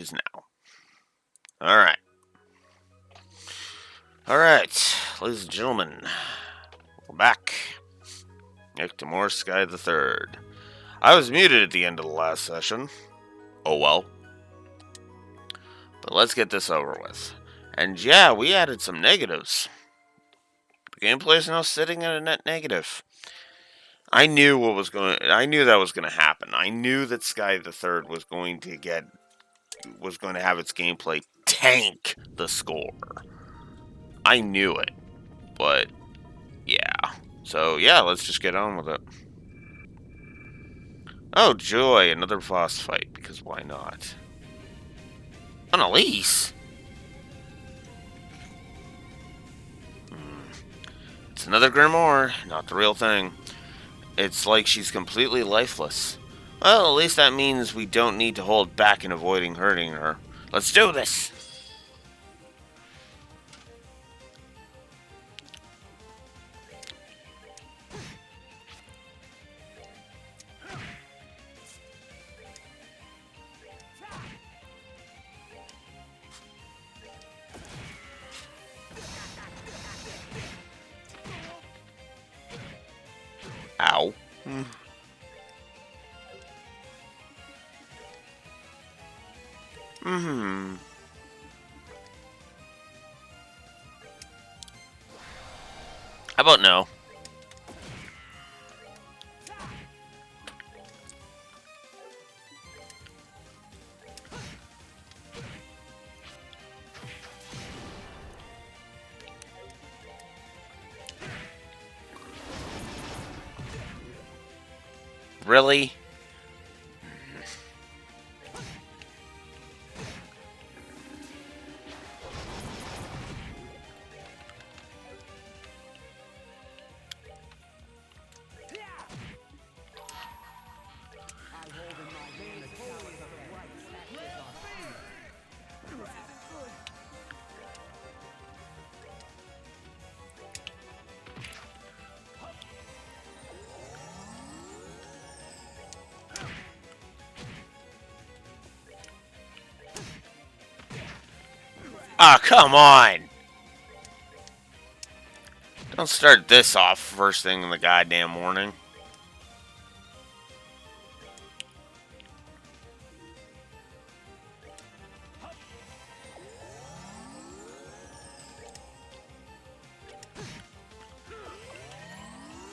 Is now. Alright. Alright, ladies and gentlemen. We're back. Nick Timor Sky the Third. I was muted at the end of the last session. Oh well. But let's get this over with. And yeah, we added some negatives. The gameplay is now sitting at a net negative. I knew that was going to happen. I knew that Sky the Third was going to have its gameplay tank the score. I knew it. But yeah. So yeah, let's just get on with it. Oh joy, another boss fight, because why not? Annalise? It's another Grimoire, not the real thing. It's like she's completely lifeless. Well, at least that means we don't need to hold back in avoiding hurting her. Let's do this! Ow. Mm-hmm. How about no? Really? Ah, oh, come on! Don't start this off first thing in the goddamn morning.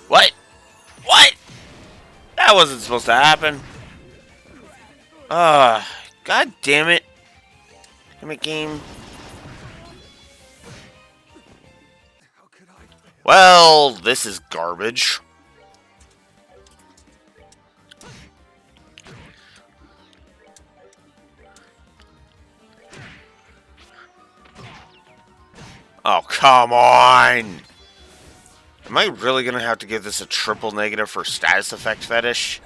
What? What? That wasn't supposed to happen. God damn it. Damn it, game. Well, this is garbage. Oh, come on! Am I really gonna have to give this a triple negative for status effect fetish?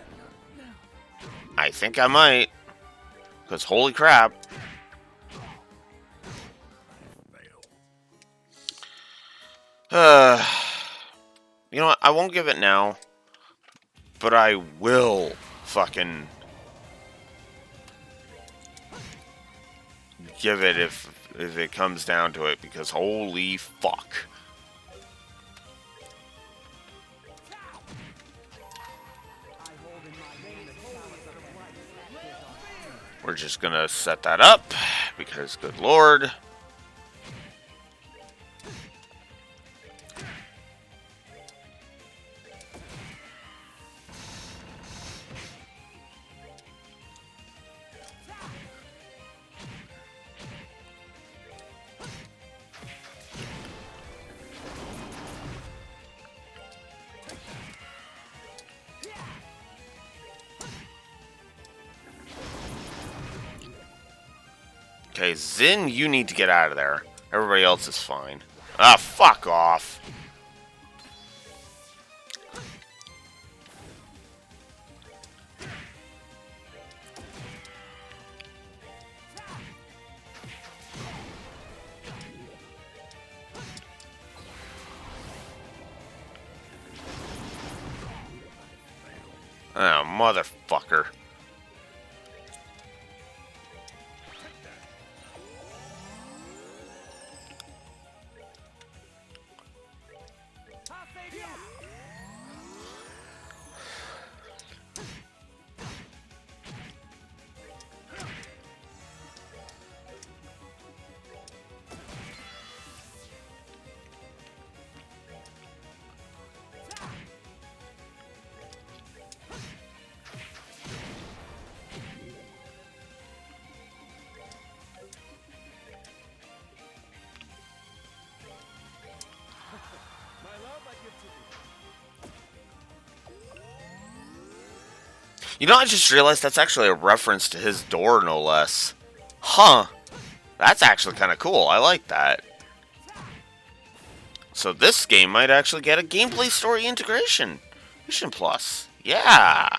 I think I might. Because holy crap. You know what? I won't give it now. But I will fucking give it if it comes down to it, because holy fuck. We're just gonna set that up, because good lord. Okay, Zin, you need to get out of there. Everybody else is fine. Ah, fuck off. Oh, motherfucker. You know, I just realized that's actually a reference to his door, no less. Huh. That's actually kind of cool. I like that. So this game might actually get a gameplay story integration. Mission Plus. Yeah.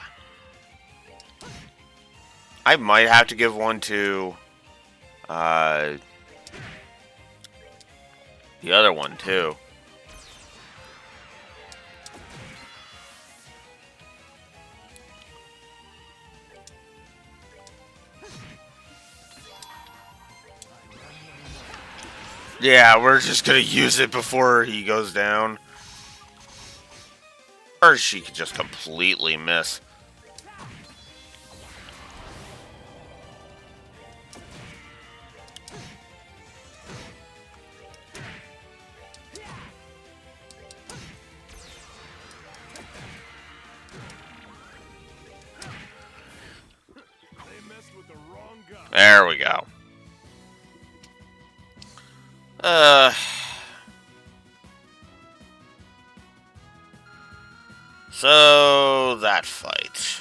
I might have to give one to the other one too. Yeah, we're just gonna use it before he goes down. Or she could just completely miss. There we go. So that fight.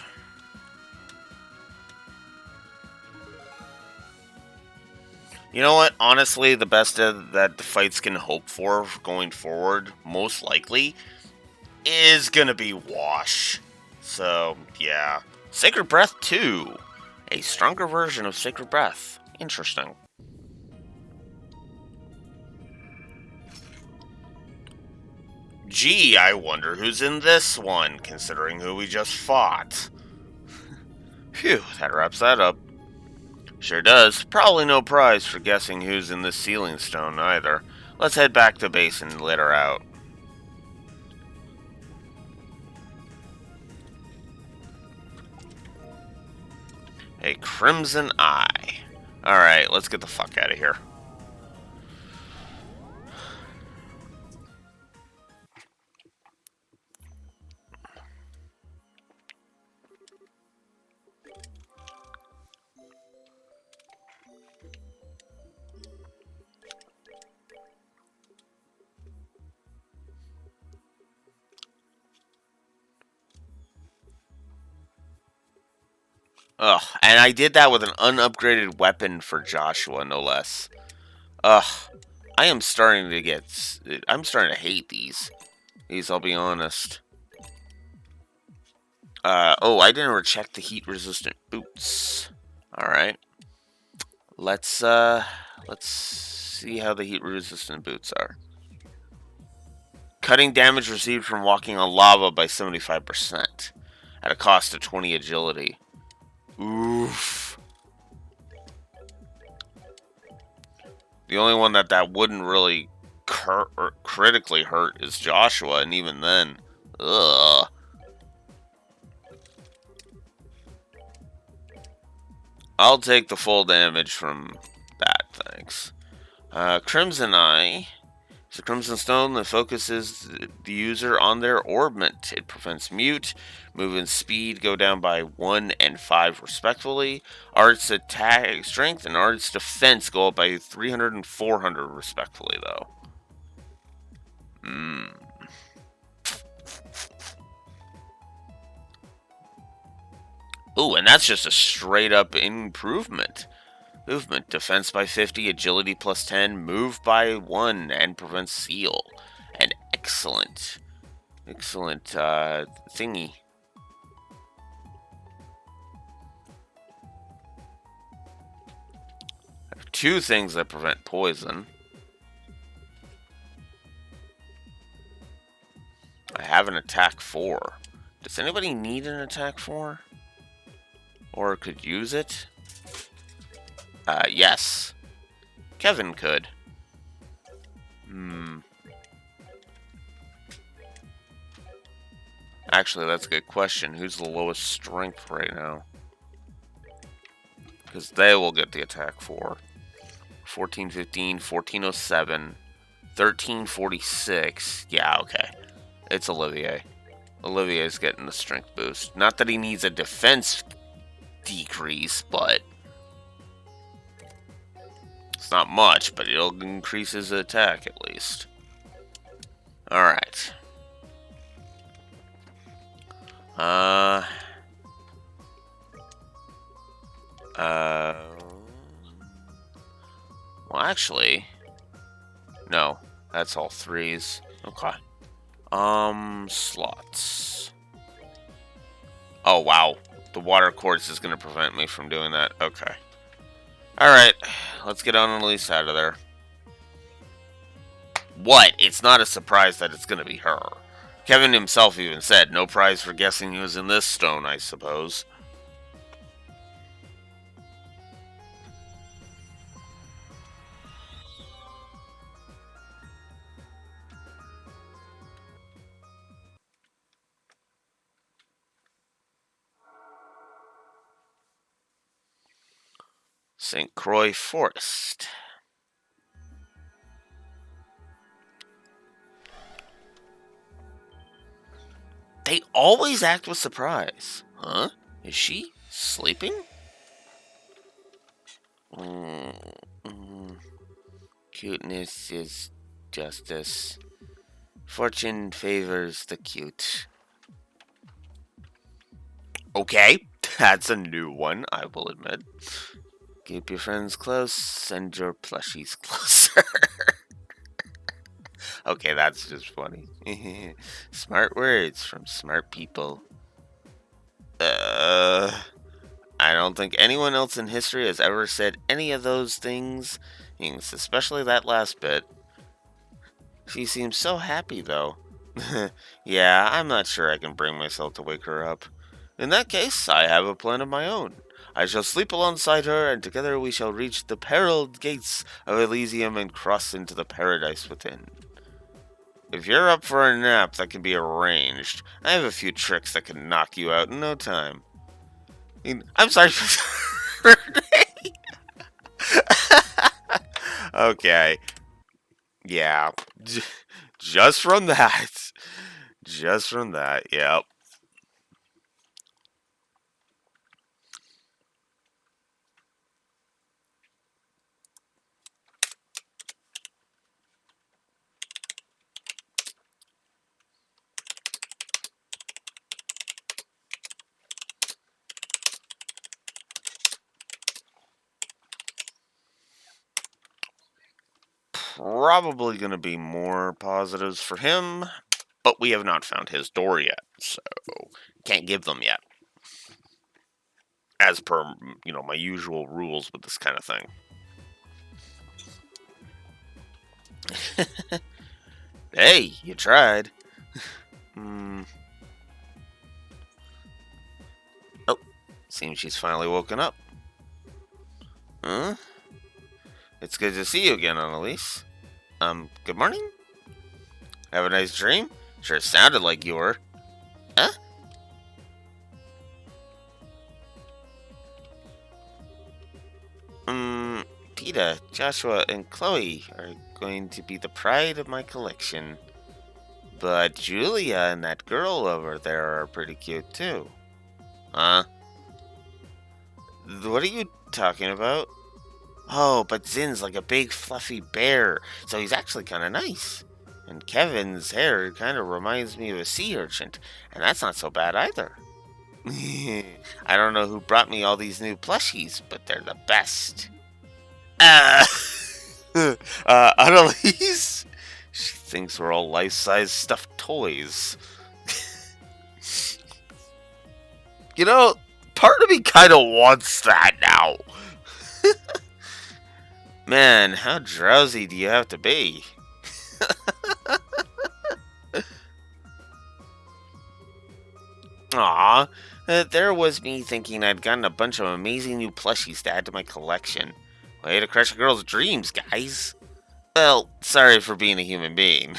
You know what? Honestly, the best that the fights can hope for going forward, most likely, is gonna be Wash. So, yeah. Sacred Breath 2. A stronger version of Sacred Breath. Interesting. Gee, I wonder who's in this one, considering who we just fought. Phew, that wraps that up. Sure does. Probably no prize for guessing who's in this Sealing Stone either. Let's head back to base and let her out. A Crimson Eye. Alright, let's get the fuck out of here. Ugh, and I did that with an unupgraded weapon for Joshua, no less. Ugh, I am starting to get... I'm starting to hate these. I'll be honest. Oh, I didn't ever check the heat-resistant boots. Alright. Let's see how the heat-resistant boots are. Cutting damage received from walking on lava by 75%. At a cost of 20 agility. Oof. The only one that wouldn't really critically hurt is Joshua, and even then, ugh. I'll take the full damage from that, thanks. Crimson Eye is a Crimson Stone that focuses the user on their orbment. It prevents mute, movement speed go down by 1 and 5 respectively. Art's attack strength and Art's defense go up by 300 and 400 respectively, though. Ooh, and that's just a straight up improvement. Movement, defense by 50, agility plus 10, move by 1, and prevents seal. An excellent thingy. I have 2 things that prevent poison. I have an attack 4. Does anybody need an attack 4? Or could use it? Yes. Kevin could. Actually, that's a good question. Who's the lowest strength right now? Because they will get the attack 4. 1415, 1407, 1346. Yeah, okay. It's Olivier. Olivier's getting the strength boost. Not that he needs a defense decrease, but it's not much, but it'll increase his attack at least. Alright. Well, actually, no. That's all threes. Okay. Slots. Oh, wow. The water quartz is going to prevent me from doing that. Okay. Alright. Let's get Annalise out of there. What? It's not a surprise that it's going to be her. Kevin himself even said, no prize for guessing who's in this stone, I suppose. St. Croix Forest. They always act with surprise. Huh? Is she sleeping? Cuteness is justice. Fortune favors the cute. Okay, that's a new one, I will admit. Keep your friends close and your plushies closer. Okay, that's just funny. Smart words from smart people. I don't think anyone else in history has ever said any of those things, especially that last bit. She seems so happy, though. Yeah, I'm not sure I can bring myself to wake her up. In that case, I have a plan of my own. I shall sleep alongside her, and together we shall reach the periled gates of Elysium and cross into the paradise within. If you're up for a nap, that can be arranged. I have a few tricks that can knock you out in no time. I'm sorry. Okay. Yeah. Just from that. Just from that. Yep. Probably going to be more positives for him, but we have not found his door yet, so can't give them yet. As per, my usual rules with this kind of thing. Hey, you tried. Oh, seems she's finally woken up. Huh? It's good to see you again, Annalise. Good morning? Have a nice dream? Sure sounded like you were. Huh? Peeta, Joshua, and Chloe are going to be the pride of my collection. But Julia and that girl over there are pretty cute too. Huh? What are you talking about? Oh, but Zin's like a big fluffy bear, so he's actually kind of nice. And Kevin's hair kind of reminds me of a sea urchin, and that's not so bad either. I don't know who brought me all these new plushies, but they're the best. Uh, Annalise? She thinks we're all life-size stuffed toys. Part of me kind of wants that now. Man, how drowsy do you have to be? Aw, there was me thinking I'd gotten a bunch of amazing new plushies to add to my collection. Way to crush a girl's dreams, guys. Well, sorry for being a human being.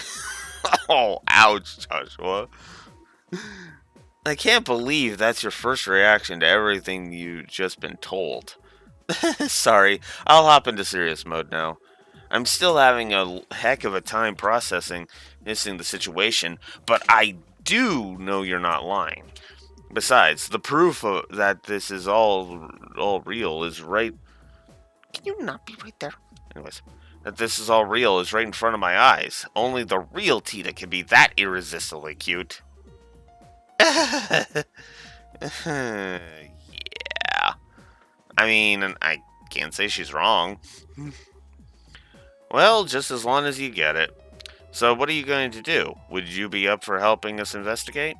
Oh, ouch, Joshua. I can't believe that's your first reaction to everything you've just been told. Sorry, I'll hop into serious mode now. I'm still having a heck of a time processing the situation, but I do know you're not lying. Besides, the proof that this is all real is right. Can you not be right there? Anyways, that this is all real is right in front of my eyes. Only the real Tita can be that irresistibly cute. Yeah. I mean, I can't say she's wrong. Well, just as long as you get it. So, what are you going to do? Would you be up for helping us investigate?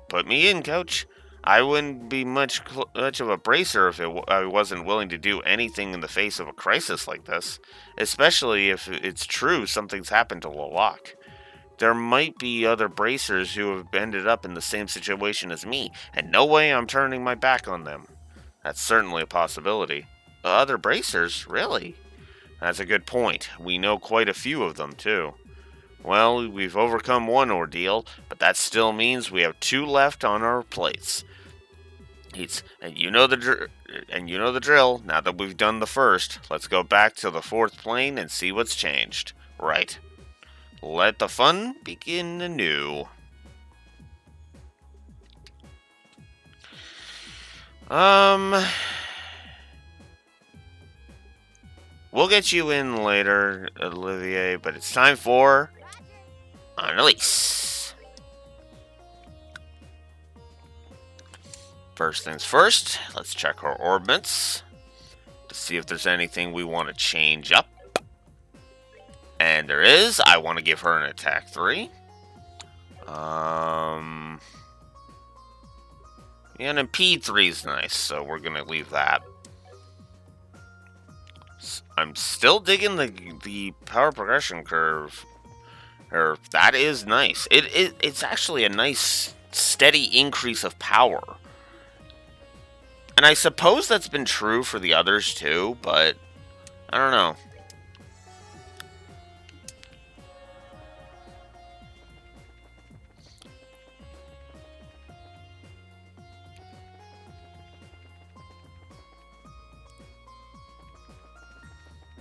Put me in, coach. I wouldn't be much of a bracer if I wasn't willing to do anything in the face of a crisis like this, especially if it's true something's happened to Lalak. There might be other bracers who have ended up in the same situation as me, and no way I'm turning my back on them. That's certainly a possibility. Other bracers? Really? That's a good point. We know quite a few of them, too. Well, we've overcome one ordeal, but that still means we have two left on our plates. And you know the drill. Now that we've done the first, let's go back to the fourth plane and see what's changed. Right. Let the fun begin anew. We'll get you in later, Olivier, but it's time for Annalise. First things first, let's check her orbits to see if there's anything we want to change up. And there is. I want to give her an attack 3. Yeah, and impede 3 is nice, so we're going to leave that. I'm still digging the power progression curve. That is nice. It's actually a nice, steady increase of power. And I suppose that's been true for the others too, but I don't know.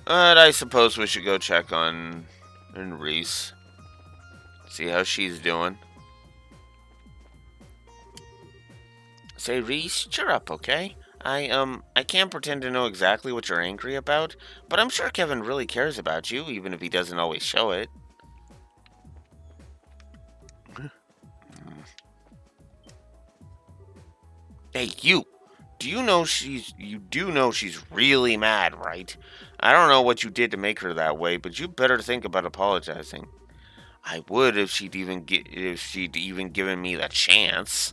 But I suppose we should go check on Reese. See how she's doing. Say, Reese, cheer up, okay? I can't pretend to know exactly what you're angry about, but I'm sure Kevin really cares about you, even if he doesn't always show it. Hey, you! You do know she's really mad, right? I don't know what you did to make her that way, but you better think about apologizing. I would if she'd even given me the chance.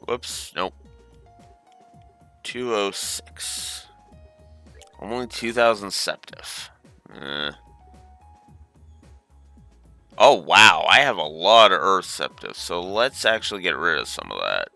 Whoops, nope. 206. Only 2,000 Septif. Oh, wow. I have a lot of Earth Septif, so let's actually get rid of some of that.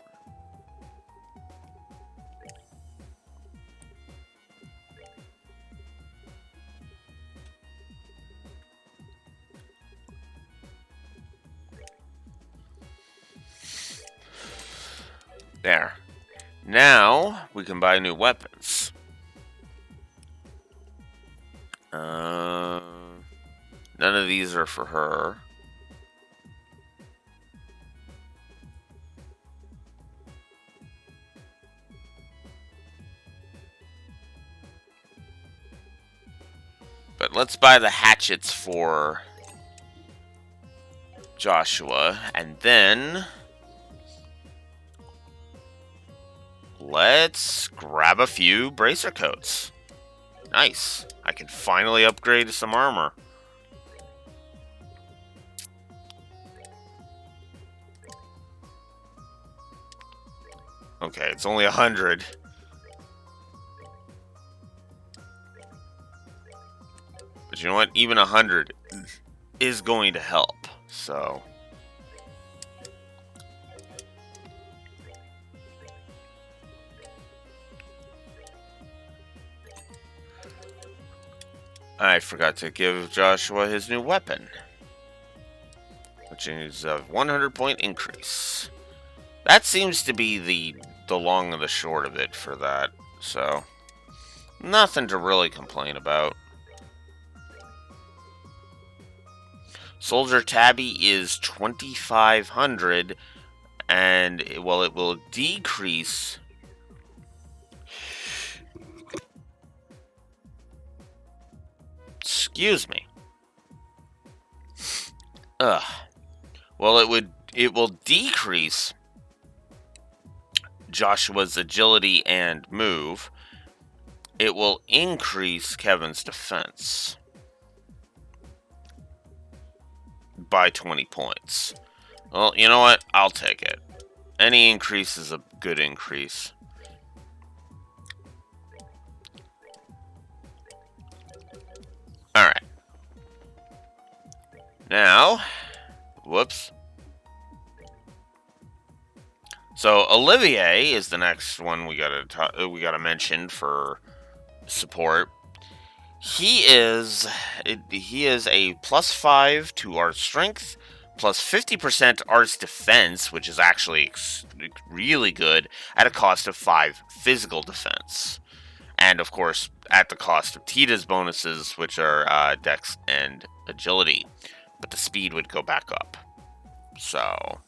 There. Now, we can buy new weapons. None of these are for her. But let's buy the hatchets for Joshua, and then let's grab a few bracer coats. Nice. I can finally upgrade some armor. Okay, it's only 100. But you know what? Even 100 is going to help. So I forgot to give Joshua his new weapon, which is a 100-point increase. That seems to be the long and the short of it for that. So nothing to really complain about. Soldier Tabby is 2,500, and it will decrease. Excuse me. Ugh. Well, it will decrease Joshua's agility and move. It will increase Kevin's defense by 20 points. Well, you know what? I'll take it. Any increase is a good increase. Alright. Now, whoops. So Olivier is the next one we gotta mention for support. He is a +5 to Art's strength, plus 50% Art's defense, which is actually really good, at a cost of 5 physical defense. And of course, at the cost of Tita's bonuses, which are Dex and Agility. But the speed would go back up. So,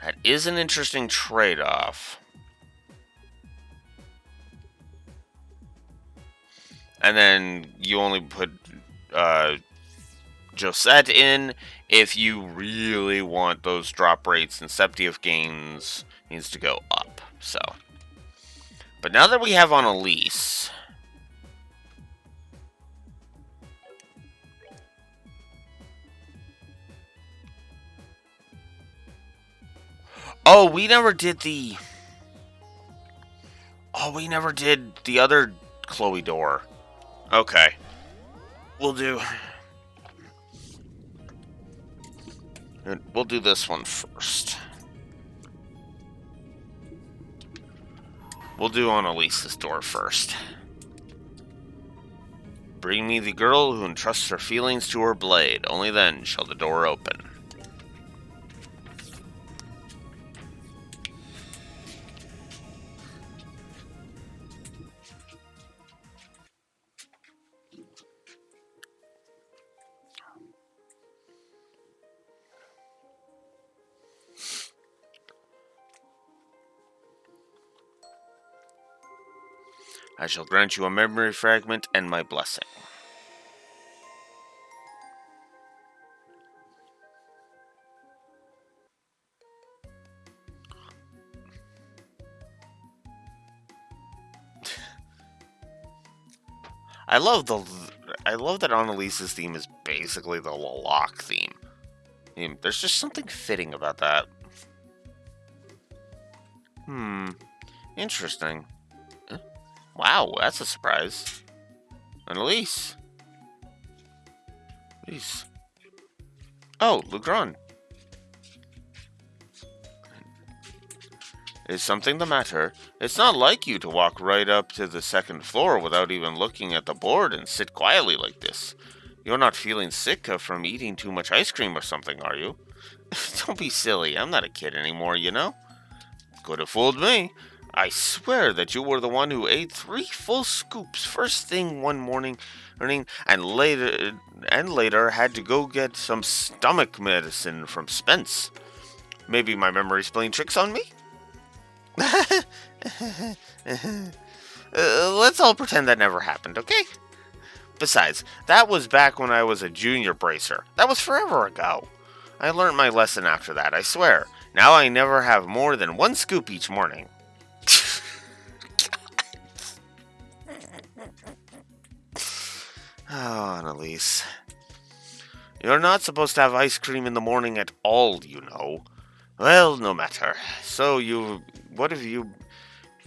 that is an interesting trade-off. And then you only put Josette in if you really want those drop rates, and Septiev gains needs to go up. So, but now that we have on Elise, we never did the other Chloe door. Okay. We'll do this one first. We'll do on Elise's door first. Bring me the girl who entrusts her feelings to her blade. Only then shall the door open. I shall grant you a memory fragment and my blessing. I love that Annalise's theme is basically the Locke theme. I mean, there's just something fitting about that. Interesting. Wow, that's a surprise. Annalise. Please. Oh, Legrand. Is something the matter? It's not like you to walk right up to the second floor without even looking at the board and sit quietly like this. You're not feeling sick from eating too much ice cream or something, are you? Don't be silly. I'm not a kid anymore, you know? Could have fooled me. I swear that you were the one who ate 3 full scoops first thing one morning, and later had to go get some stomach medicine from Spence. Maybe my memory's playing tricks on me? Let's all pretend that never happened, okay? Besides, that was back when I was a junior bracer. That was forever ago. I learned my lesson after that, I swear. Now I never have more than 1 scoop each morning. Oh, Annalise. You're not supposed to have ice cream in the morning at all, you know. Well, no matter. So what have you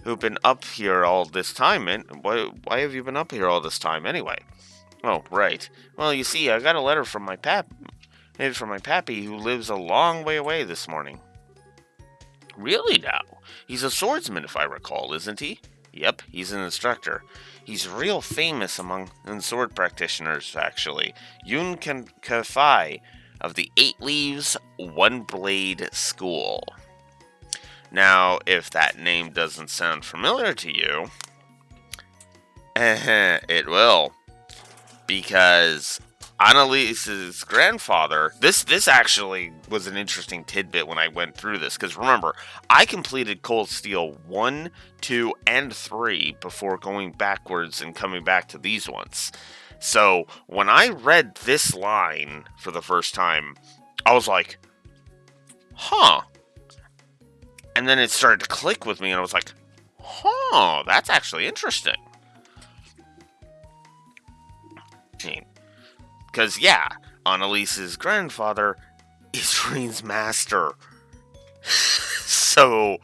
been up here all this time? And why have you been up here all this time anyway? Oh, right. Well, you see, I got a letter from my pappy who lives a long way away this morning. Really now? He's a swordsman, if I recall, isn't he? Yep, he's an instructor. He's real famous among sword practitioners, actually. Yun Kafai of the 8 Leaves, 1 Blade School. Now, if that name doesn't sound familiar to you, it will. because Annalise's grandfather. This actually was an interesting tidbit when I went through this, because remember, I completed Cold Steel 1, 2, and 3 before going backwards and coming back to these ones. So when I read this line for the first time, I was like, huh. And then it started to click with me, and I was like, huh, that's actually interesting. Because, yeah, Annalise's grandfather is Reen's master. So,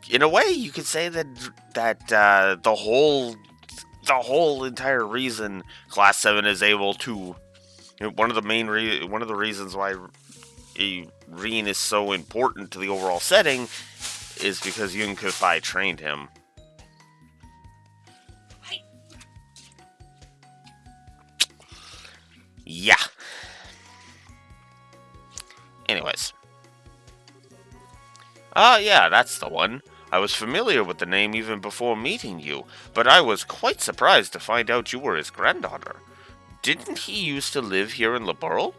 in a way, you could say that the whole entire reason Class 7 is able to, one of the reasons why Reen is so important to the overall setting is because Yun Kefei trained him. Yeah. Anyways. Yeah, that's the one. I was familiar with the name even before meeting you, but I was quite surprised to find out you were his granddaughter. Didn't he used to live here in Liberl?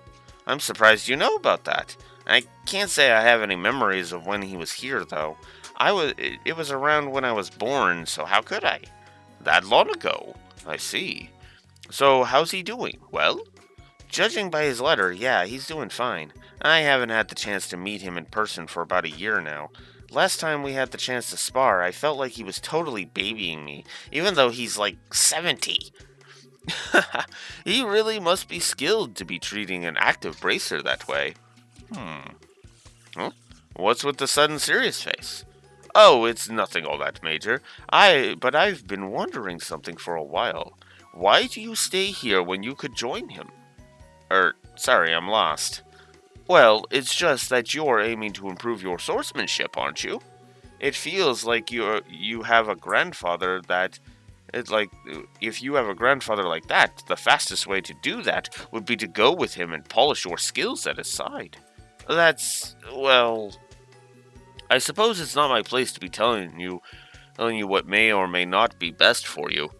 I'm surprised you know about that. I can't say I have any memories of when he was here, though. It was around when I was born, so how could I? That long ago. I see. So, how's he doing? Well? Judging by his letter, yeah, he's doing fine. I haven't had the chance to meet him in person for about a year now. Last time we had the chance to spar, I felt like he was totally babying me, even though he's like 70. He really must be skilled to be treating an active bracer that way. Huh? What's with the sudden serious face? Oh, it's nothing all that major. But I've been wondering something for a while. Why do you stay here when you could join him? Sorry, I'm lost. Well, it's just that you're aiming to improve your swordsmanship, aren't you? It feels like you have a grandfather that... if you have a grandfather like that, the fastest way to do that would be to go with him and polish your skills at his side. Well... I suppose it's not my place to be telling you what may or may not be best for you.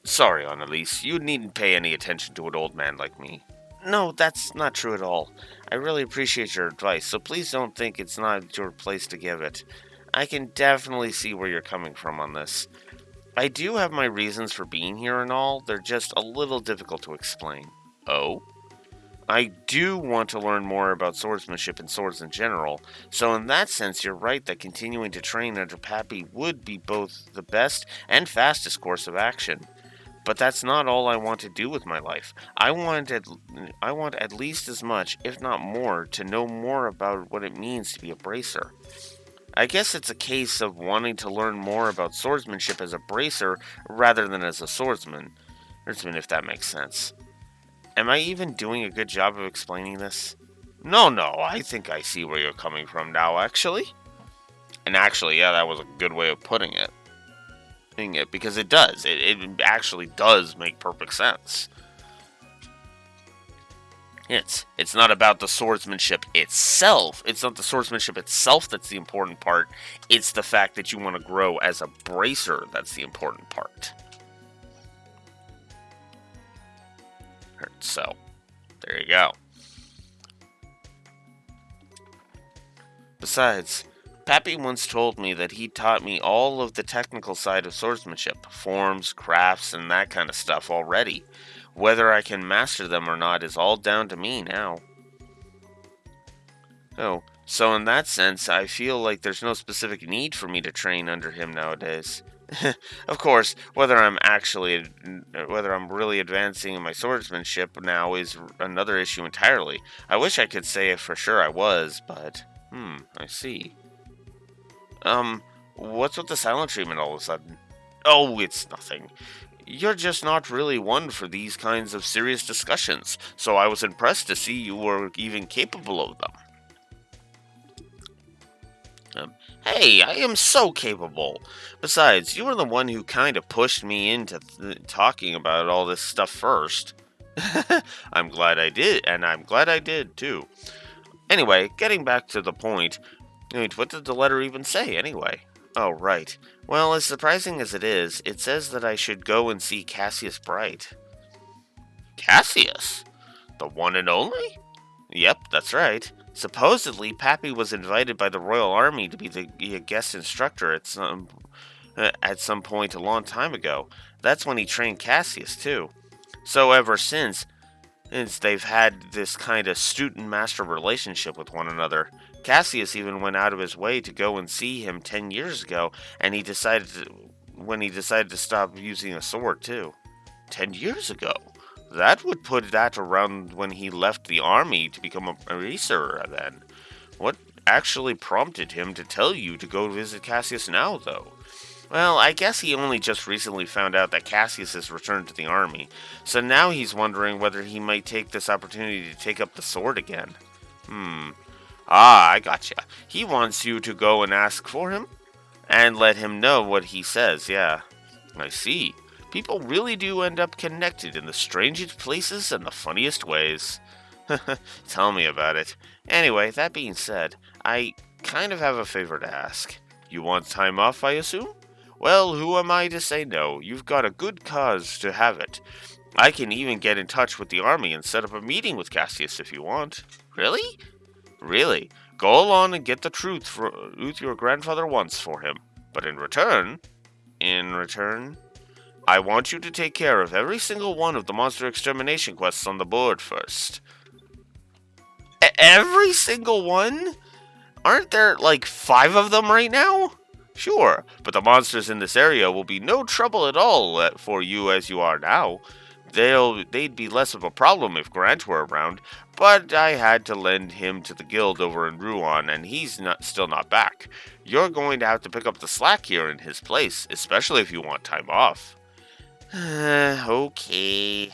Sorry, Annalise, you needn't pay any attention to an old man like me. No, that's not true at all. I really appreciate your advice, so please don't think it's not your place to give it. I can definitely see where you're coming from on this. I do have my reasons for being here and all, they're just a little difficult to explain. Oh? I do want to learn more about swordsmanship and swords in general, so in that sense you're right that continuing to train under Pappy would be both the best and fastest course of action. But that's not all I want to do with my life. I want at least as much, if not more, to know more about what it means to be a bracer. I guess it's a case of wanting to learn more about swordsmanship as a bracer rather than as a swordsman, if that makes sense. Am I even doing a good job of explaining this? No, I think I see where you're coming from now, actually. And actually, yeah, that was a good way of putting it. Because it does. It actually does make perfect sense. It's not about the swordsmanship itself. It's not the swordsmanship itself that's the important part. It's the fact that you want to grow as a bracer that's the important part. So, there you go. Besides, Pappy once told me that he taught me all of the technical side of swordsmanship, forms, crafts, and that kind of stuff already. Whether I can master them or not is all down to me now. Oh, so in that sense, I feel like there's no specific need for me to train under him nowadays. Of course, whether I'm really advancing in my swordsmanship now is another issue entirely. I wish I could say for sure I was, but, I see. What's with the silent treatment all of a sudden? Oh, it's nothing. You're just not really one for these kinds of serious discussions, so I was impressed to see you were even capable of them. Hey, I am so capable. Besides, you were the one who kind of pushed me into talking about all this stuff first. I'm glad I did, and I'm glad I did, too. Anyway, getting back to the point, wait, what did the letter even say, anyway? Oh, right. Well, as surprising as it is, it says that I should go and see Cassius Bright. Cassius? The one and only? Yep, that's right. Supposedly, Pappy was invited by the Royal Army to be a guest instructor at some point a long time ago. That's when he trained Cassius, too. So ever since they've had this kind of student-master relationship with one another. Cassius even went out of his way to go and see him 10 years ago, and when he decided to stop using a sword, too. 10 years ago? That would put that around when he left the army to become a racer, then. What actually prompted him to tell you to go visit Cassius now, though? Well, I guess he only just recently found out that Cassius has returned to the army, so now he's wondering whether he might take this opportunity to take up the sword again. Hmm. Ah, I gotcha. He wants you to go and ask for him? And let him know what he says, yeah. I see. People really do end up connected in the strangest places and the funniest ways. Tell me about it. Anyway, that being said, I kind of have a favor to ask. You want time off, I assume? Well, who am I to say no? You've got a good cause to have it. I can even get in touch with the army and set up a meeting with Cassius if you want. Really? Really. Go along and get the truth your grandfather wants for him. But in return, I want you to take care of every single one of the monster extermination quests on the board first. Every single one? Aren't there like 5 of them right now? Sure, but the monsters in this area will be no trouble at all for you as you are now. They'd be less of a problem if Grant were around, but I had to lend him to the guild over in Ruan, and he's still not back. You're going to have to pick up the slack here in his place, especially if you want time off. Okay.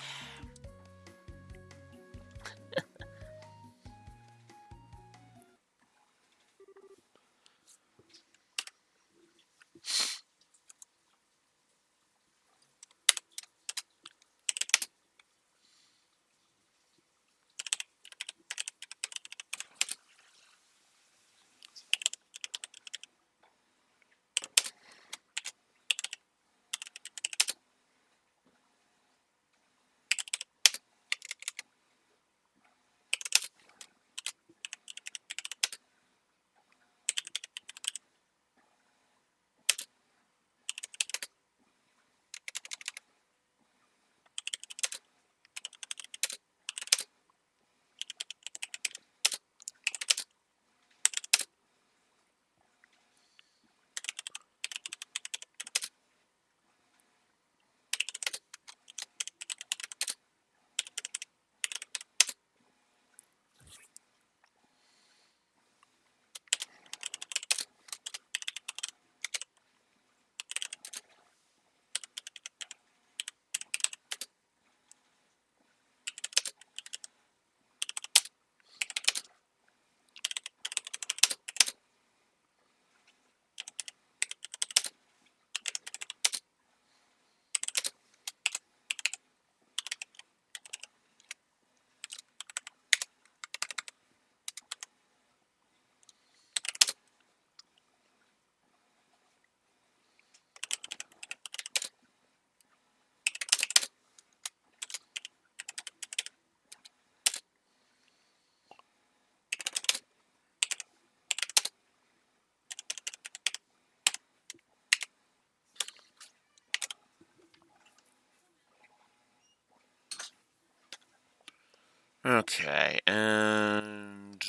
Okay, and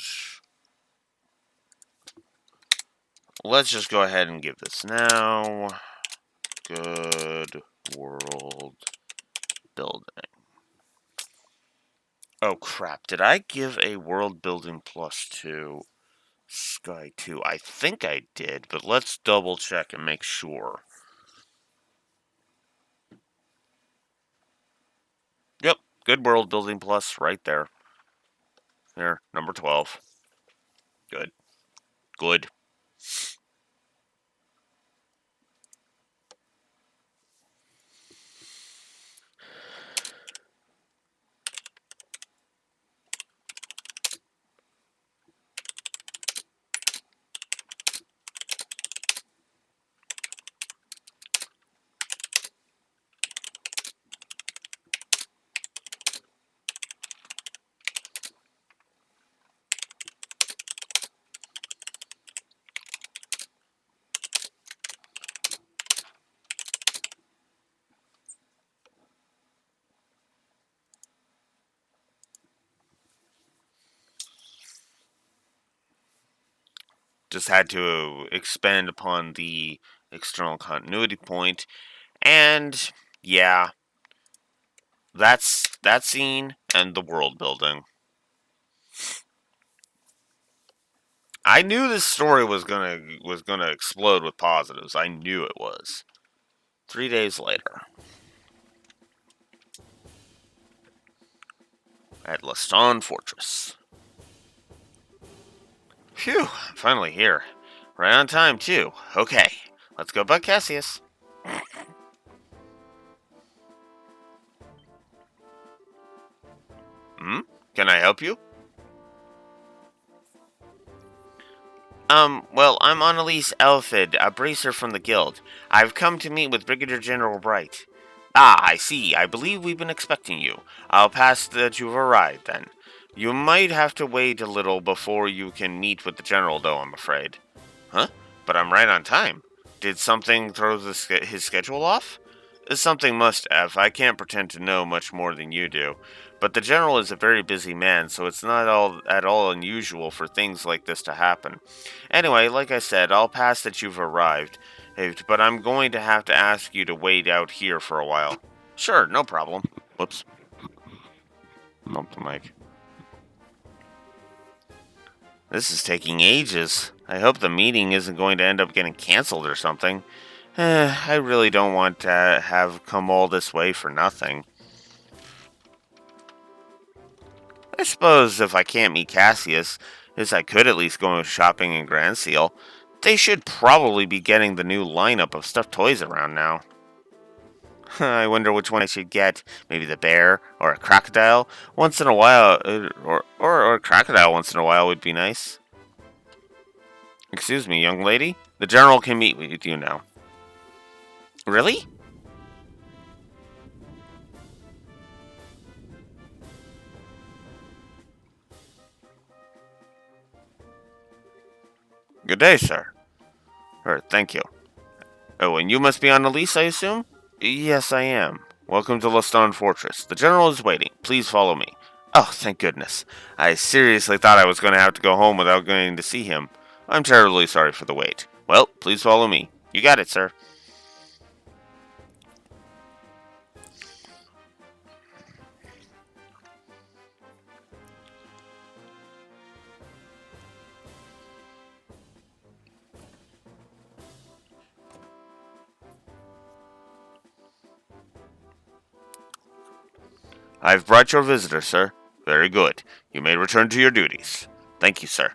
let's just go ahead and give this now. Good world building. Oh crap, did I give a world building plus to Sky 2? I think I did, but let's double check and make sure. Yep, good world building plus right there. There, number 12. Good. Good. just had to expand upon the external continuity point. And yeah, that's that scene and the world building. I knew this story was gonna explode with positives. I knew it was. 3 days later, at Leston Fortress. Phew, finally here. Right on time, too. Okay, let's go bug Cassius. Hmm? Can I help you? Well, I'm Annalise Elfid, a bracer from the guild. I've come to meet with Brigadier General Bright. Ah, I see. I believe we've been expecting you. I'll pass that you've arrived, then. You might have to wait a little before you can meet with the General, though, I'm afraid. Huh? But I'm right on time. Did something throw his schedule off? Something must have. I can't pretend to know much more than you do. But the General is a very busy man, so it's not at all unusual for things like this to happen. Anyway, like I said, I'll pass that you've arrived, but I'm going to have to ask you to wait out here for a while. Sure, no problem. Whoops. Bumped the mic. This is taking ages. I hope the meeting isn't going to end up getting canceled or something. I really don't want to have come all this way for nothing. I suppose if I can't meet Cassius, I could at least go shopping in Grand Seal. They should probably be getting the new lineup of stuffed toys around now. I wonder which one I should get. Maybe the bear or a crocodile. Once in a while, or a crocodile once in a while would be nice. Excuse me, young lady. The General can meet with you now. Really? Good day, sir. Thank you. Oh, and you must be Annalise, I assume? Yes, I am. Welcome to Leston Fortress. The General is waiting. Please follow me. Oh, thank goodness. I seriously thought I was going to have to go home without going to see him. I'm terribly sorry for the wait. Well, please follow me. You got it, sir. I've brought your visitor, sir. Very good. You may return to your duties. Thank you, sir.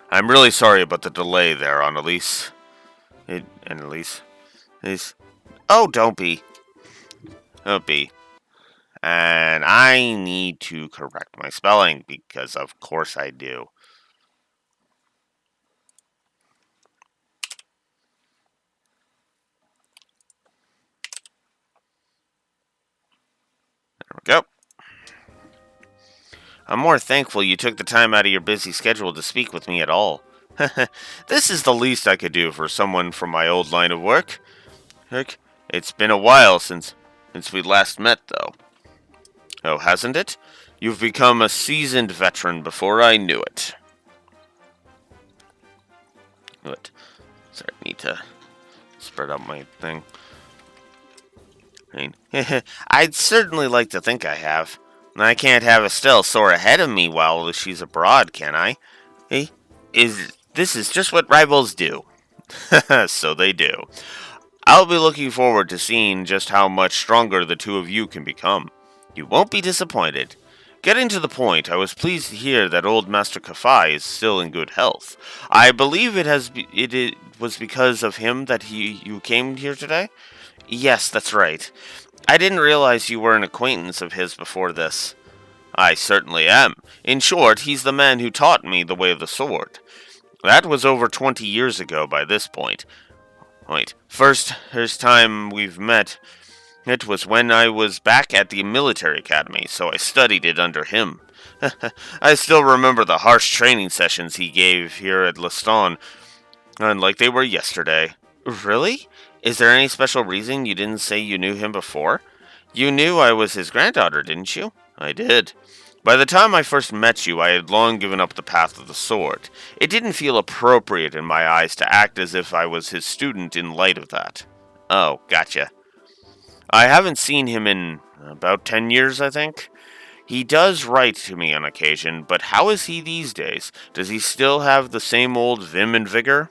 I'm really sorry about the delay there, Annalise. Annalise? Oh, don't be. Don't be. And I need to correct my spelling, because of course I do. There we go. I'm more thankful you took the time out of your busy schedule to speak with me at all. This is the least I could do for someone from my old line of work. Heck, it's been a while since we last met, though. Oh, hasn't it? You've become a seasoned veteran before I knew it. What? Sorry, I need to spread out my thing. I'd certainly like to think I have. I can't have Estelle soar ahead of me while she's abroad, can I? This is just what rivals do. So they do. I'll be looking forward to seeing just how much stronger the two of you can become. You won't be disappointed. Getting to the point, I was pleased to hear that old Master Kafai is still in good health. I believe it was because of him that you came here today? Yes, that's right. I didn't realize you were an acquaintance of his before this. I certainly am. In short, he's the man who taught me the way of the sword. That was over 20 years ago by this point. Wait, first time we've met, it was when I was back at the military academy, so I studied it under him. I still remember the harsh training sessions he gave here at Leston, like they were yesterday. Really? Is there any special reason you didn't say you knew him before? You knew I was his granddaughter, didn't you? I did. By the time I first met you, I had long given up the path of the sword. It didn't feel appropriate in my eyes to act as if I was his student in light of that. Oh, gotcha. I haven't seen him in about 10 years, I think. He does write to me on occasion, but how is he these days? Does he still have the same old vim and vigor?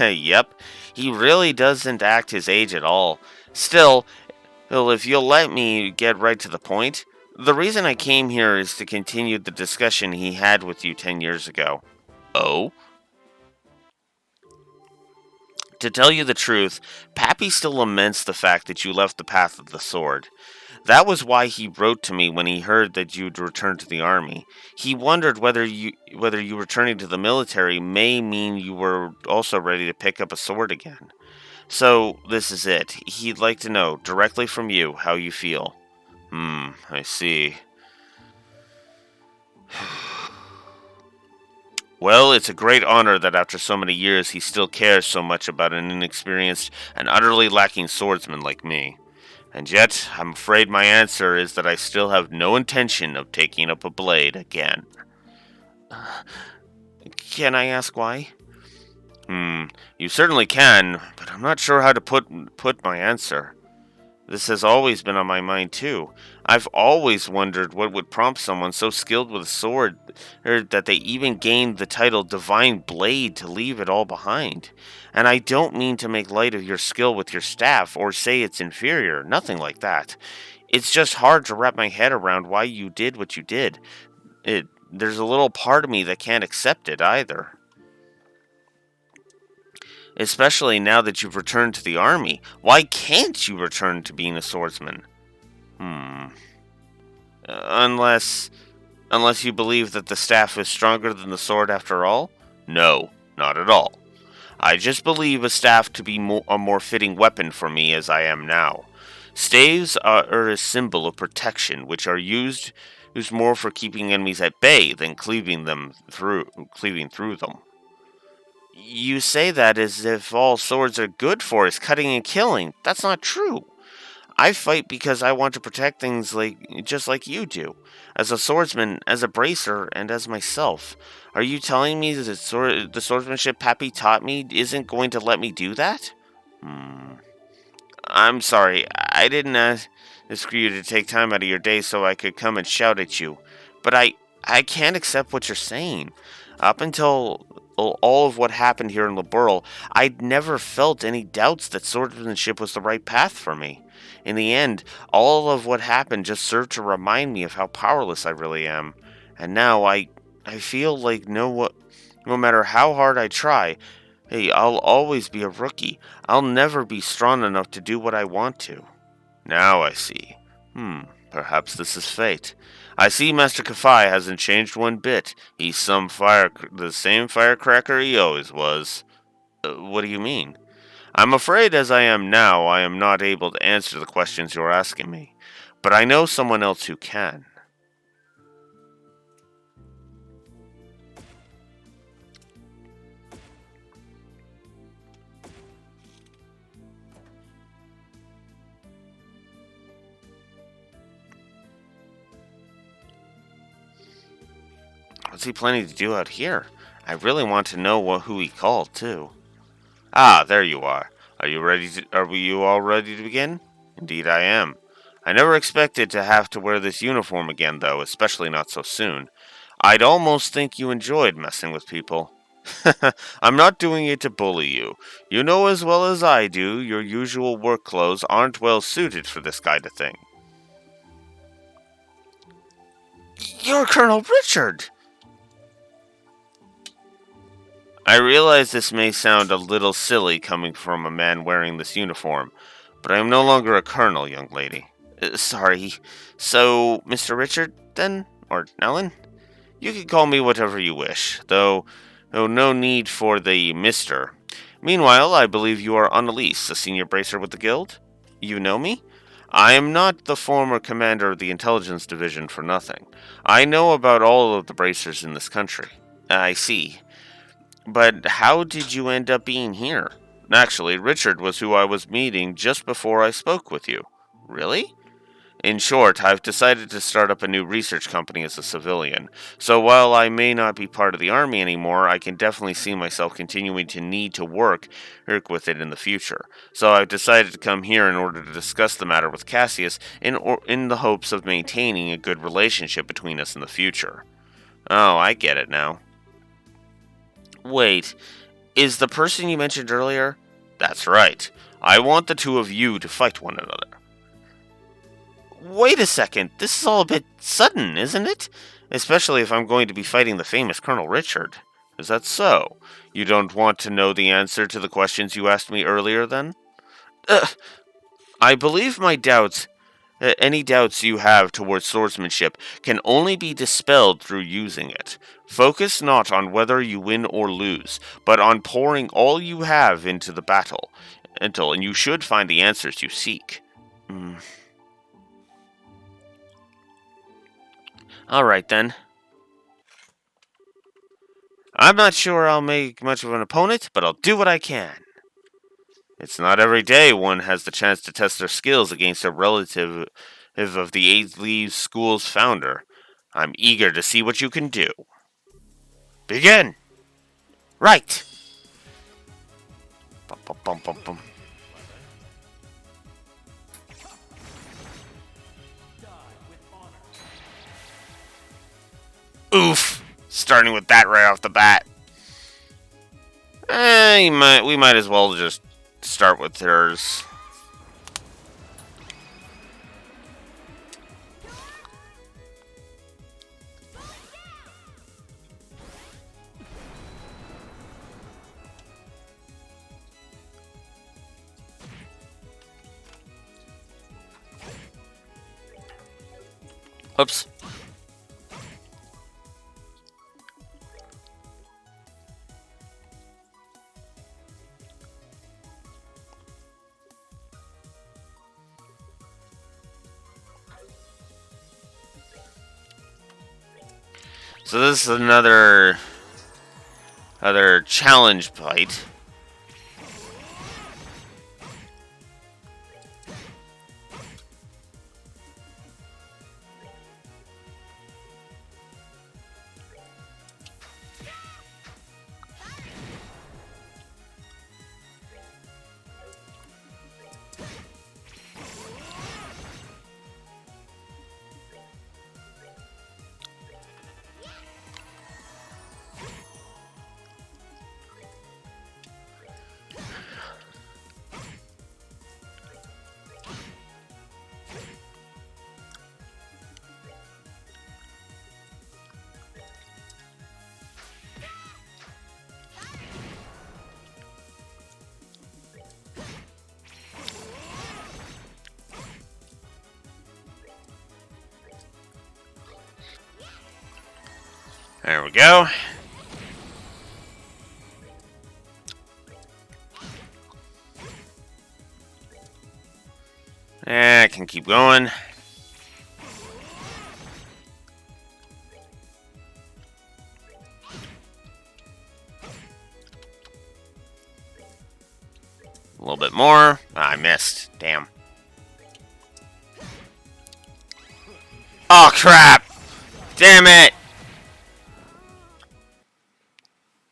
Yep, he really doesn't act his age at all. Still, well, if you'll let me get right to the point, the reason I came here is to continue the discussion he had with you 10 years ago. Oh? To tell you the truth, Pappy still laments the fact that you left the path of the sword. That was why he wrote to me when he heard that you'd returned to the army. He wondered whether you returning to the military may mean you were also ready to pick up a sword again. So, this is it. He'd like to know, directly from you, how you feel. I see. Well, it's a great honor that after so many years he still cares so much about an inexperienced and utterly lacking swordsman like me. And yet, I'm afraid my answer is that I still have no intention of taking up a blade again. Can I ask why? You certainly can, but I'm not sure how to put my answer. This has always been on my mind too. I've always wondered what would prompt someone so skilled with a sword that they even gained the title Divine Blade to leave it all behind. And I don't mean to make light of your skill with your staff or say it's inferior, nothing like that. It's just hard to wrap my head around why you did what you did. There's a little part of me that can't accept it either. Especially now that you've returned to the army. Why can't you return to being a swordsman? Hmm. Unless you believe that the staff is stronger than the sword after all? No, not at all. I just believe a staff to be a more fitting weapon for me as I am now. Staves are a symbol of protection, which are used more for keeping enemies at bay than cleaving through them. You say that as if all swords are good for is cutting and killing. That's not true. I fight because I want to protect things just like you do. As a swordsman, as a bracer, and as myself. Are you telling me that the swordsmanship Pappy taught me isn't going to let me do that? I'm sorry. I didn't ask you to take time out of your day so I could come and shout at you. But I can't accept what you're saying. Up until all of what happened here in Laburl, I'd never felt any doubts that swordsmanship was the right path for me. In the end, all of what happened just served to remind me of how powerless I really am. And now I feel like no matter how hard I try, hey, I'll always be a rookie. I'll never be strong enough to do what I want to. Now I see. Perhaps this is fate. I see Master Kafai hasn't changed one bit. He's the same firecracker he always was. What do you mean? I'm afraid as I am now, I am not able to answer the questions you're asking me. But I know someone else who can. What's he planning to do out here? I really want to know who he called, too. Ah, there you are. Are you all ready to begin? Indeed I am. I never expected to have to wear this uniform again, though, especially not so soon. I'd almost think you enjoyed messing with people. I'm not doing it to bully you. You know as well as I do, your usual work clothes aren't well suited for this kind of thing. You're Colonel Richard! I realize this may sound a little silly coming from a man wearing this uniform, but I am no longer a colonel, young lady. Sorry. So, Mr. Richard, then? Or Ellen? You can call me whatever you wish, though no need for the Mr. Meanwhile, I believe you are Annalise, a senior bracer with the guild? You know me? I am not the former commander of the intelligence division for nothing. I know about all of the bracers in this country. I see. But how did you end up being here? Actually, Richard was who I was meeting just before I spoke with you. Really? In short, I've decided to start up a new research company as a civilian. So while I may not be part of the army anymore, I can definitely see myself continuing to need to work with it in the future. So I've decided to come here in order to discuss the matter with Cassius in the hopes of maintaining a good relationship between us in the future. Oh, I get it now. Wait, is the person you mentioned earlier? That's right. I want the two of you to fight one another. Wait a second, this is all a bit sudden, isn't it? Especially if I'm going to be fighting the famous Colonel Richard. Is that so? You don't want to know the answer to the questions you asked me earlier, then? Ugh, I believe any doubts you have towards swordsmanship can only be dispelled through using it. Focus not on whether you win or lose, but on pouring all you have into the battle, and you should find the answers you seek. Mm. All right, then. I'm not sure I'll make much of an opponent, but I'll do what I can. It's not every day one has the chance to test their skills against a relative of the Eight Leaves School's founder. I'm eager to see what you can do. Begin! Right! Bum, bum, bum, bum, bum. Oof! Starting with that right off the bat. We might as well just start with hers. Oops. So this is another challenge fight. There we go. I can keep going. A little bit more. I missed. Damn. Oh, crap! Damn it!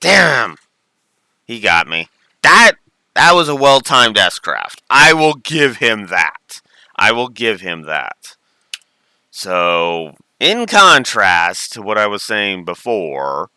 Damn! He got me. That was a well-timed S-Craft. I will give him that. I will give him that. So, in contrast to what I was saying before,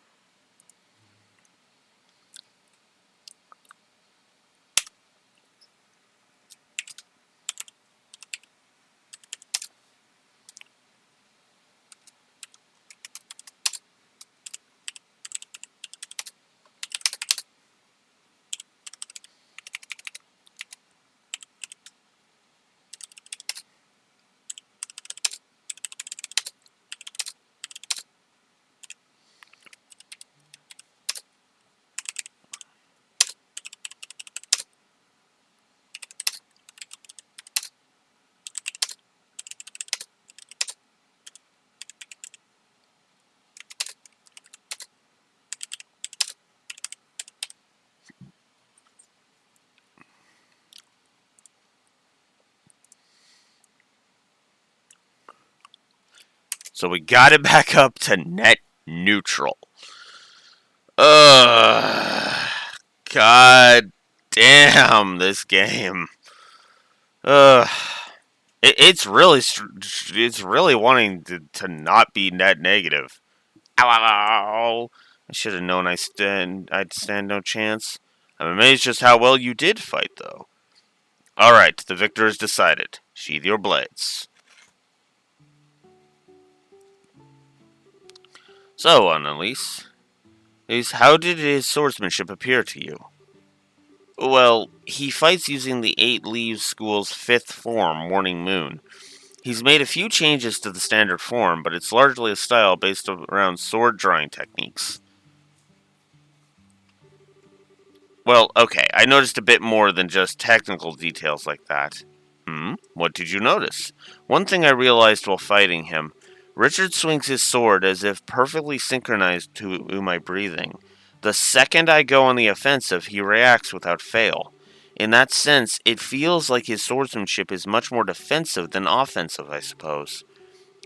So we got it back up to net neutral. Ugh. God damn this game. Ugh. It's really wanting to not be net negative. Ow, ow, ow. I should have known I'd stand no chance. I'm amazed just how well you did fight, though. All right, the victor is decided. Sheathe your blades. So, Annalise, how did his swordsmanship appear to you? Well, he fights using the Eight Leaves School's fifth form, Morning Moon. He's made a few changes to the standard form, but it's largely a style based around sword drawing techniques. Well, okay, I noticed a bit more than just technical details like that. What did you notice? One thing I realized while fighting him: Richard swings his sword as if perfectly synchronized to my breathing. The second I go on the offensive, he reacts without fail. In that sense, it feels like his swordsmanship is much more defensive than offensive, I suppose.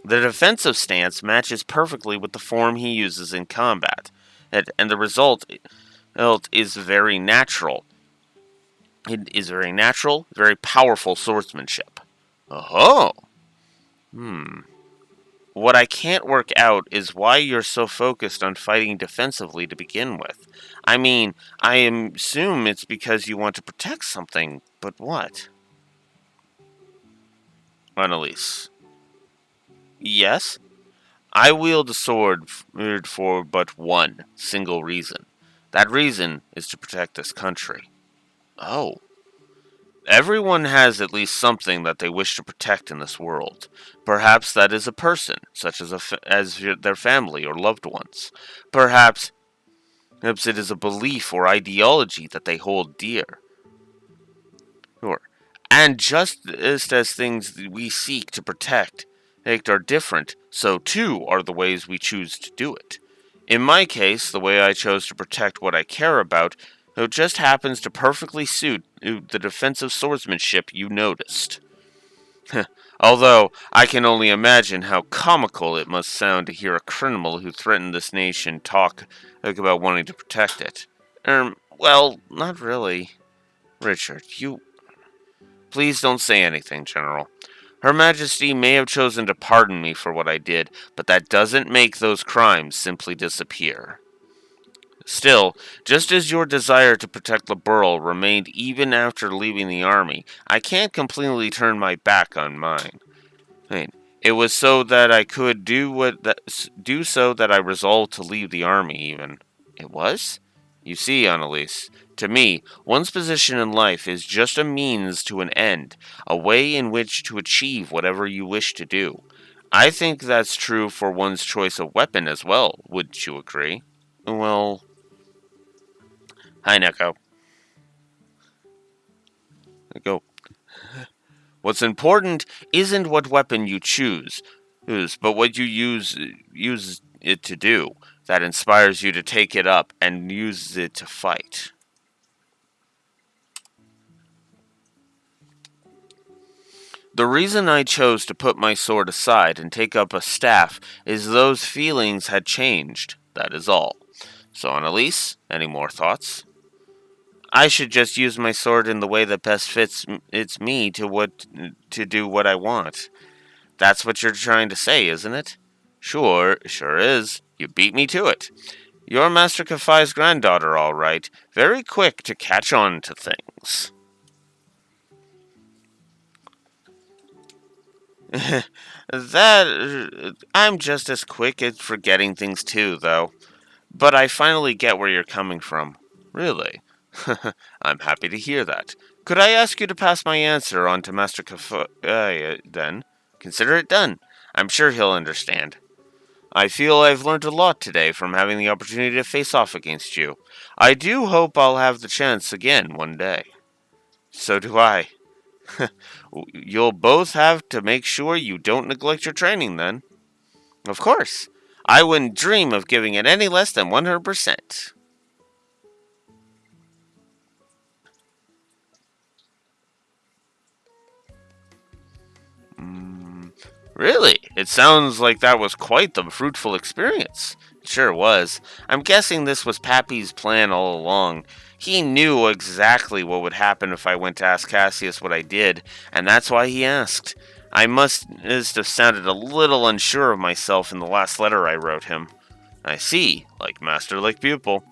The defensive stance matches perfectly with the form he uses in combat, and the result is very natural. It is very natural, very powerful swordsmanship. Oh, what I can't work out is why you're so focused on fighting defensively to begin with. I mean, I assume it's because you want to protect something, but what? Annalise. Yes? I wield a sword for but one single reason. That reason is to protect this country. Oh. Everyone has at least something that they wish to protect in this world. Perhaps that is a person, such as their family or loved ones. Perhaps it is a belief or ideology that they hold dear. Sure. And just as things we seek to protect are different, so too are the ways we choose to do it. In my case, the way I chose to protect what I care about just happens to perfectly suit the defensive swordsmanship you noticed. Although, I can only imagine how comical it must sound to hear a criminal who threatened this nation talk about wanting to protect it. Well, not really. Richard, you... Please don't say anything, General. Her Majesty may have chosen to pardon me for what I did, but that doesn't make those crimes simply disappear. Still, just as your desire to protect the Burl remained even after leaving the army, I can't completely turn my back on mine. I mean, it was so that I could do so that I resolved to leave the army even. It was? You see, Annalise, to me, one's position in life is just a means to an end, a way in which to achieve whatever you wish to do. I think that's true for one's choice of weapon as well, wouldn't you agree? Well, hi, Neko. Go. What's important isn't what weapon you choose, but what you use it to do. That inspires you to take it up and use it to fight. The reason I chose to put my sword aside and take up a staff is those feelings had changed. That is all. So, Annalise, any more thoughts? I should just use my sword in the way that best fits it's me to do what I want. That's what you're trying to say, isn't it? Sure is. You beat me to it. You're Master Kafai's granddaughter, all right. Very quick to catch on to things. I'm just as quick at forgetting things too, though. But I finally get where you're coming from. Really? I'm happy to hear that. Could I ask you to pass my answer on to Master Kafai, then? Consider it done. I'm sure he'll understand. I feel I've learned a lot today from having the opportunity to face off against you. I do hope I'll have the chance again one day. So do I. You'll both have to make sure you don't neglect your training then. Of course. I wouldn't dream of giving it any less than 100%. Really? It sounds like that was quite the fruitful experience. It sure was. I'm guessing this was Pappy's plan all along. He knew exactly what would happen if I went to ask Cassius what I did, and that's why he asked. I must have sounded a little unsure of myself in the last letter I wrote him. I see, like master, like pupil.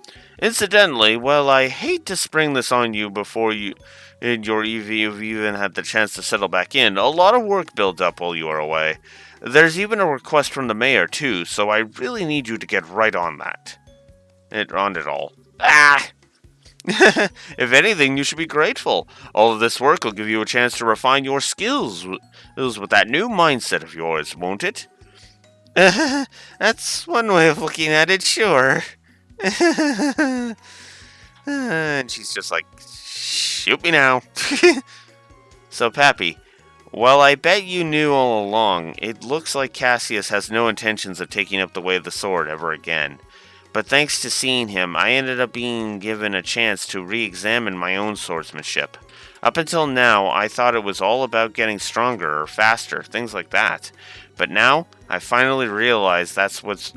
Incidentally, well, I hate to spring this on you before you've even had the chance to settle back in. A lot of work builds up while you are away. There's even a request from the mayor, too, so I really need you to get right on that. On it all. Ah! If anything, you should be grateful. All of this work will give you a chance to refine your skills with that new mindset of yours, won't it? That's one way of looking at it, sure. And she's just like, shoot me now. So, Pappy, well, I bet you knew all along, it looks like Cassius has no intentions of taking up the way of the sword ever again. But thanks to seeing him, I ended up being given a chance to re-examine my own swordsmanship. Up until now, I thought it was all about getting stronger or faster, things like that. But now, I finally realized that's what's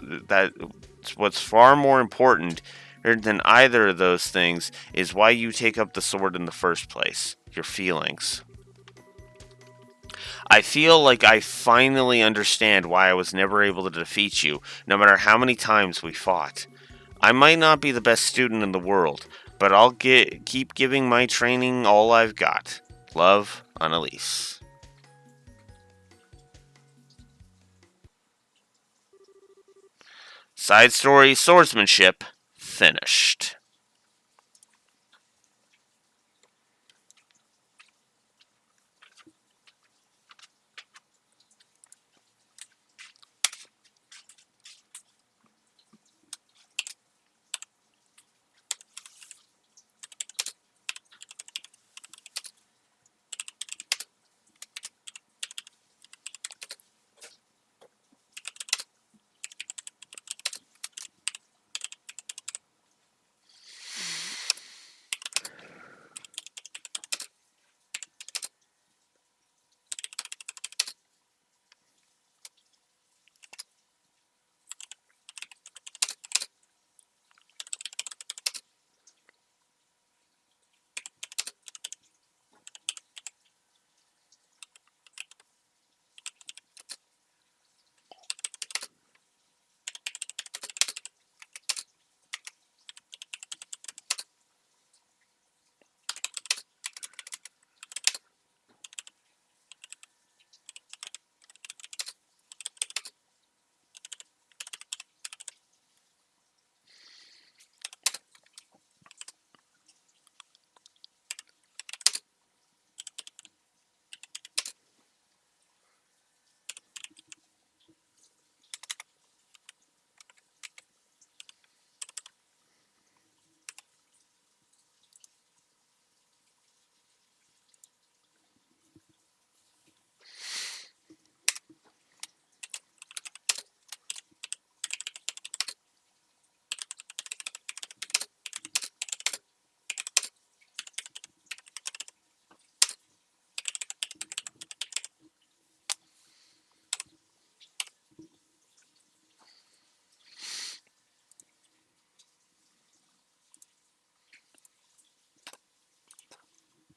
far more important than either of those things is why you take up the sword in the first place. Your feelings. I feel like I finally understand why I was never able to defeat you, no matter how many times we fought. I might not be the best student in the world, but I'll keep giving my training all I've got. Love, Annalise. Side story, swordsmanship, finished.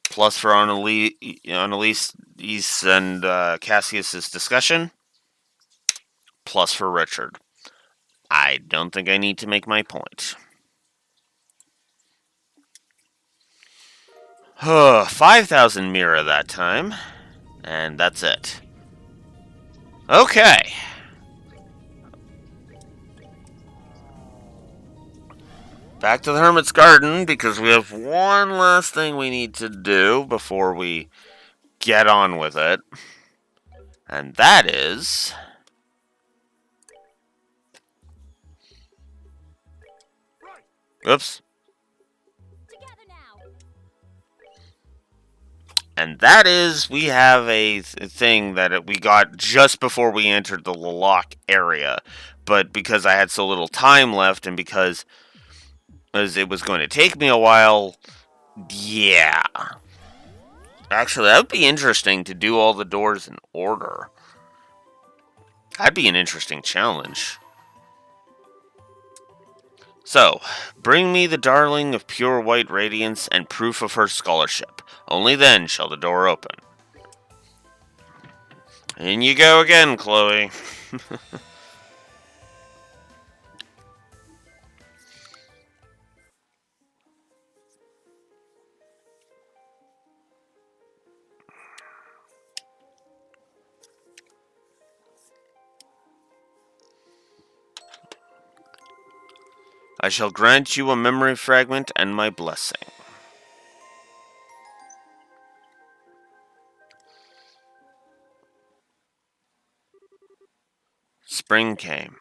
Plus for Annalise and Cassius's discussion. Plus for Richard. I don't think I need to make my point. 5,000 Mira that time. And that's it. Okay. Back to the Hermit's Garden, because we have one last thing we need to do before we get on with it. And that is... Oops. And that is, we have a thing that we got just before we entered the Lalak area. But because I had so little time left, and because it was going to take me a while, yeah. Actually, that would be interesting to do all the doors in order. That'd be an interesting challenge. So, bring me the darling of pure white radiance and proof of her scholarship. Only then shall the door open. In you go again, Chloe. I shall grant you a memory fragment and my blessing. Spring came,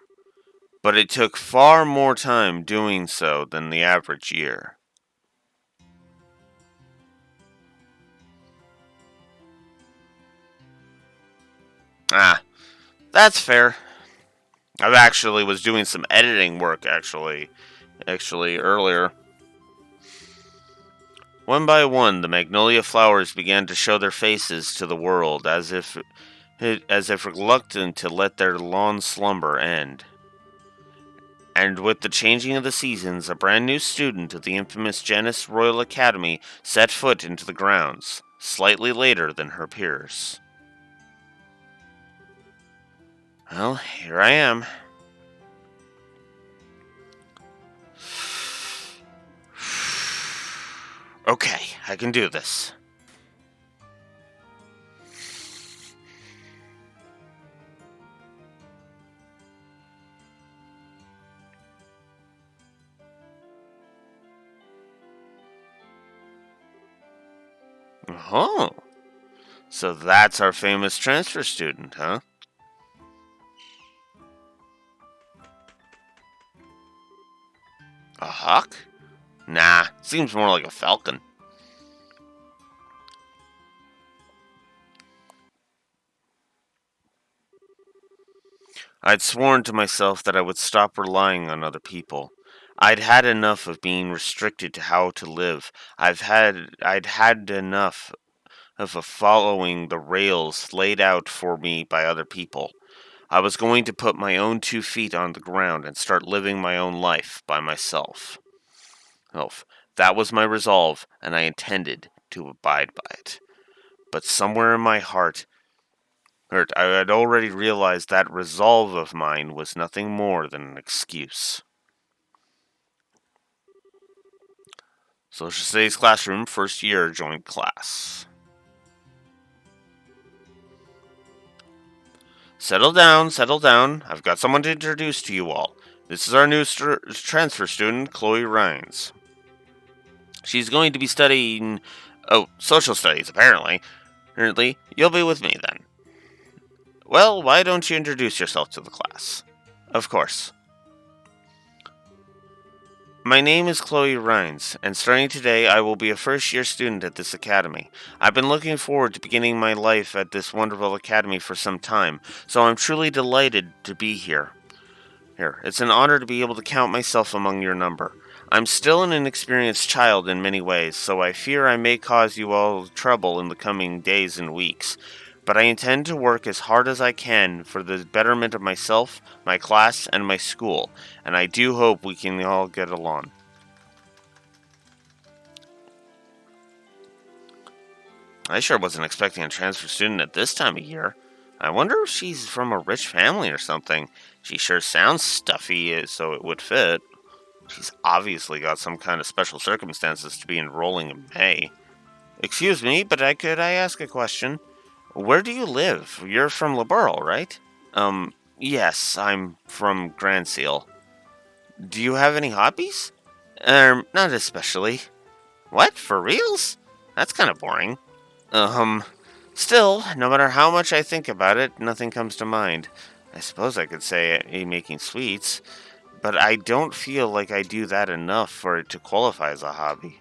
but it took far more time doing so than the average year. Ah, that's fair. I actually was doing some editing work actually earlier. One by one, the magnolia flowers began to show their faces to the world, as if reluctant to let their long slumber end. And with the changing of the seasons, a brand new student of the infamous Janus Royal Academy set foot into the grounds, slightly later than her peers. Well, here I am. Okay, I can do this. Oh, so that's our famous transfer student, huh? A hawk? Nah, seems more like a falcon. I'd sworn to myself that I would stop relying on other people. I'd had enough of being restricted to how to live. I'd had enough of following the rails laid out for me by other people. I was going to put my own 2 feet on the ground and start living my own life by myself. Oh, that was my resolve, and I intended to abide by it. But somewhere in my heart, I had already realized that resolve of mine was nothing more than an excuse. Social Studies Classroom, first year joint class. Settle down, settle down. I've got someone to introduce to you all. This is our new transfer student, Chloe Rhines. She's going to be studying, social studies, apparently. Apparently, you'll be with me then. Well, why don't you introduce yourself to the class? Of course. My name is Chloe Rhines, and starting today I will be a first-year student at this academy. I've been looking forward to beginning my life at this wonderful academy for some time, so I'm truly delighted to be here. It's an honor to be able to count myself among your number. I'm still an inexperienced child in many ways, so I fear I may cause you all trouble in the coming days and weeks. But I intend to work as hard as I can for the betterment of myself, my class, and my school, and I do hope we can all get along. I sure wasn't expecting a transfer student at this time of year. I wonder if she's from a rich family or something. She sure sounds stuffy, so it would fit. She's obviously got some kind of special circumstances to be enrolling in May. Excuse me, but could I ask a question? Where do you live? You're from Laburl, right? Yes, I'm from Grand Seal. Do you have any hobbies? Not especially. What, for reals? That's kind of boring. Um, Still, no matter how much I think about it, nothing comes to mind. I suppose I could say making sweets, but I don't feel like I do that enough for it to qualify as a hobby.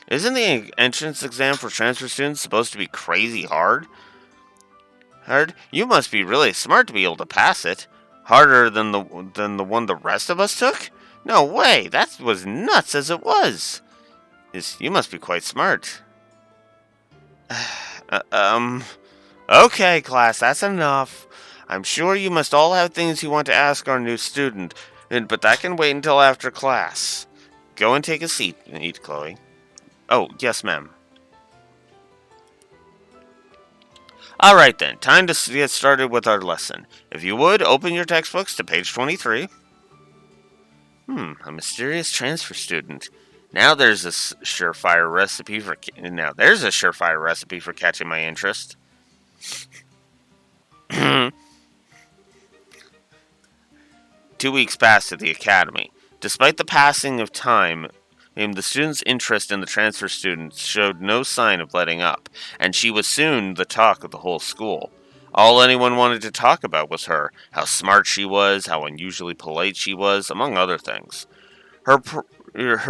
Isn't the entrance exam for transfer students supposed to be crazy hard? Hard? You must be really smart to be able to pass it. Harder than the one the rest of us took? No way! That was nuts as it was. You must be quite smart. Uh, um. Okay, class, that's enough. I'm sure you must all have things you want to ask our new student, but that can wait until after class. Go and take a seat, Chloe. Oh, yes, ma'am. All right, then. Time to get started with our lesson. If you would, open your textbooks to page 23. A mysterious transfer student. Surefire recipe for now. There's a surefire recipe for catching my interest. 2 weeks passed at the academy. Despite the passing of time, the student's interest in the transfer student showed no sign of letting up, and she was soon the talk of the whole school. All anyone wanted to talk about was her, how smart she was, how unusually polite she was, among other things. Her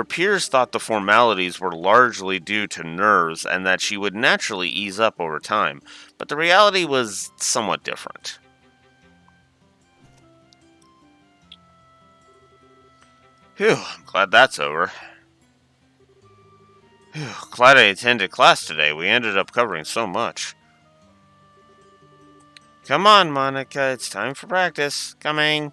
peers thought the formalities were largely due to nerves and that she would naturally ease up over time, but the reality was somewhat different. Phew, I'm glad that's over. Phew, glad I attended class today. We ended up covering so much. Come on, Monica, it's time for practice. Coming.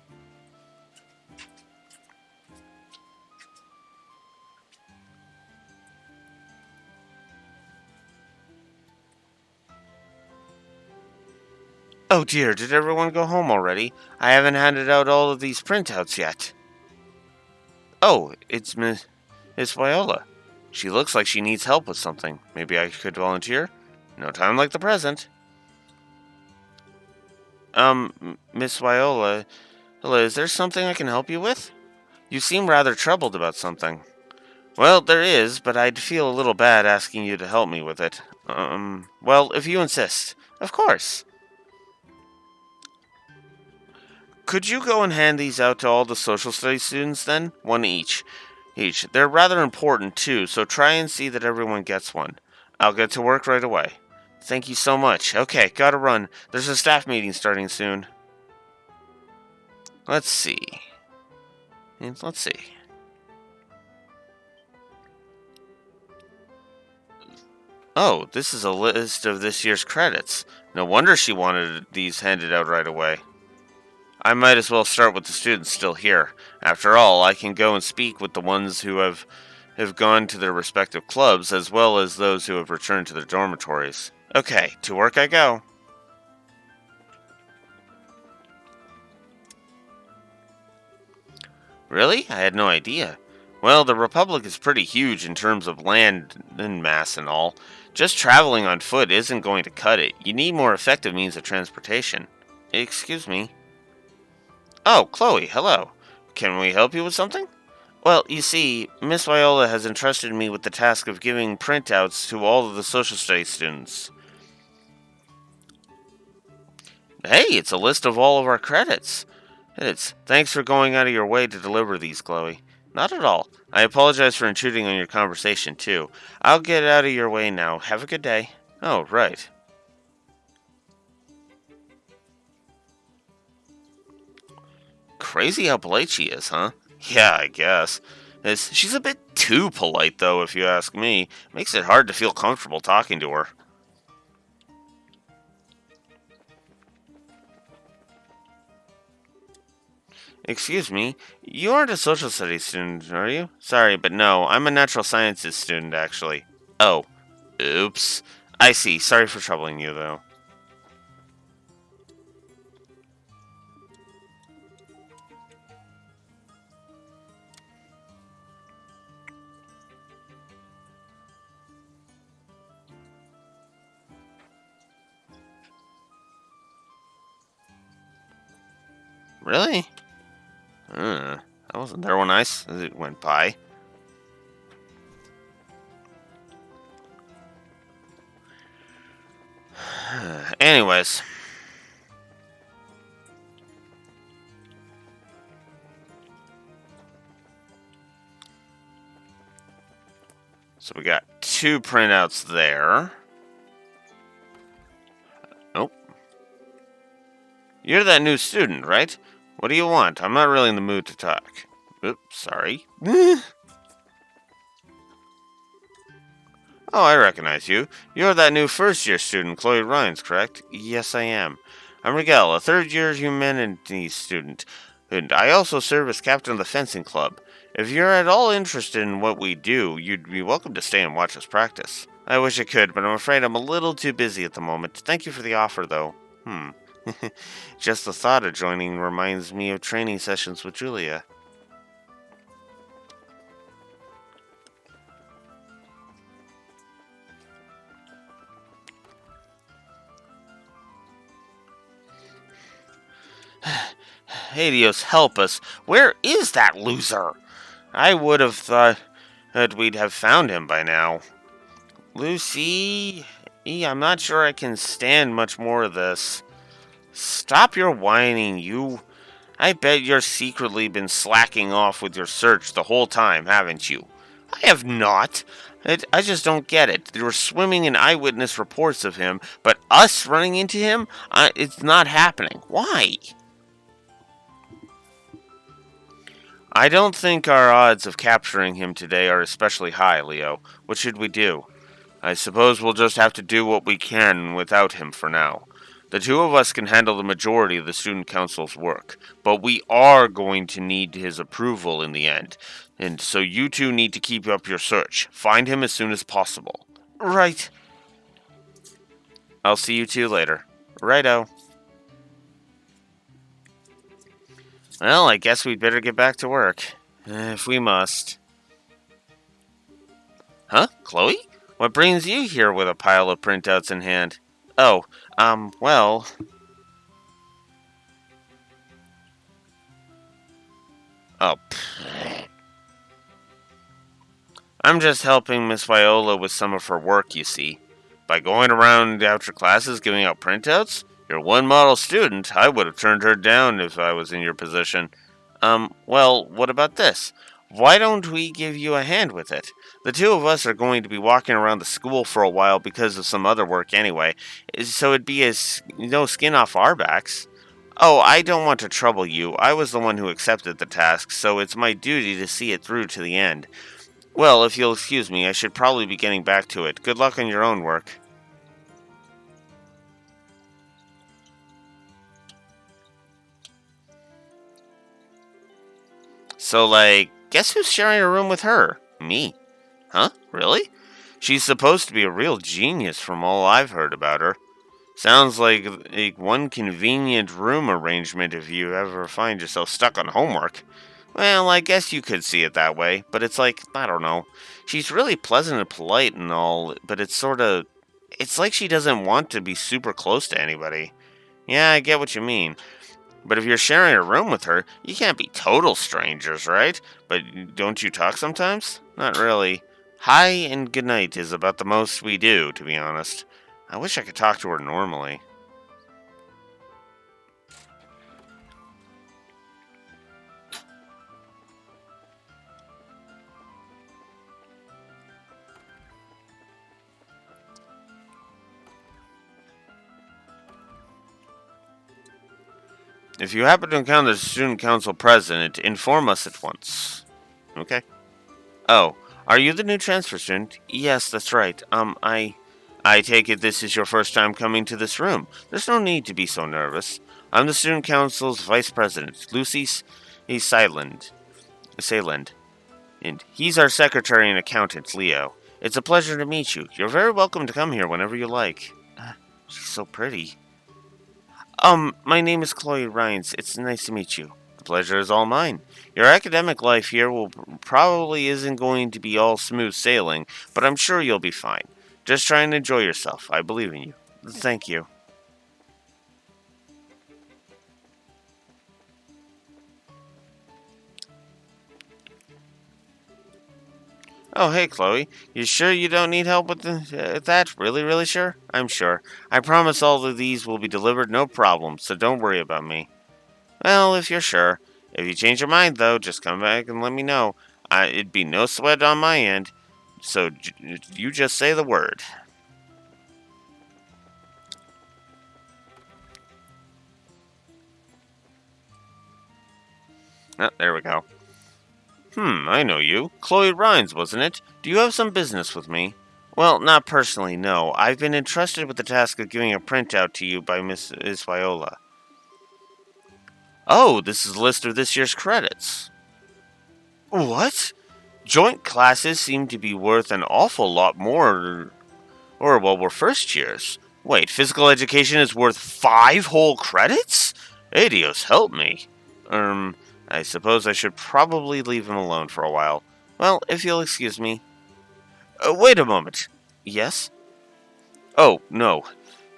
Oh dear, did everyone go home already? I haven't handed out all of these printouts yet. Oh, it's Miss Viola. She looks like she needs help with something. Maybe I could volunteer? No time like the present. Miss Viola, is there something I can help you with? You seem rather troubled about something. Well, there is, but I'd feel a little bad asking you to help me with it. Well, if you insist. Of course. Could you go and hand these out to all the social studies students then? One each. They're rather important too, so try and see that everyone gets one. I'll get to work right away. Thank you so much. Okay, gotta run. There's a staff meeting starting soon. Let's see. Oh, this is a list of this year's credits. No wonder she wanted these handed out right away. I might as well start with the students still here. After all, I can go and speak with the ones who have gone to their respective clubs, as well as those who have returned to their dormitories. Okay, to work I go. Really? I had no idea. Well, the Republic is pretty huge in terms of land and mass and all. Just traveling on foot isn't going to cut it. You need more effective means of transportation. Excuse me. Oh, Chloe, hello. Can we help you with something? Well, you see, Miss Viola has entrusted me with the task of giving printouts to all of the social studies students. Hey, it's a list of all of our credits. Thanks for going out of your way to deliver these, Chloe. Not at all. I apologize for intruding on your conversation, too. I'll get out of your way now. Have a good day. Oh, right. Crazy how polite she is, huh? Yeah, I guess. She's a bit too polite, though, if you ask me. Makes it hard to feel comfortable talking to her. Excuse me, you aren't a social studies student, are you? Sorry, but no, I'm a natural sciences student, actually. Oh, oops. I see. Sorry for troubling you, though. Really? I wasn't there when it went by. Anyways. So we got 2 printouts there. Nope. You're that new student, right? What do you want? I'm not really in the mood to talk. Oops, sorry. Oh, I recognize you. You're that new first-year student, Chloe Rhines, correct? Yes, I am. I'm Miguel, a third-year humanities student, and I also serve as captain of the fencing club. If you're at all interested in what we do, you'd be welcome to stay and watch us practice. I wish I could, but I'm afraid I'm a little too busy at the moment. Thank you for the offer, though. Just the thought of joining reminds me of training sessions with Julia. Helios, help us. Where is that loser? I would have thought that we'd have found him by now. Lucy? I'm not sure I can stand much more of this. Stop your whining, you. I bet you're secretly been slacking off with your search the whole time, haven't you? I have not. I just don't get it. There were swimming in eyewitness reports of him, but us running into him, it's not happening. Why? I don't think our odds of capturing him today are especially high, Leo. What should we do? I suppose we'll just have to do what we can without him for now. The two of us can handle the majority of the student council's work, but we are going to need his approval in the end, and so you two need to keep up your search. Find him as soon as possible. Right. I'll see you two later. Righto. Well, I guess we'd better get back to work. If we must. Huh? Chloe? What brings you here with a pile of printouts in hand? Oh, well... Oh, I'm just helping Miss Viola with some of her work, you see. By going around after classes giving out printouts? You're one model student. I would have turned her down if I was in your position. Well, what about this? Why don't we give you a hand with it? The two of us are going to be walking around the school for a while because of some other work anyway, so it'd be no skin off our backs. Oh, I don't want to trouble you. I was the one who accepted the task, so it's my duty to see it through to the end. Well, if you'll excuse me, I should probably be getting back to it. Good luck on your own work. So, guess who's sharing a room with her? Me. Huh? Really? She's supposed to be a real genius from all I've heard about her. Sounds like one convenient room arrangement if you ever find yourself stuck on homework. Well, I guess you could see it that way, but it's I don't know. She's really pleasant and polite and all, but it's like she doesn't want to be super close to anybody. Yeah, I get what you mean. But if you're sharing a room with her, you can't be total strangers, right? But don't you talk sometimes? Not really. Hi and good night is about the most we do, to be honest. I wish I could talk to her normally. If you happen to encounter the student council president, inform us at once. Okay? Oh, are you the new transfer student? Yes, that's right. I take it this is your first time coming to this room. There's no need to be so nervous. I'm the student council's vice president, Lucy Sayland. And he's our secretary and accountant, Leo. It's a pleasure to meet you. You're very welcome to come here whenever you like. She's so pretty. My name is Chloe Rhines. It's nice to meet you. The pleasure is all mine. Your academic life here probably isn't going to be all smooth sailing, but I'm sure you'll be fine. Just try and enjoy yourself. I believe in you. Thank you. Oh, hey, Chloe. You sure you don't need help with that? Really, really sure? I'm sure. I promise all of these will be delivered no problem, so don't worry about me. Well, if you're sure. If you change your mind, though, just come back and let me know. It'd be no sweat on my end, so you just say the word. Oh, there we go. I know you. Chloe Rhines, wasn't it? Do you have some business with me? Well, not personally, no. I've been entrusted with the task of giving a printout to you by Miss Viola. Oh, this is a list of this year's credits. What? Joint classes seem to be worth an awful lot more, or, well, we're first years. Wait, physical education is worth 5 whole credits? Adios, help me. I suppose I should probably leave him alone for a while. Well, if you'll excuse me. Wait a moment. Yes? Oh, no.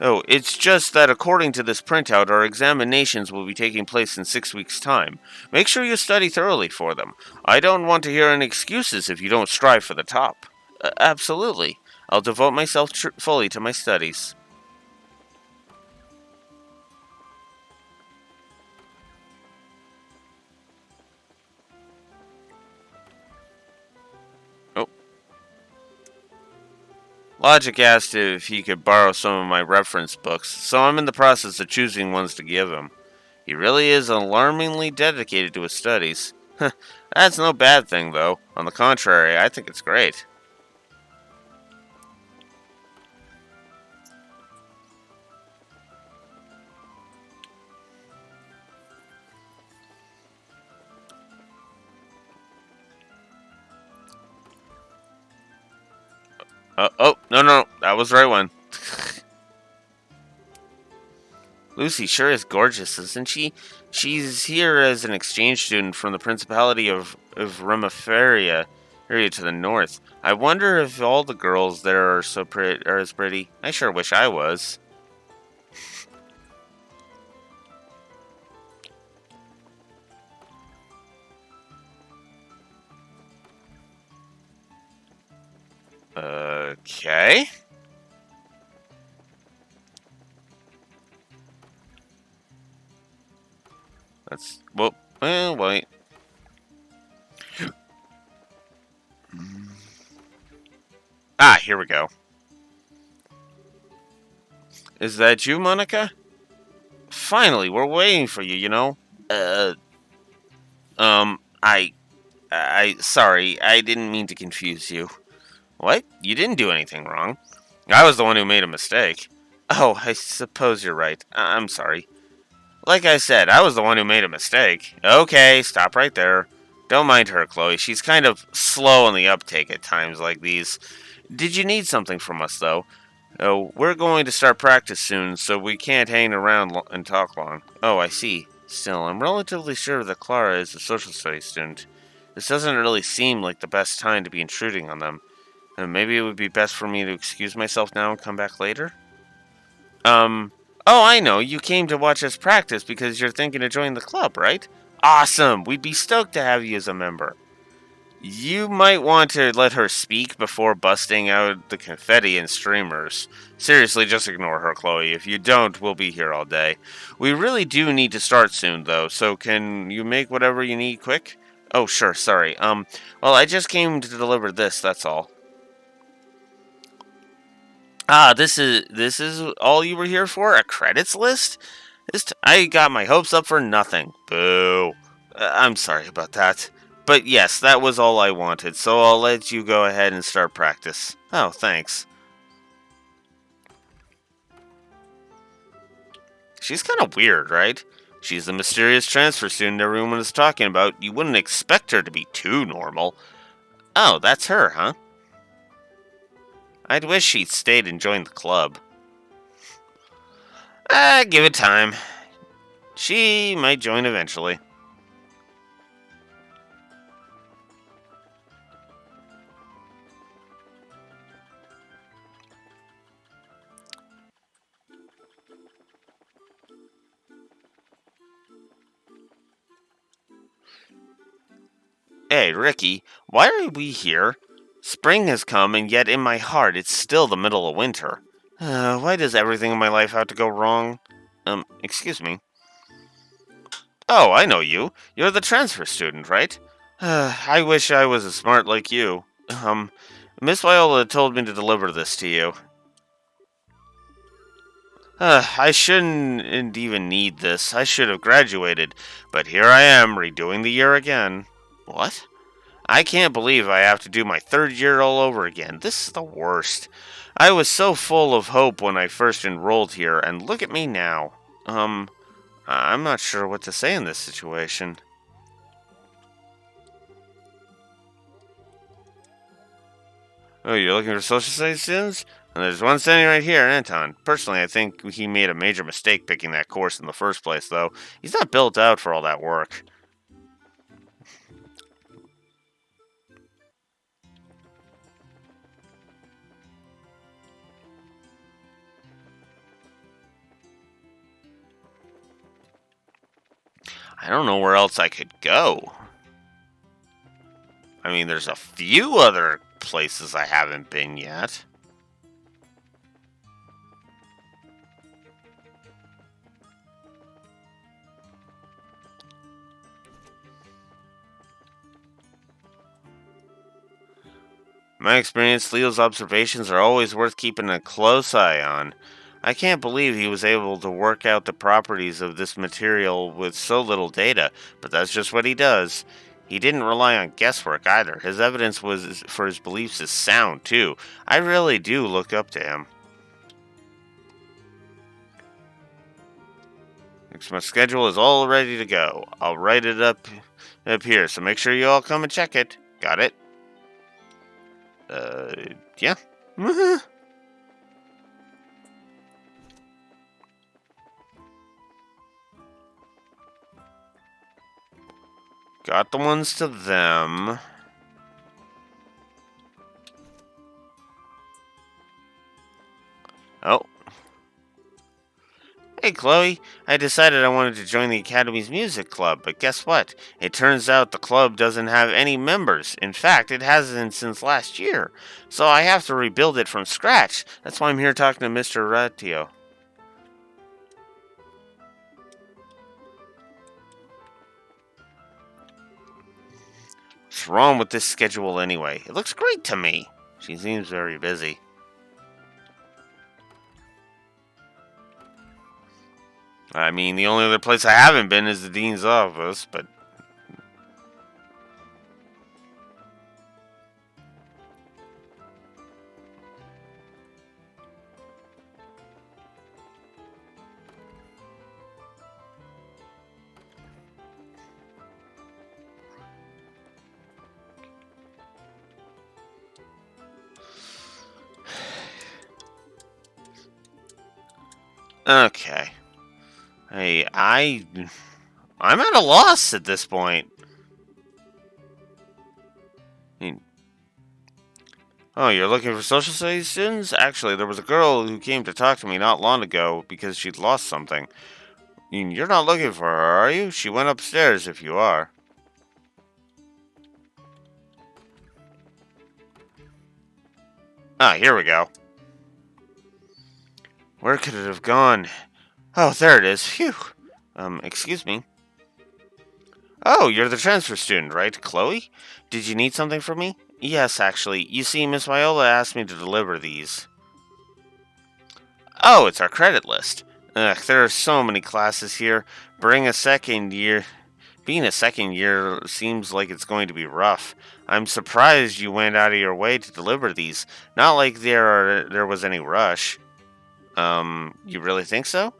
Oh, it's just that according to this printout, our examinations will be taking place in 6 weeks' time. Make sure you study thoroughly for them. I don't want to hear any excuses if you don't strive for the top. Absolutely. I'll devote myself fully to my studies. Oh. Logic asked if he could borrow some of my reference books, so I'm in the process of choosing ones to give him. He really is alarmingly dedicated to his studies. That's no bad thing, though. On the contrary, I think it's great. Oh, no, that was the right one. Lucy sure is gorgeous, isn't she? She's here as an exchange student from the Principality of Remiferia, area to the north. I wonder if all the girls there are are as pretty. I sure wish I was. Okay. Wait. Ah, here we go. Is that you, Monica? Finally, we're waiting for you, you know. Uh, um, I, sorry, I didn't mean to confuse you. What? You didn't do anything wrong. I was the one who made a mistake. Oh, I suppose you're right. I'm sorry. Like I said, I was the one who made a mistake. Okay, stop right there. Don't mind her, Chloe. She's kind of slow on the uptake at times like these. Did you need something from us, though? Oh, we're going to start practice soon, so we can't hang around and talk long. Oh, I see. Still, I'm relatively sure that Clara is a social studies student. This doesn't really seem like the best time to be intruding on them. Maybe it would be best for me to excuse myself now and come back later? Oh, I know. You came to watch us practice because you're thinking of joining the club, right? Awesome. We'd be stoked to have you as a member. You might want to let her speak before busting out the confetti and streamers. Seriously, just ignore her, Chloe. If you don't, we'll be here all day. We really do need to start soon, though, so can you make whatever you need quick? Oh, sure, sorry. Well, I just came to deliver this, that's all. Ah, this is all you were here for? A credits list? I got my hopes up for nothing. Boo. I'm sorry about that. But yes, that was all I wanted, so I'll let you go ahead and start practice. Oh, thanks. She's kind of weird, right? She's the mysterious transfer student everyone is talking about. You wouldn't expect her to be too normal. Oh, that's her, huh? I'd wish she'd stayed and joined the club. Give it time. She might join eventually. Hey, Ricky, why are we here? Spring has come, and yet in my heart it's still the middle of winter. Why does everything in my life have to go wrong? Excuse me. Oh, I know you. You're the transfer student, right? I wish I was as smart like you. Miss Viola told me to deliver this to you. I shouldn't even need this. I should have graduated. But here I am, redoing the year again. What? I can't believe I have to do my third year all over again. This is the worst. I was so full of hope when I first enrolled here, and look at me now. Um, I'm not sure what to say in this situation. Oh, you're looking for social studies students? And there's one standing right here, Anton. Personally, I think he made a major mistake picking that course in the first place, though. He's not built out for all that work. I don't know where else I could go. I mean, there's a few other places I haven't been yet. In my experience, Leo's observations are always worth keeping a close eye on. I can't believe he was able to work out the properties of this material with so little data, but that's just what he does. He didn't rely on guesswork either. His evidence was for his beliefs is sound too. I really do look up to him. My schedule is all ready to go. I'll write it up here, so make sure you all come and check it. Got it? Uh, yeah. Got the ones to them. Oh. Hey, Chloe. I decided I wanted to join the Academy's music club, but guess what? It turns out the club doesn't have any members. In fact, it hasn't since last year. So I have to rebuild it from scratch. That's why I'm here talking to Mr. Ratio. What's wrong with this schedule anyway? It looks great to me. She seems very busy. I mean, the only other place I haven't been is the dean's office, but okay. Hey, I'm at a loss at this point. I mean, oh, you're looking for social studies students? Actually, there was a girl who came to talk to me not long ago because she'd lost something. You're not looking for her, are you? She went upstairs if you are. Ah, here we go. Where could it have gone? Oh, there it is. Phew. Excuse me. Oh, you're the transfer student, right, Chloe? Did you need something from me? Yes, actually. You see, Miss Viola asked me to deliver these. Oh, it's our credit list. Ugh, there are so many classes here. Bring a second year. Being a second year seems like it's going to be rough. I'm surprised you went out of your way to deliver these. Not like there was any rush. You really think so?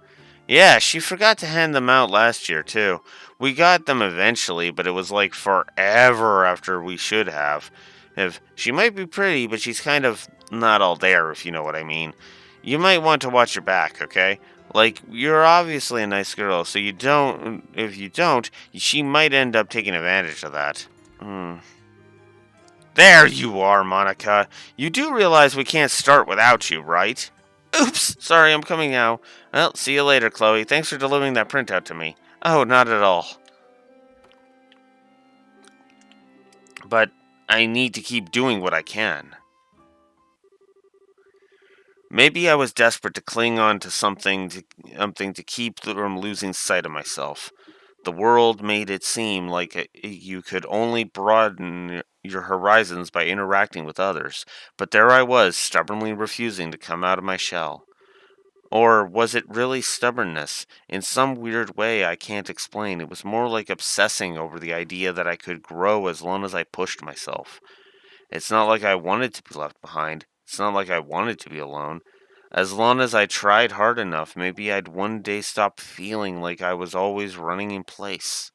Yeah, she forgot to hand them out last year, too. We got them eventually, but it was like forever after we should have. If she might be pretty, but she's kind of not all there, if you know what I mean. You might want to watch your back, okay? Like, you're obviously a nice girl, so if you don't, she might end up taking advantage of that. Hmm. There you are, Monica. You do realize we can't start without you, right? Oops, sorry, I'm coming now. Well, see you later, Chloe. Thanks for delivering that printout to me. Oh, not at all. But I need to keep doing what I can. Maybe I was desperate to cling on to something to keep from losing sight of myself. The world made it seem like you could only broaden your horizons by interacting with others, but there I was, stubbornly refusing to come out of my shell. Or was it really stubbornness? In some weird way I can't explain. It was more like obsessing over the idea that I could grow as long as I pushed myself. It's not like I wanted to be left behind. It's not like I wanted to be alone. As long as I tried hard enough, maybe I'd one day stop feeling like I was always running in place.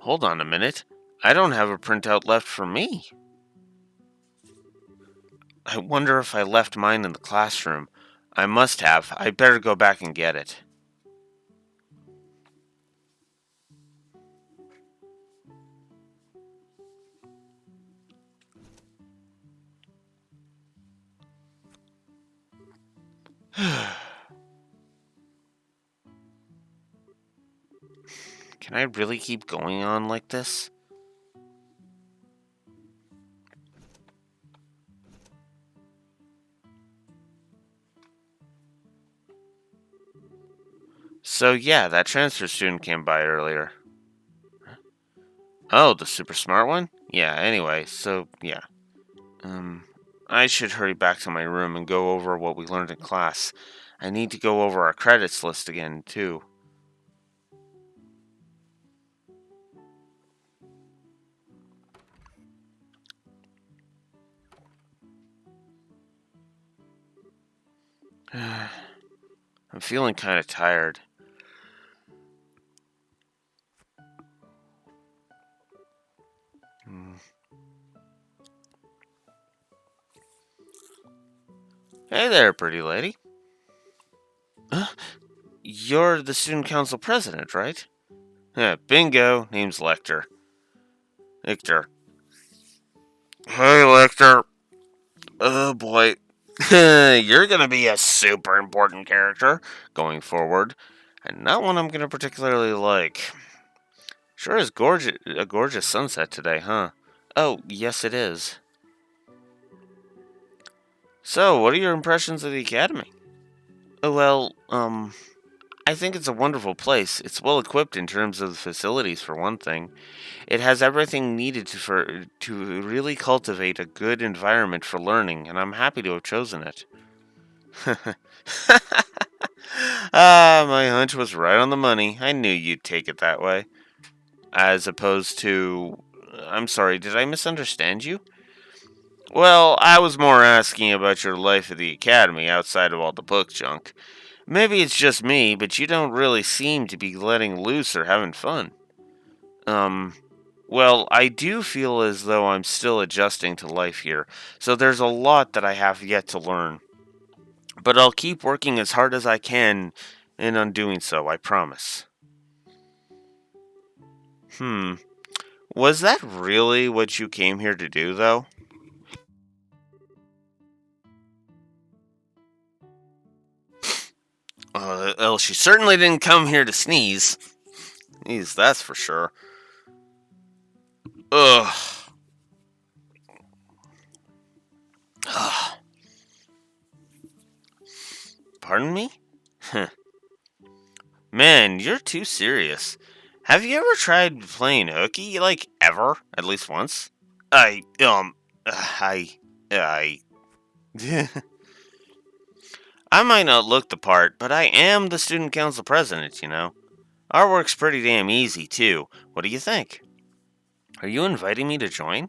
Hold on a minute. I don't have a printout left for me. I wonder if I left mine in the classroom. I must have. I'd better go back and get it. Can I really keep going on like this? So yeah, that transfer student came by earlier. Oh, the super smart one? Yeah, anyway, so yeah. Um, I should hurry back to my room and go over what we learned in class. I need to go over our credits list again, too. I'm feeling kind of tired. Hmm. Hey there, pretty lady. Huh? You're the student council president, right? Yeah, bingo. Name's Lecter. Victor. Hey, Lecter. Oh boy. You're gonna be a super important character going forward, and not one I'm gonna particularly like. Sure is gorgeous, a gorgeous sunset today, huh? Oh, yes, it is. So, what are your impressions of the Academy? Well, I think it's a wonderful place. It's well equipped in terms of the facilities, for one thing. It has everything needed to really cultivate a good environment for learning, and I'm happy to have chosen it. My hunch was right on the money. I knew you'd take it that way. As opposed to. I'm sorry, did I misunderstand you? Well, I was more asking about your life at the academy outside of all the book junk. Maybe it's just me, but you don't really seem to be letting loose or having fun. Um, well, I do feel as though I'm still adjusting to life here, so there's a lot that I have yet to learn. But I'll keep working as hard as I can, and on doing so, I promise. Hmm, was that really what you came here to do, though? Well, she certainly didn't come here to sneeze. Sneeze, that's for sure. Ugh. Ugh. Pardon me? Huh. Man, you're too serious. Have you ever tried playing hooky, like, ever? At least once? I, um, I. I might not look the part, but I am the student council president, you know. Our work's pretty damn easy, too. What do you think? Are you inviting me to join?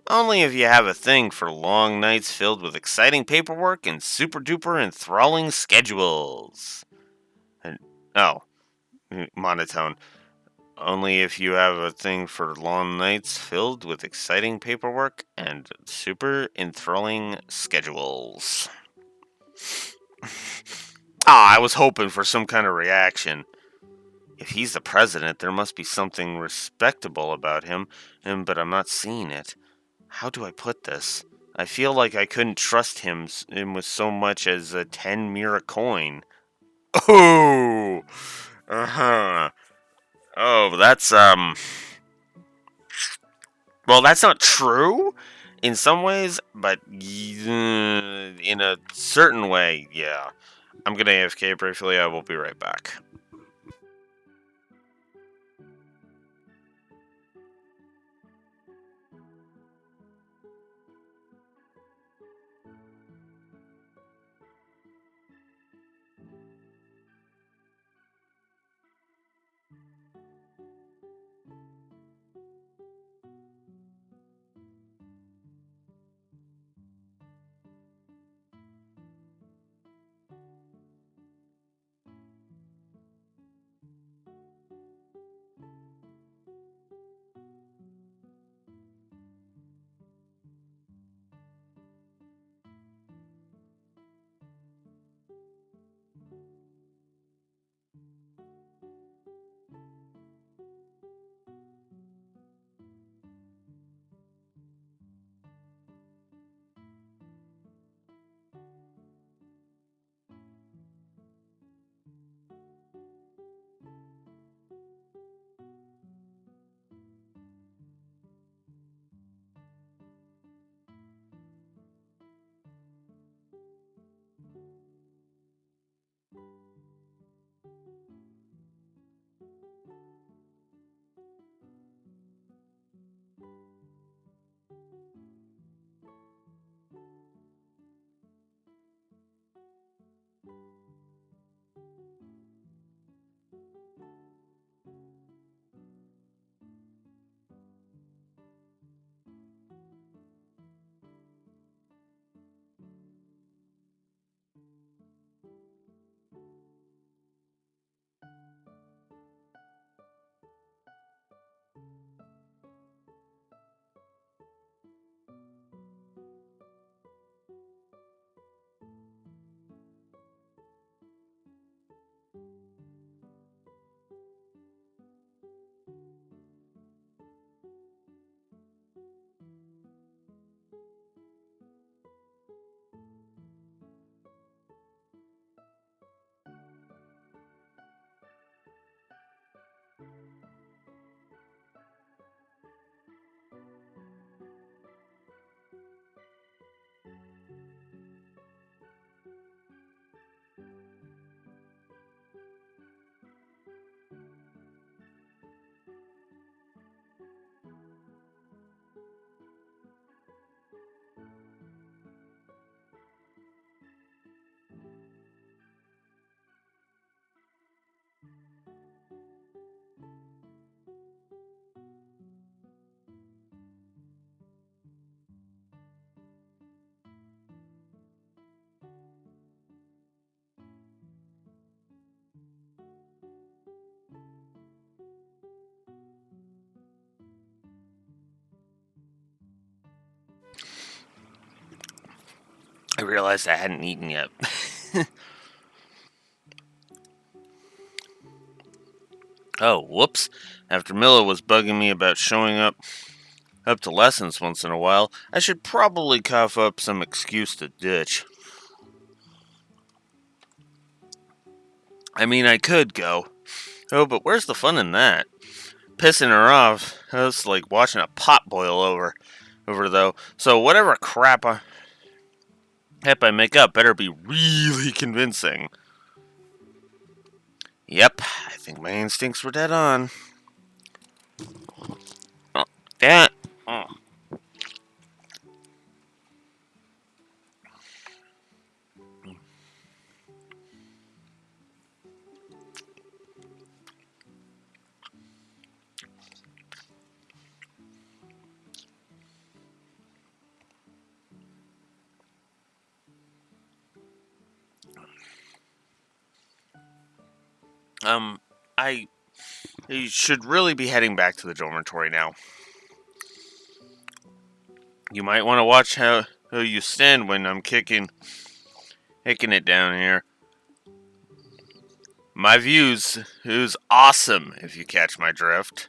Only if you have a thing for long nights filled with exciting paperwork and super duper enthralling schedules. And, oh, monotone. Only if you have a thing for long nights filled with exciting paperwork and super enthralling schedules. I was hoping for some kind of reaction. If he's the president, there must be something respectable about him, but I'm not seeing it. How do I put this? I feel like I couldn't trust him with so much as a 10 mira coin. Oh! Uh-huh. Oh, well, that's not true in some ways, but in a certain way, yeah. I'm gonna AFK briefly. I will be right back. I realized I hadn't eaten yet. Oh, whoops. After Milla was bugging me about showing up to lessons once in a while, I should probably cough up some excuse to ditch. I mean, I could go. Oh, but where's the fun in that? Pissing her off, that's like watching a pot boil over though. So whatever crap I make up better be really convincing. Yep, I think my instincts were dead on. Oh, that. Oh. I should really be heading back to the dormitory now. You might want to watch how you stand when I'm kicking it down here. My views is awesome, if you catch my drift.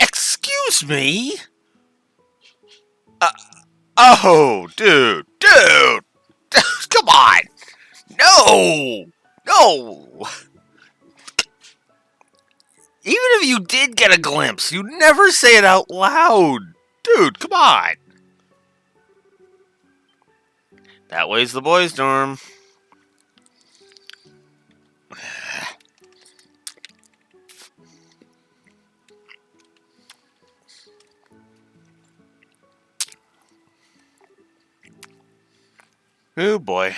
Excuse me? Oh, dude, come on! No! Even if you did get a glimpse, you'd never say it out loud. Dude, come on. That way's the boys' dorm. Oh boy.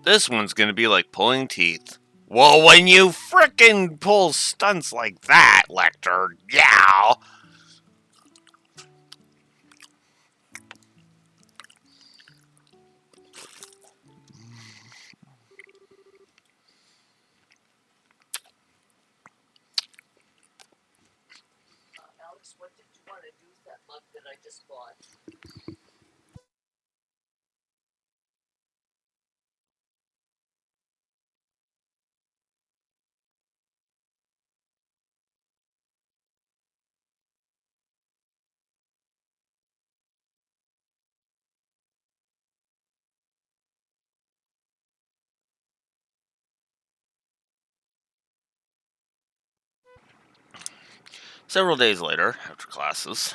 This one's gonna be like pulling teeth. Well, when you frickin' pull stunts like that, Lecter, yeah. Alex, what did you want to do with that mug that I just bought? Several days later, after classes,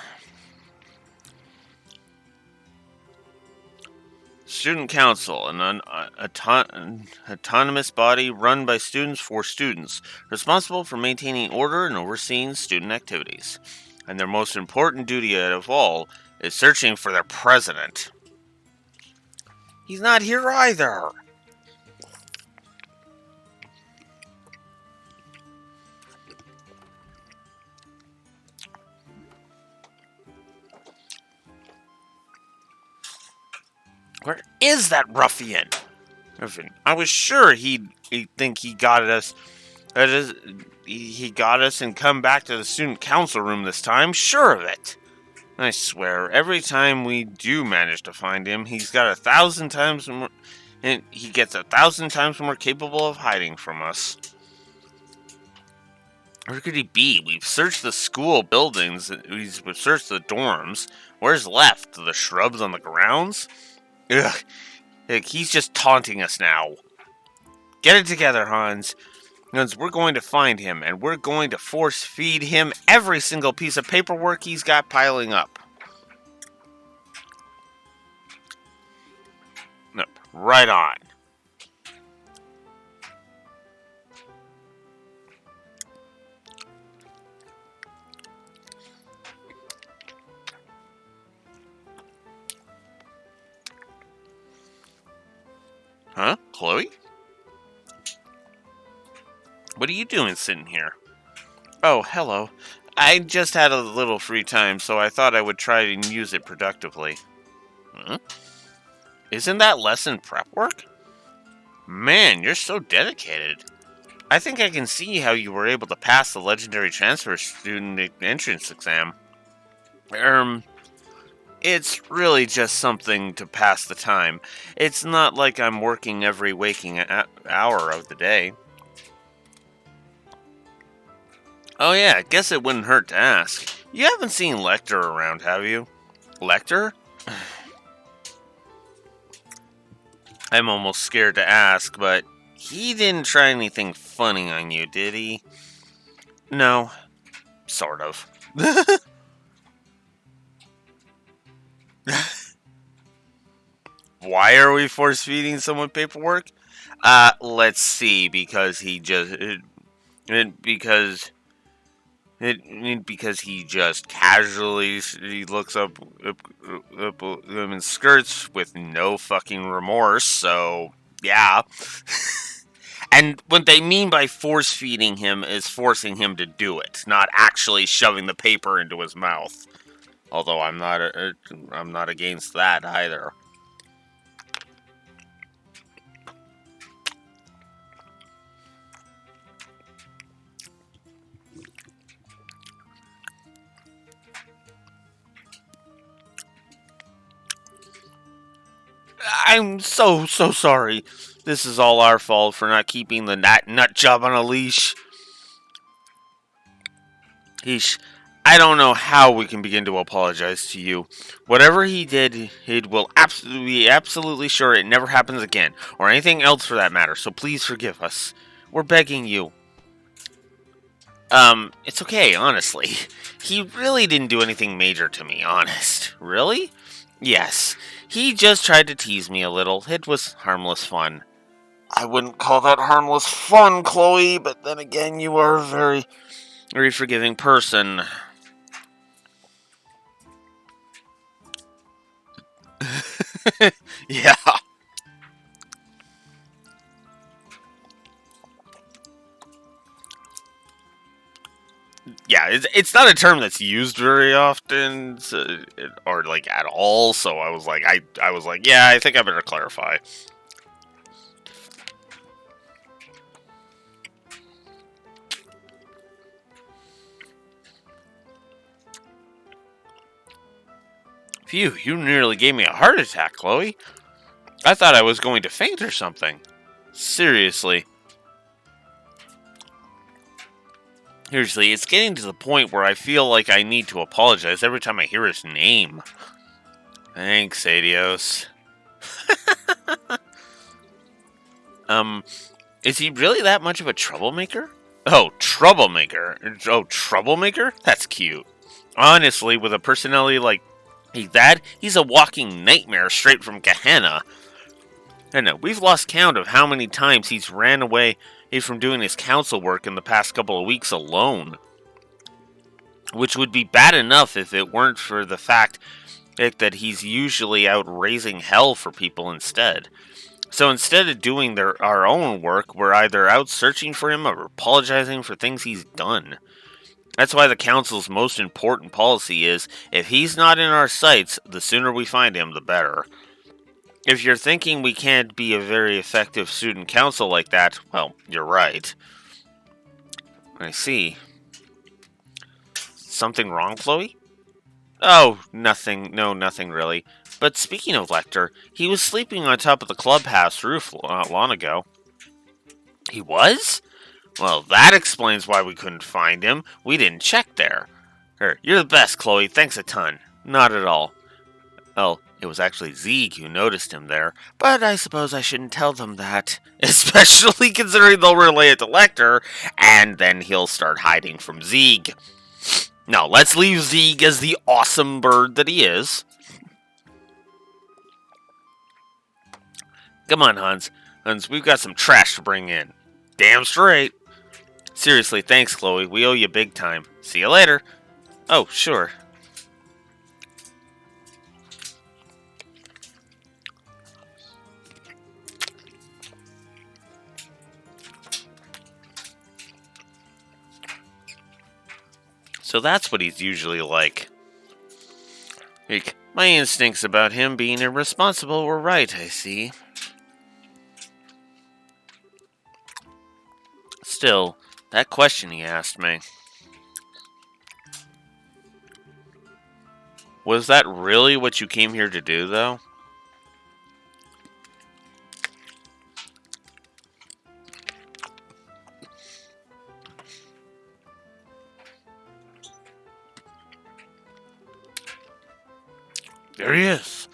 Student Council, an autonomous body run by students for students, responsible for maintaining order and overseeing student activities. And their most important duty of all is searching for their president. He's not here either. Where is that ruffian? I was sure he'd think he got us. That is, he got us and come back to the student council room this time. Sure of it. I swear, every time we do manage to find him, he's got 1,000 times more. And he gets 1,000 times more capable of hiding from us. Where could he be? We've searched the school buildings. We've searched the dorms. Where's left? The shrubs on the grounds? Ugh. He's just taunting us now. Get it together, Hans. Hans, we're going to find him, and we're going to force feed him every single piece of paperwork he's got piling up. Nope. Right on. Huh? Chloe? What are you doing sitting here? Oh, hello. I just had a little free time, so I thought I would try and use it productively. Huh? Isn't that lesson prep work? Man, you're so dedicated. I think I can see how you were able to pass the legendary transfer student entrance exam. It's really just something to pass the time. It's not like I'm working every waking hour of the day. Oh yeah, I guess it wouldn't hurt to ask. You haven't seen Lecter around, have you? Lecter? I'm almost scared to ask, but he didn't try anything funny on you, did he? No, sort of. Why are we force feeding someone paperwork? Let's see, because he just because because he just casually he looks up women's skirts with no fucking remorse. So yeah. And what they mean by force feeding him is forcing him to do it, not actually shoving the paper into his mouth. Although I'm not against that either. I'm so sorry. This is all our fault for not keeping the nut job on a leash. Heesh. I don't know how we can begin to apologize to you. Whatever he did, it will be absolutely sure it never happens again, or anything else for that matter, so please forgive us. We're begging you. It's okay, honestly. He really didn't do anything major to me, honest. Really? Yes, he just tried to tease me a little. It was harmless fun. I wouldn't call that harmless fun, Chloe, but then again, you are a very forgiving person. Yeah. Yeah, it's not a term that's used very often, so, or like at all. So I was like, yeah, I think I better clarify. Phew, you nearly gave me a heart attack, Chloe. I thought I was going to faint or something. Seriously. Seriously, it's getting to the point where I feel like I need to apologize every time I hear his name. Thanks, Adios. Is he really that much of a troublemaker? Oh, troublemaker. Oh, troublemaker? That's cute. Honestly, with a personality like that, he's a walking nightmare straight from Gehenna. I know, we've lost count of how many times he's ran away from doing his council work in the past couple of weeks alone. Which would be bad enough if it weren't for the fact that he's usually out raising hell for people instead. So instead of doing our own work, we're either out searching for him or apologizing for things he's done. That's why the council's most important policy is, if he's not in our sights, the sooner we find him, the better. If you're thinking we can't be a very effective student council like that, well, you're right. I see. Something wrong, Chloe? Oh, nothing. No, nothing really. But speaking of Lecter, he was sleeping on top of the clubhouse roof not long ago. He was? Well, that explains why we couldn't find him. We didn't check there. You're the best, Chloe. Thanks a ton. Not at all. Well, it was actually Zeeg who noticed him there, but I suppose I shouldn't tell them that. Especially considering they'll relay it to Lecter, and then he'll start hiding from Zeeg. Now, let's leave Zeeg as the awesome bird that he is. Come on, Hans. Hans, we've got some trash to bring in. Damn straight. Seriously, thanks, Chloe. We owe you big time. See you later. Oh, sure. So that's what he's usually like. My instincts about him being irresponsible were right, I see. Still, that question he asked me. Was that really what you came here to do, though? There he is.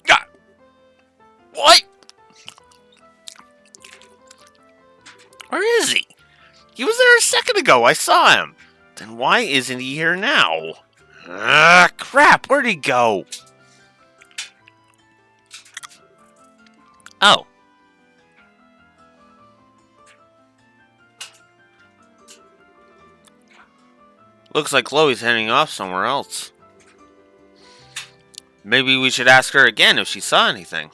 God. What? Where is he? He was there a second ago. I saw him. Then why isn't he here now? Ah, crap. Where'd he go? Oh. Looks like Chloe's heading off somewhere else. Maybe we should ask her again if she saw anything.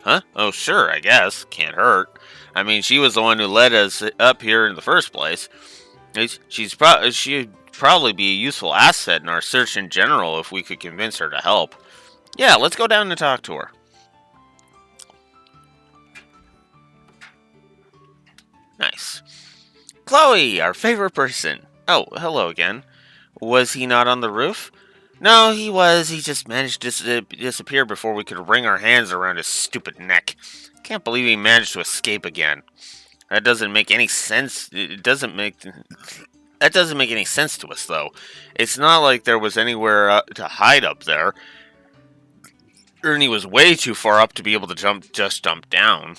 Huh? Oh, sure, I guess. Can't hurt. I mean, she was the one who led us up here in the first place. She'd probably be a useful asset in our search in general if we could convince her to help. Yeah, let's go down and talk to her. Nice. Chloe, our favorite person. Oh, hello again. Was he not on the roof? No, he was. He just managed to disappear before we could wring our hands around his stupid neck. Can't believe he managed to escape again. That doesn't make any sense. That doesn't make any sense to us, though. It's not like there was anywhere to hide up there. Ernie was way too far up to be able to jump down.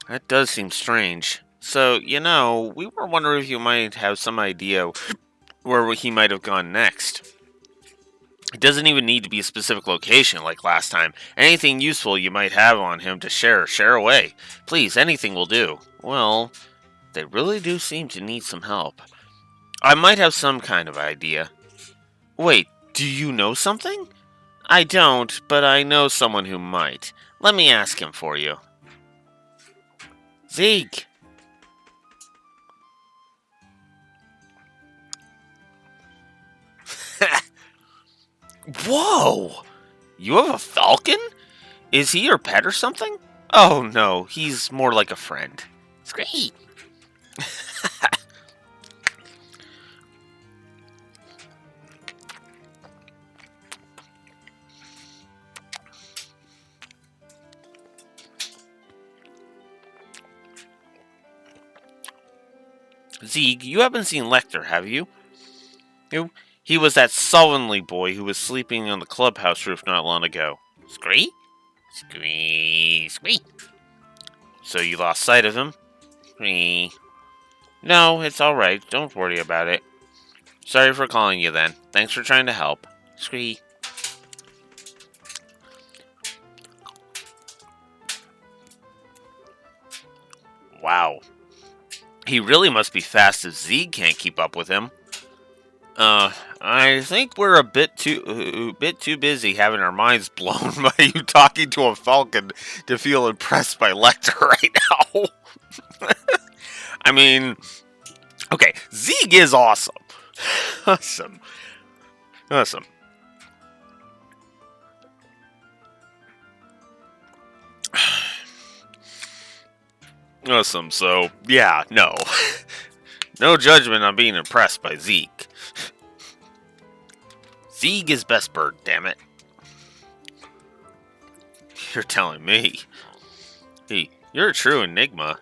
That does seem strange. So, we were wondering if you might have some idea where he might have gone next. It doesn't even need to be a specific location like last time. Anything useful you might have on him to share away. Please, anything will do. Well, they really do seem to need some help. I might have some kind of idea. Wait, do you know something? I don't, but I know someone who might. Let me ask him for you. Zeke! Whoa! You have a falcon? Is he your pet or something? Oh no, he's more like a friend. It's great. Zeke, you haven't seen Lecter, have you? Who? He was that sullenly boy who was sleeping on the clubhouse roof not long ago. Scree? Scree, scree. So you lost sight of him? Scree. No, it's alright. Don't worry about it. Sorry for calling you then. Thanks for trying to help. Scree. Wow. He really must be fast if Zeke can't keep up with him. I think we're a bit too busy having our minds blown by you talking to a falcon to feel impressed by Lecter right now. I mean, okay, Zeke is awesome. Awesome. Awesome. Awesome, so, yeah, no. No judgment on being impressed by Zeke. Zeke is best bird, damn it. You're telling me. Hey, you're a true enigma.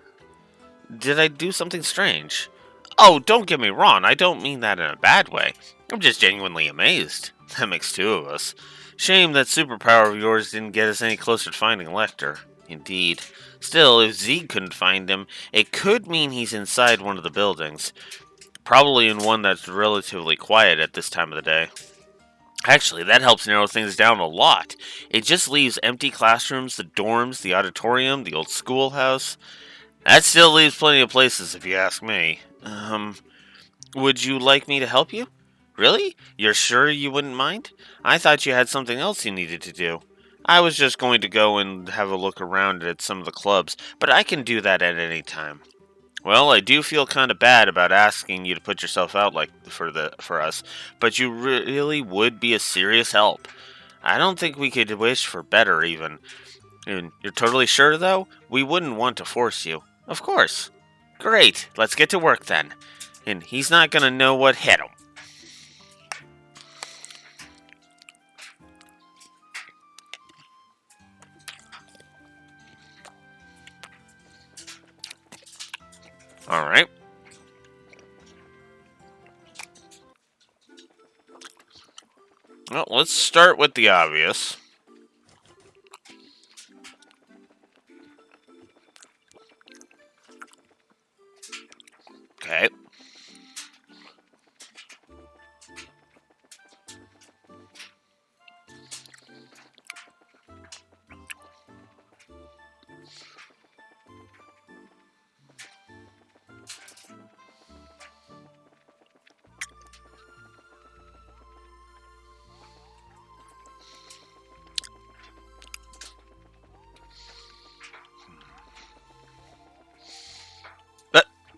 Did I do something strange? Oh, don't get me wrong, I don't mean that in a bad way. I'm just genuinely amazed. That makes two of us. Shame that superpower of yours didn't get us any closer to finding Lecter. Indeed. Still, if Zeke couldn't find him, it could mean he's inside one of the buildings. Probably in one that's relatively quiet at this time of the day. Actually, that helps narrow things down a lot. It just leaves empty classrooms, the dorms, the auditorium, the old schoolhouse. That still leaves plenty of places, if you ask me. Would you like me to help you? Really? You're sure you wouldn't mind? I thought you had something else you needed to do. I was just going to go and have a look around at some of the clubs, but I can do that at any time. Well, I do feel kind of bad about asking you to put yourself out like for us, but you really would be a serious help. I don't think we could wish for better even. And you're totally sure though? We wouldn't want to force you. Of course. Great. Let's get to work then. And he's not going to know what hit him. All right. Well, let's start with the obvious. Okay.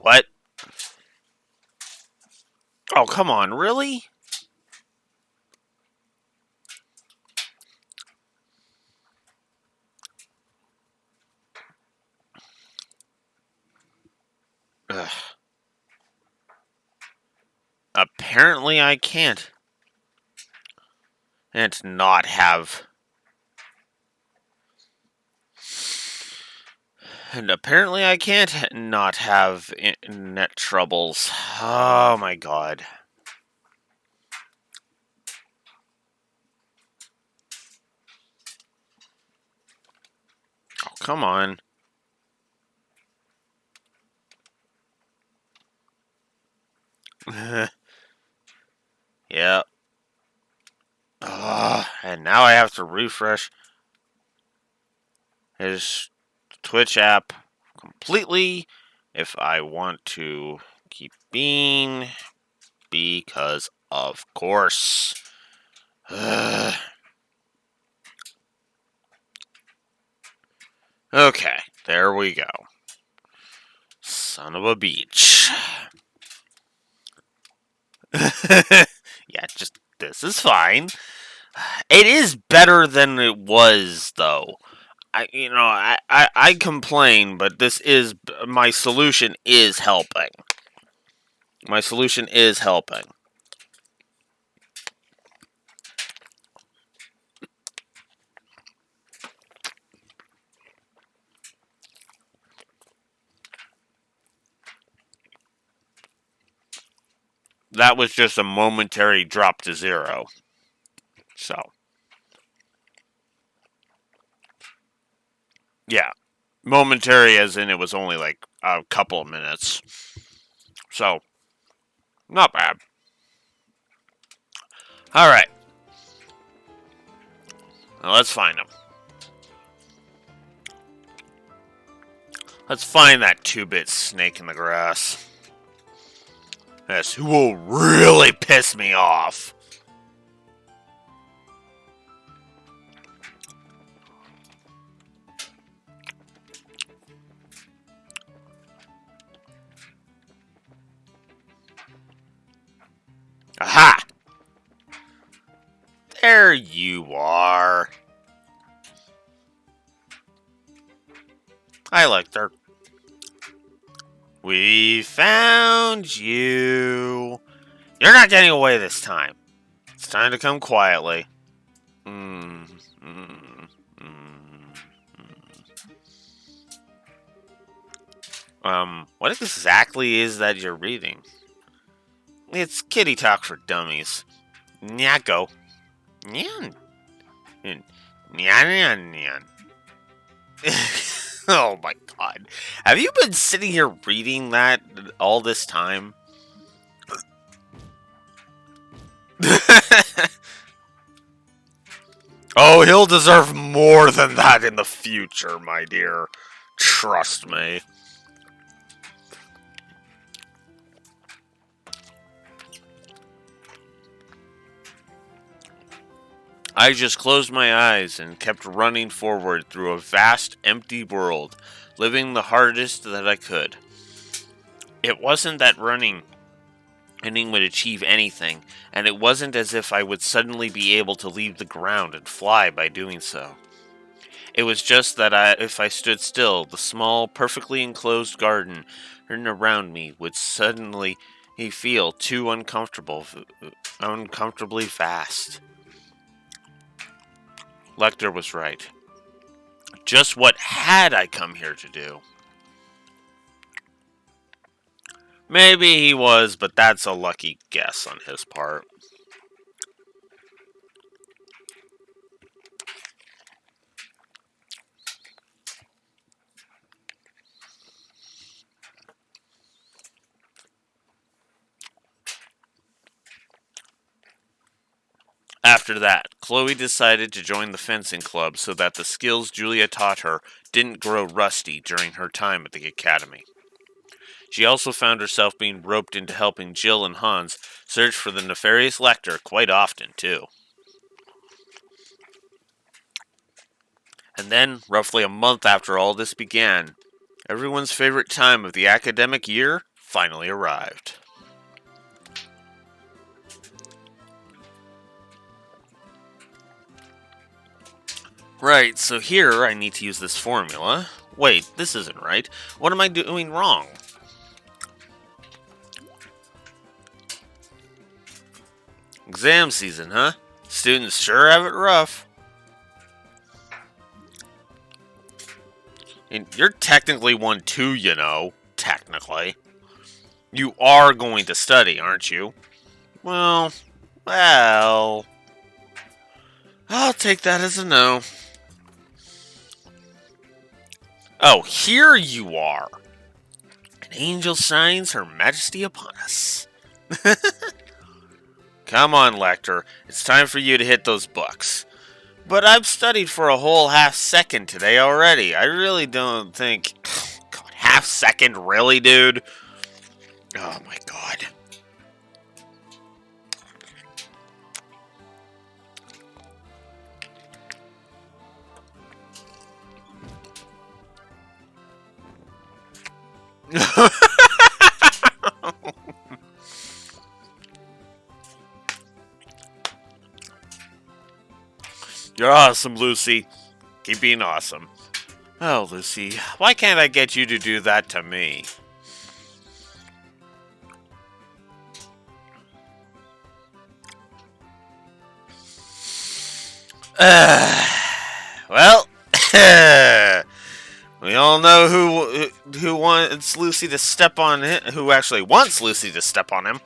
What? Oh, come on, really? Ugh. Apparently I can't. And not have. And apparently I can't not have internet troubles. Oh my god. Oh, come on. Yeah. now I have to refresh his Twitch app completely if I want to keep being, because of course. Okay, there we go. Son of a beach. Yeah, just this is fine. It is better than it was, though. I complain, but this is my solution is helping. My solution is helping. That was just a momentary drop to 0. So, yeah. Momentary as in it was only like a couple of minutes. So, not bad. Alright. Now let's find him. Let's find that 2-bit snake in the grass. Yes, who will really piss me off. Aha! There you are. Hi, Lecter. We found you. You're not getting away this time. It's time to come quietly. What exactly is that you're reading? It's kitty talk for dummies. Nyako. Nyan. Nyan, nyan, nyan. Oh my god. Have you been sitting here reading that all this time? Oh, he'll deserve more than that in the future, my dear. Trust me. I just closed my eyes and kept running forward through a vast, empty world, living the hardest that I could. It wasn't that running would achieve anything, and it wasn't as if I would suddenly be able to leave the ground and fly by doing so. It was just that if I stood still, the small, perfectly enclosed garden around me would suddenly feel too uncomfortably fast. Lecter was right. Just what had I come here to do? Maybe he was, but that's a lucky guess on his part. After that, Chloe decided to join the fencing club so that the skills Julia taught her didn't grow rusty during her time at the academy. She also found herself being roped into helping Jill and Hans search for the nefarious Lecter quite often, too. And then, roughly a month after all this began, everyone's favorite time of the academic year finally arrived. Right, so here I need to use this formula. Wait, this isn't right. What am I doing wrong? Exam season, huh? Students sure have it rough. And you're technically 1-2, you know. Technically. You are going to study, aren't you? Well... I'll take that as a no. Oh, here you are. An angel shines her majesty upon us. Come on, Lecter. It's time for you to hit those books. But I've studied for a whole half second today already. I really don't think... God, half second? Really, dude? Oh my god. You're awesome, Lucy. Keep being awesome. Oh, Lucy, why can't I get you to do that to me? Well, we all know who wants Lucy to step on him, who actually wants Lucy to step on him.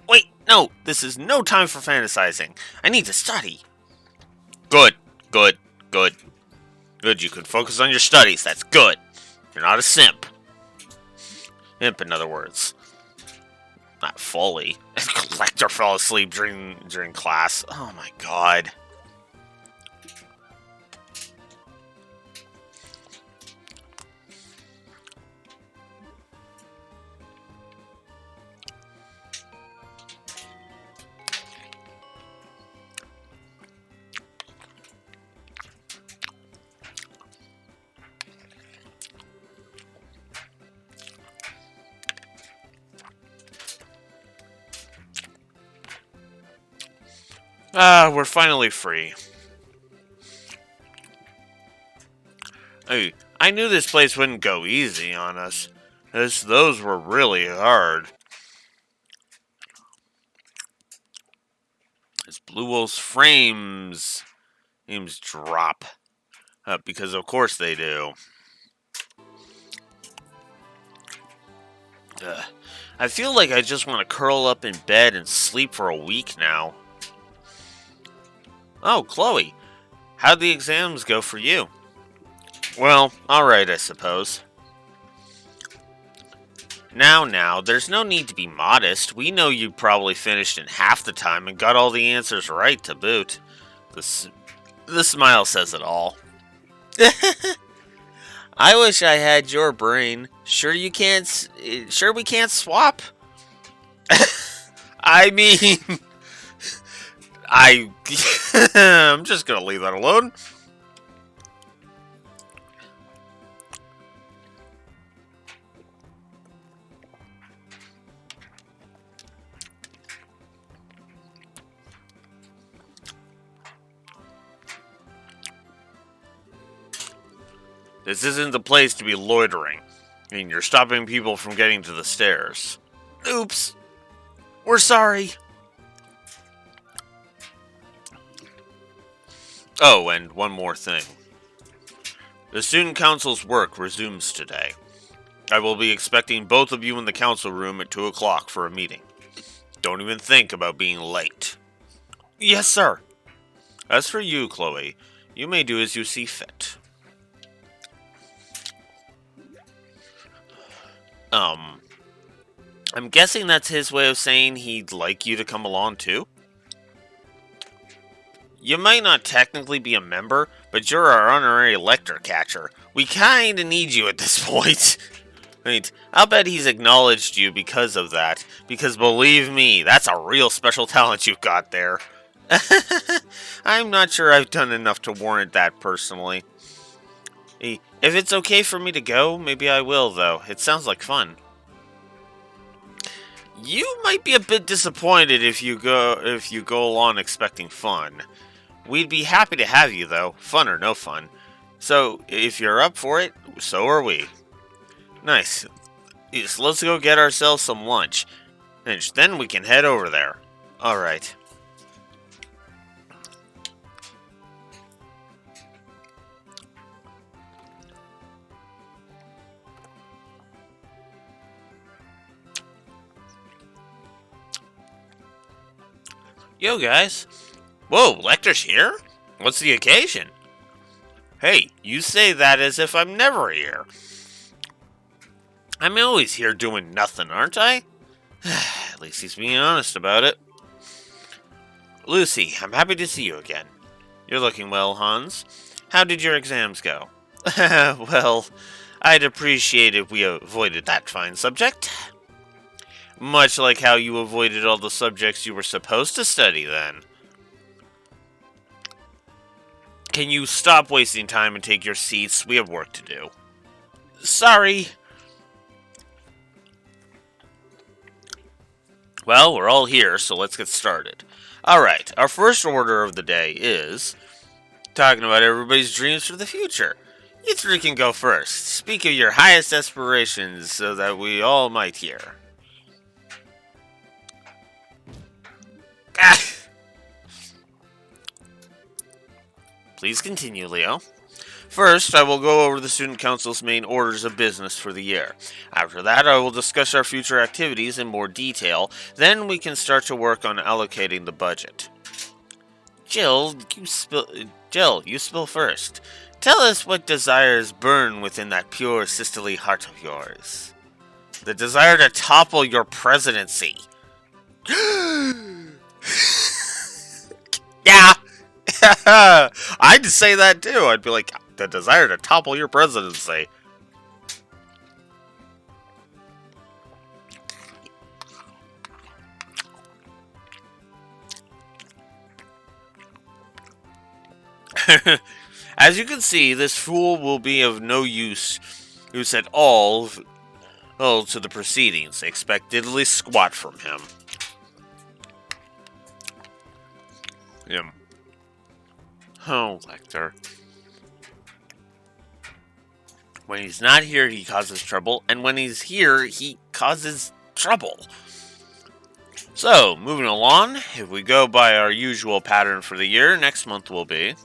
Wait, no, this is no time for fantasizing. I need to study. Good, good, good. Good, you can focus on your studies. That's good. You're not a simp. Imp, in other words. Not fully. Collector fell asleep during class. Oh my god. We're finally free. Hey, I knew this place wouldn't go easy on us. Those were really hard. As Blue Wolf's frames drop. Because of course they do. I feel like I just want to curl up in bed and sleep for a week now. Oh, Chloe, how'd the exams go for you? Well, alright, I suppose. Now, there's no need to be modest. We know you probably finished in half the time and got all the answers right to boot. The smile says it all. I wish I had your brain. Sure we can't swap? I mean... I'm just gonna leave that alone. This isn't the place to be loitering. I mean, you're stopping people from getting to the stairs. Oops. We're sorry. Oh, and one more thing. The Student Council's work resumes today. I will be expecting both of you in the council room at 2 o'clock for a meeting. Don't even think about being late. Yes, sir. As for you, Chloe, you may do as you see fit. I'm guessing that's his way of saying he'd like you to come along too? You might not technically be a member, but you're our honorary lector catcher. We kinda need you at this point. Wait, I'll bet he's acknowledged you because of that. Because believe me, that's a real special talent you've got there. I'm not sure I've done enough to warrant that personally. If it's okay for me to go, maybe I will, though. It sounds like fun. You might be a bit disappointed if you go along expecting fun. We'd be happy to have you, though, fun or no fun. So, if you're up for it, so are we. Nice. Yes, let's go get ourselves some lunch. And then we can head over there. Alright. Yo, guys. Whoa, Lecter's here? What's the occasion? Hey, you say that as if I'm never here. I'm always here doing nothing, aren't I? At least he's being honest about it. Lucy, I'm happy to see you again. You're looking well, Hans. How did your exams go? Well, I'd appreciate if we avoided that fine subject. Much like how you avoided all the subjects you were supposed to study, then. Can you stop wasting time and take your seats? We have work to do. Sorry. Well, we're all here, so let's get started. Alright, our first order of the day is talking about everybody's dreams for the future. You three can go first. Speak of your highest aspirations so that we all might hear. Please continue, Leo. First, I will go over the Student Council's main orders of business for the year. After that, I will discuss our future activities in more detail. Then we can start to work on allocating the budget. Jill, you spill first. Tell us what desires burn within that pure sisterly heart of yours. The desire to topple your presidency. Yeah. I'd say that too. I'd be like, the desire to topple your presidency. As you can see, this fool will be of no use who said all to the proceedings. Expect diddly squat from him. Him. Oh, Lecter. When he's not here, he causes trouble, and when he's here, he causes trouble. So, moving along, if we go by our usual pattern for the year, next month will be...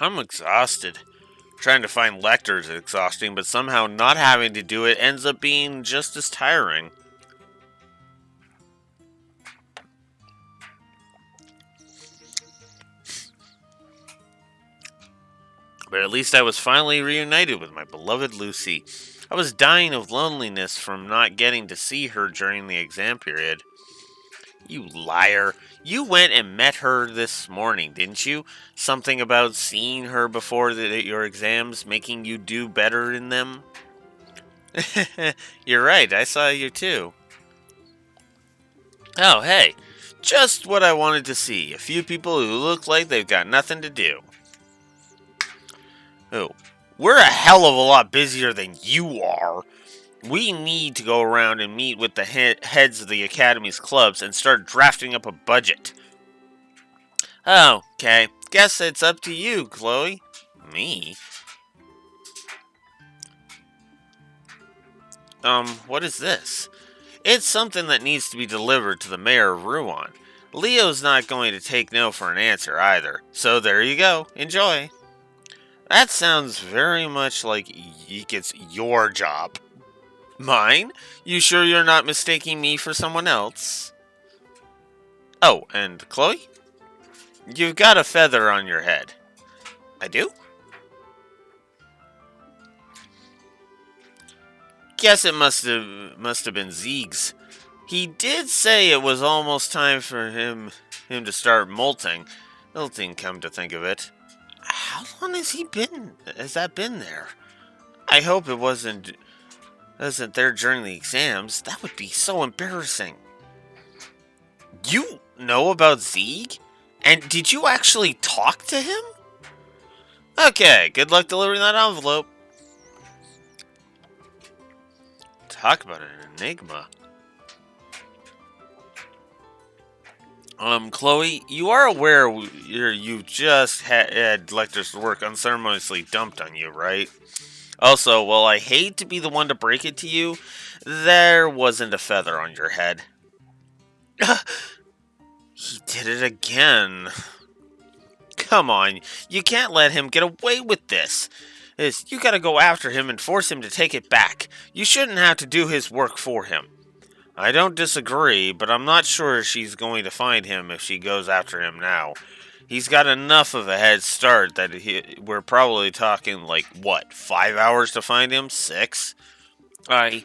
I'm exhausted. Trying to find Lecter is exhausting, but somehow not having to do it ends up being just as tiring. But at least I was finally reunited with my beloved Lucy. I was dying of loneliness from not getting to see her during the exam period. You liar. You went and met her this morning, didn't you? Something about seeing her before your exams making you do better in them? You're right, I saw you too. Oh, hey. Just what I wanted to see. A few people who look like they've got nothing to do. Oh, we're a hell of a lot busier than you are. We need to go around and meet with the heads of the Academy's clubs and start drafting up a budget. Oh, okay. Guess it's up to you, Chloe. Me? What is this? It's something that needs to be delivered to the mayor of Rouen. Leo's not going to take no for an answer either. So there you go. Enjoy. That sounds very much like it's your job. Mine? You sure you're not mistaking me for someone else? Oh, and Chloe? You've got a feather on your head. I do? Guess it must have been Zeeg's. He did say it was almost time for him to start molting. Milting, come to think of it. How long has that been there? I hope it wasn't there during the exams. That would be so embarrassing. You know about Zeeg? And did you actually talk to him? Okay, good luck delivering that envelope. Talk about an enigma. Chloe, you are aware you just had Lecter's work unceremoniously dumped on you, right? Also, while I hate to be the one to break it to you, there wasn't a feather on your head. He did it again. Come on, you can't let him get away with this. You gotta go after him and force him to take it back. You shouldn't have to do his work for him. I don't disagree, but I'm not sure she's going to find him if she goes after him now. He's got enough of a head start that we're probably talking like, what, 5 hours to find him? 6? I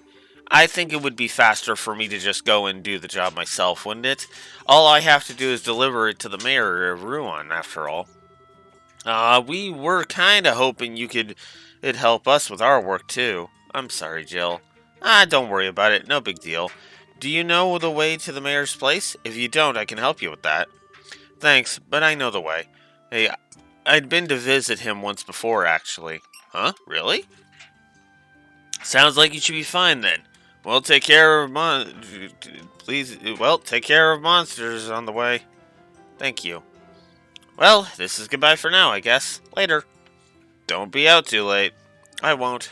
I think it would be faster for me to just go and do the job myself, wouldn't it? All I have to do is deliver it to the mayor of Ruan, after all. We were kinda hoping it'd help us with our work too. I'm sorry, Jill. Don't worry about it, no big deal. Do you know the way to the mayor's place? If you don't, I can help you with that. Thanks, but I know the way. Hey, I'd been to visit him once before, actually. Huh? Really? Sounds like you should be fine then. Well, take care of please. Well, take care of monsters on the way. Thank you. Well, this is goodbye for now, I guess. Later. Don't be out too late. I won't.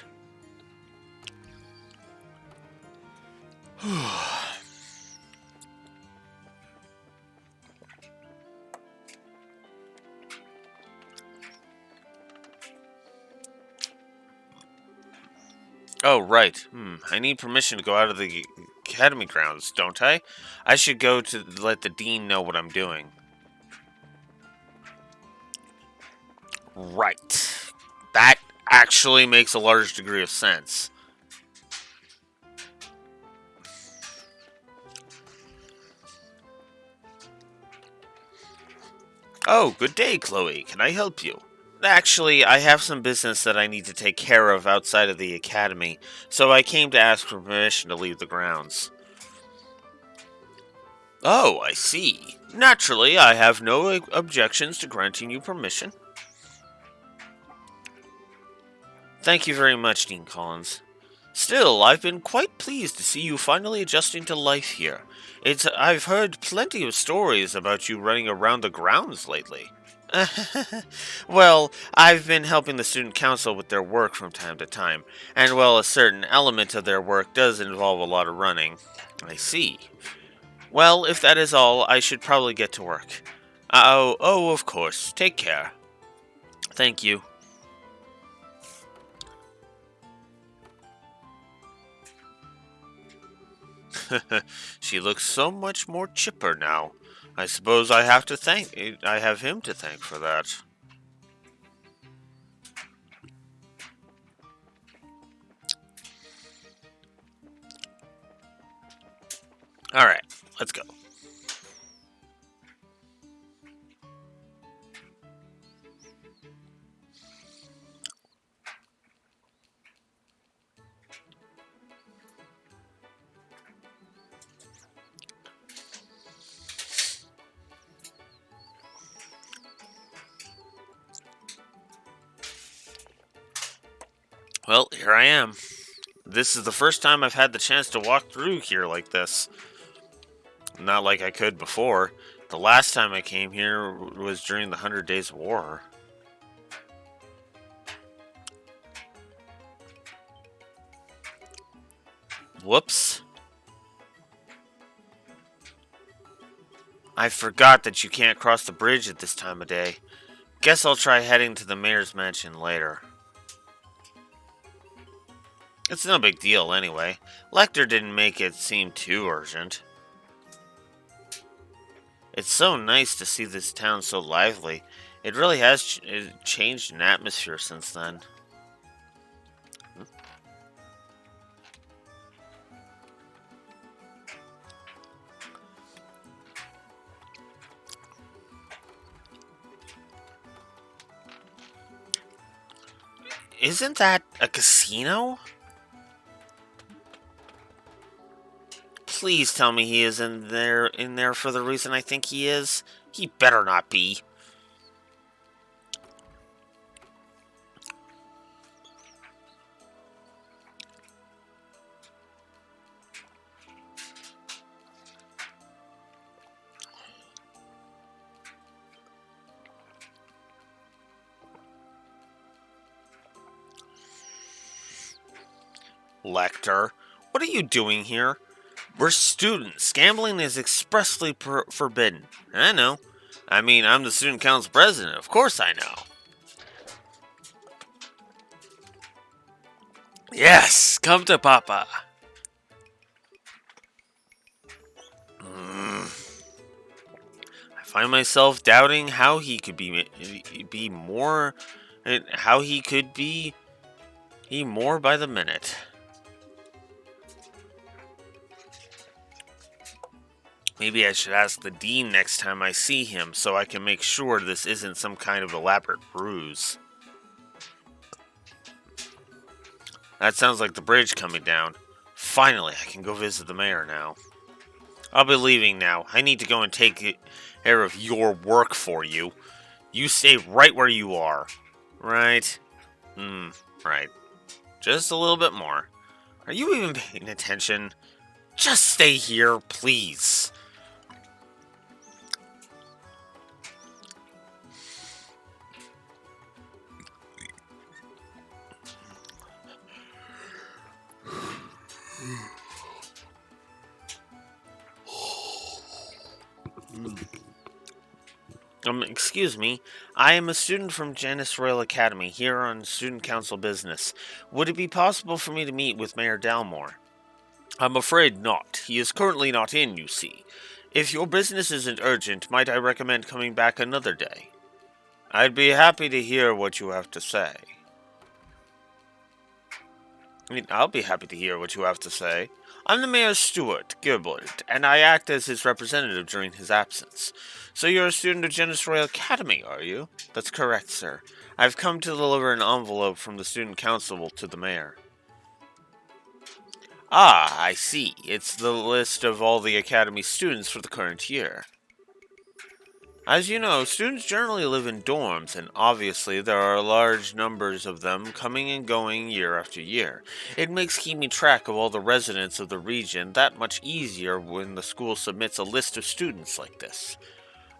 Oh, right. I need permission to go out of the academy grounds, don't I? I should go to let the dean know what I'm doing. Right. That actually makes a large degree of sense. Oh, good day, Chloe. Can I help you? Actually, I have some business that I need to take care of outside of the academy, so I came to ask for permission to leave the grounds. Oh, I see. Naturally, I have no objections to granting you permission. Thank you very much, Dean Collins. Still, I've been quite pleased to see you finally adjusting to life here. I've heard plenty of stories about you running around the grounds lately. Well, I've been helping the student council with their work from time to time, and while a certain element of their work does involve a lot of running. I see. Well, if that is all, I should probably get to work. Oh, of course. Take care. Thank you. She looks so much more chipper now. I suppose I have him to thank for that. All right, let's go. Well, here I am. This is the first time I've had the chance to walk through here like this. Not like I could before. The last time I came here was during the 100 Days War. Whoops. I forgot that you can't cross the bridge at this time of day. Guess I'll try heading to the mayor's mansion later. It's no big deal anyway. Lecter didn't make it seem too urgent. It's so nice to see this town so lively. It really has changed an atmosphere since then. Isn't that a casino? Please tell me he is in there for the reason I think he is. He better not be. Lecter, what are you doing here? We're students. Gambling is expressly forbidden. I know. I mean, I'm the student council president. Of course I know. Yes, come to Papa. Mm. I find myself doubting how he could be more, how he could be more by the minute. Maybe I should ask the dean next time I see him so I can make sure this isn't some kind of elaborate ruse. That sounds like the bridge coming down. Finally, I can go visit the mayor now. I'll be leaving now. I need to go and take care of your work for you. You stay right where you are. Right? Right. Just a little bit more. Are you even paying attention? Just stay here, please. Excuse me. I am a student from Janus Royal Academy here on Student Council business. Would it be possible for me to meet with Mayor Dalmore? I'm afraid not. He is currently not in, you see. If your business isn't urgent, might I recommend coming back another day? I'd be happy to hear what you have to say. I'll be happy to hear what you have to say. I'm the mayor's steward, Gilbert, and I act as his representative during his absence. So you're a student of Janus Royal Academy, are you? That's correct, sir. I've come to deliver an envelope from the student council to the mayor. Ah, I see. It's the list of all the Academy students for the current year. As you know, students generally live in dorms, and obviously there are large numbers of them coming and going year after year. It makes keeping track of all the residents of the region that much easier when the school submits a list of students like this.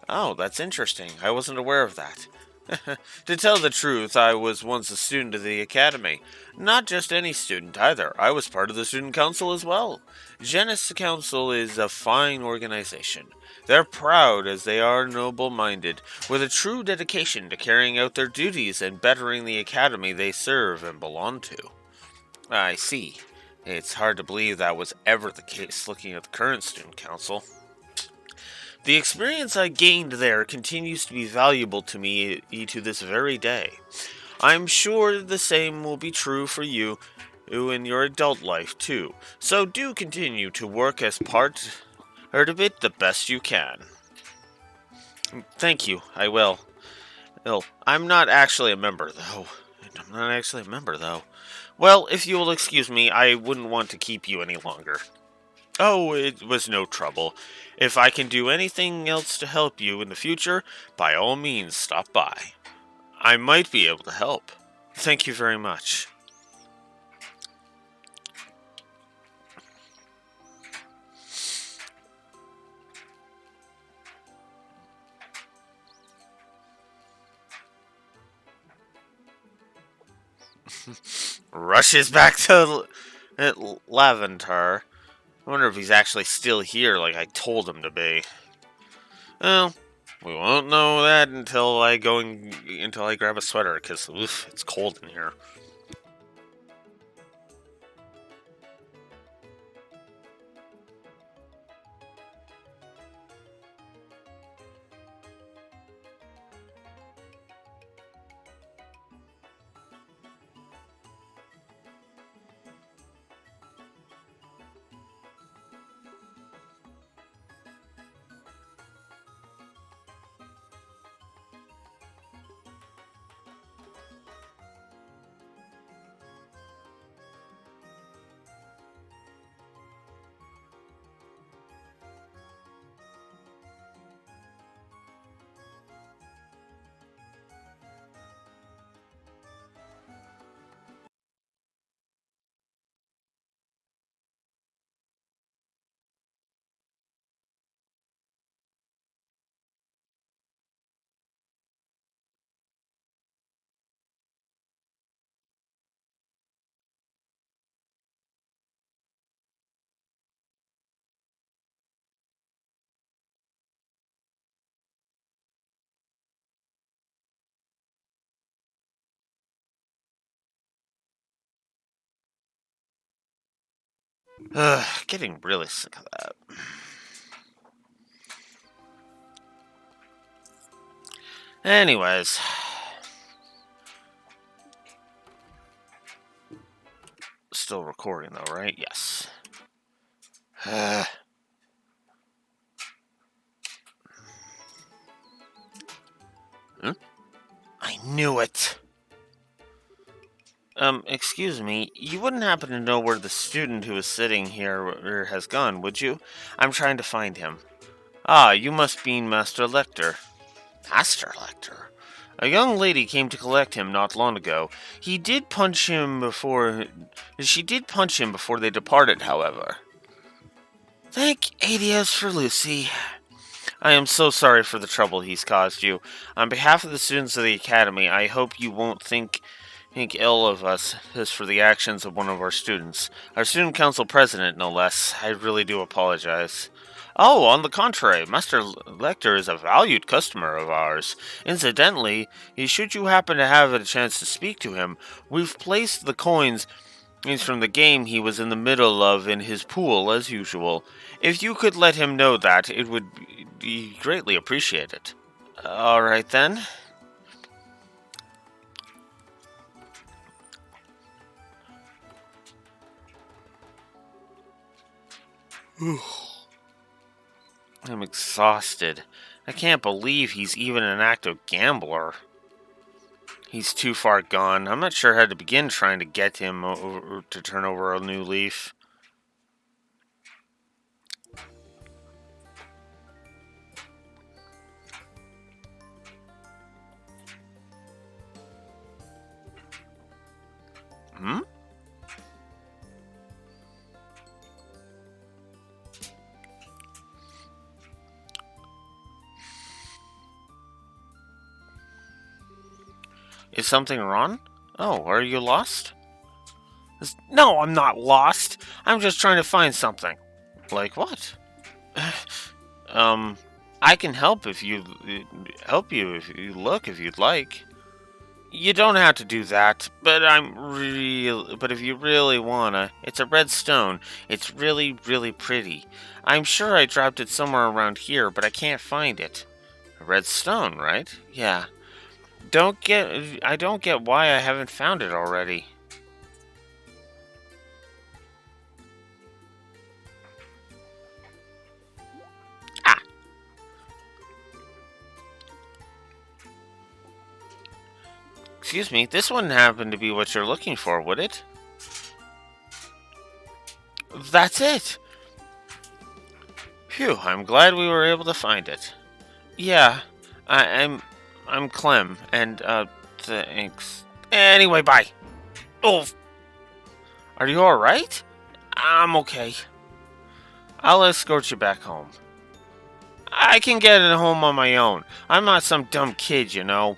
Oh, that's interesting. I wasn't aware of that. To tell the truth, I was once a student of the academy. Not just any student either. I was part of the student council as well. Janus Council is a fine organization. They're proud as they are noble-minded, with a true dedication to carrying out their duties and bettering the academy they serve and belong to. I see. It's hard to believe that was ever the case looking at the current student council. The experience I gained there continues to be valuable to me to this very day. I'm sure the same will be true for you in your adult life too. So do continue to work as part of it the best you can. Thank you, I will. I'm not actually a member though. Well, if you will excuse me, I wouldn't want to keep you any longer. Oh, it was no trouble. If I can do anything else to help you in the future, by all means stop by. I might be able to help. Thank you very much. Rushes back to Laventar. I wonder if he's actually still here like I told him to be. Well, we won't know that until I grab a sweater, because it's cold in here. Getting really sick of that. Anyways. Still recording though, right? Yes. I knew it. Excuse me, you wouldn't happen to know where the student who is sitting here has gone, would you? I'm trying to find him. Ah, you must mean Master Lecter. Master Lecter? A young lady came to collect him not long ago. She did punch him before they departed, however. Thank Adios for Lucy. I am so sorry for the trouble he's caused you. On behalf of the students of the Academy, I hope you won't think ill of us as for the actions of one of our students. Our student council president, no less. I really do apologize. Oh, on the contrary, Master Lecter is a valued customer of ours. Incidentally, should you happen to have a chance to speak to him, we've placed the coins from the game he was in the middle of in his pool, as usual. If you could let him know that, it would be greatly appreciated. Alright then. I'm exhausted. I can't believe he's even an active gambler. He's too far gone. I'm not sure how to begin trying to get him to turn over a new leaf. Hmm? Is something wrong? Oh, are you lost? No, I'm not lost. I'm just trying to find something. Like what? I can help if you look if you'd like. You don't have to do that, but but if you really wanna, it's a red stone. It's really, really pretty. I'm sure I dropped it somewhere around here, but I can't find it. A red stone, right? Yeah. I don't get why I haven't found it already. Ah! Excuse me, this wouldn't happen to be what you're looking for, would it? That's it! Phew, I'm glad we were able to find it. Yeah, I'm Clem, and, thanks. Anyway, bye! Oh! Are you alright? I'm okay. I'll escort you back home. I can get it home on my own. I'm not some dumb kid, you know.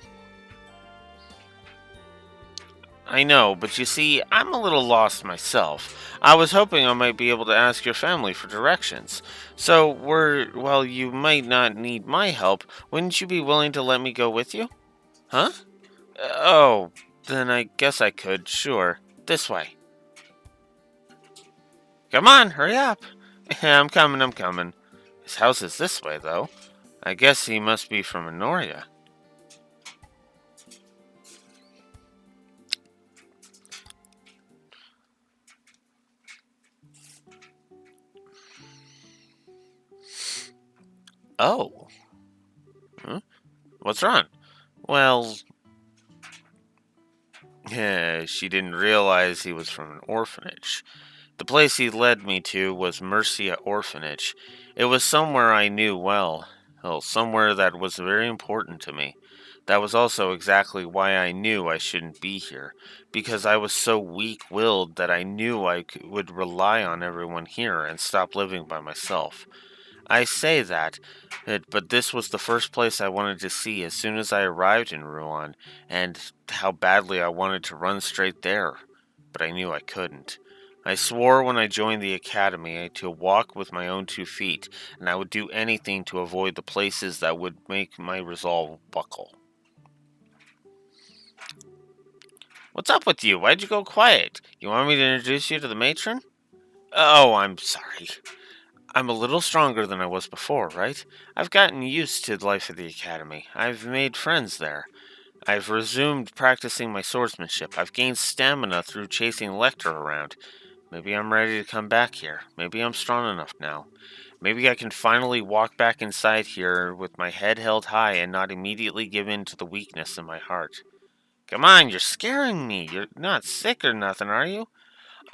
I know, but you see, I'm a little lost myself. I was hoping I might be able to ask your family for directions. So, while you might not need my help, wouldn't you be willing to let me go with you? Huh? Oh, then I guess I could, sure. This way. Come on, hurry up. I'm coming. His house is this way, though. I guess he must be from Honoria. Oh. Huh? What's wrong? Well, she didn't realize he was from an orphanage. The place he led me to was Mercia Orphanage. It was somewhere I knew well. Somewhere that was very important to me. That was also exactly why I knew I shouldn't be here, because I was so weak-willed that I knew would rely on everyone here and stop living by myself. I say that, but this was the first place I wanted to see as soon as I arrived in Rouen, and how badly I wanted to run straight there. But I knew I couldn't. I swore when I joined the academy to walk with my own 2 feet, and I would do anything to avoid the places that would make my resolve buckle. What's up with you? Why'd you go quiet? You want me to introduce you to the matron? Oh, I'm sorry. I'm a little stronger than I was before, right? I've gotten used to the life of the academy. I've made friends there. I've resumed practicing my swordsmanship. I've gained stamina through chasing Lecter around. Maybe I'm ready to come back here. Maybe I'm strong enough now. Maybe I can finally walk back inside here with my head held high and not immediately give in to the weakness in my heart. Come on, you're scaring me. You're not sick or nothing, are you?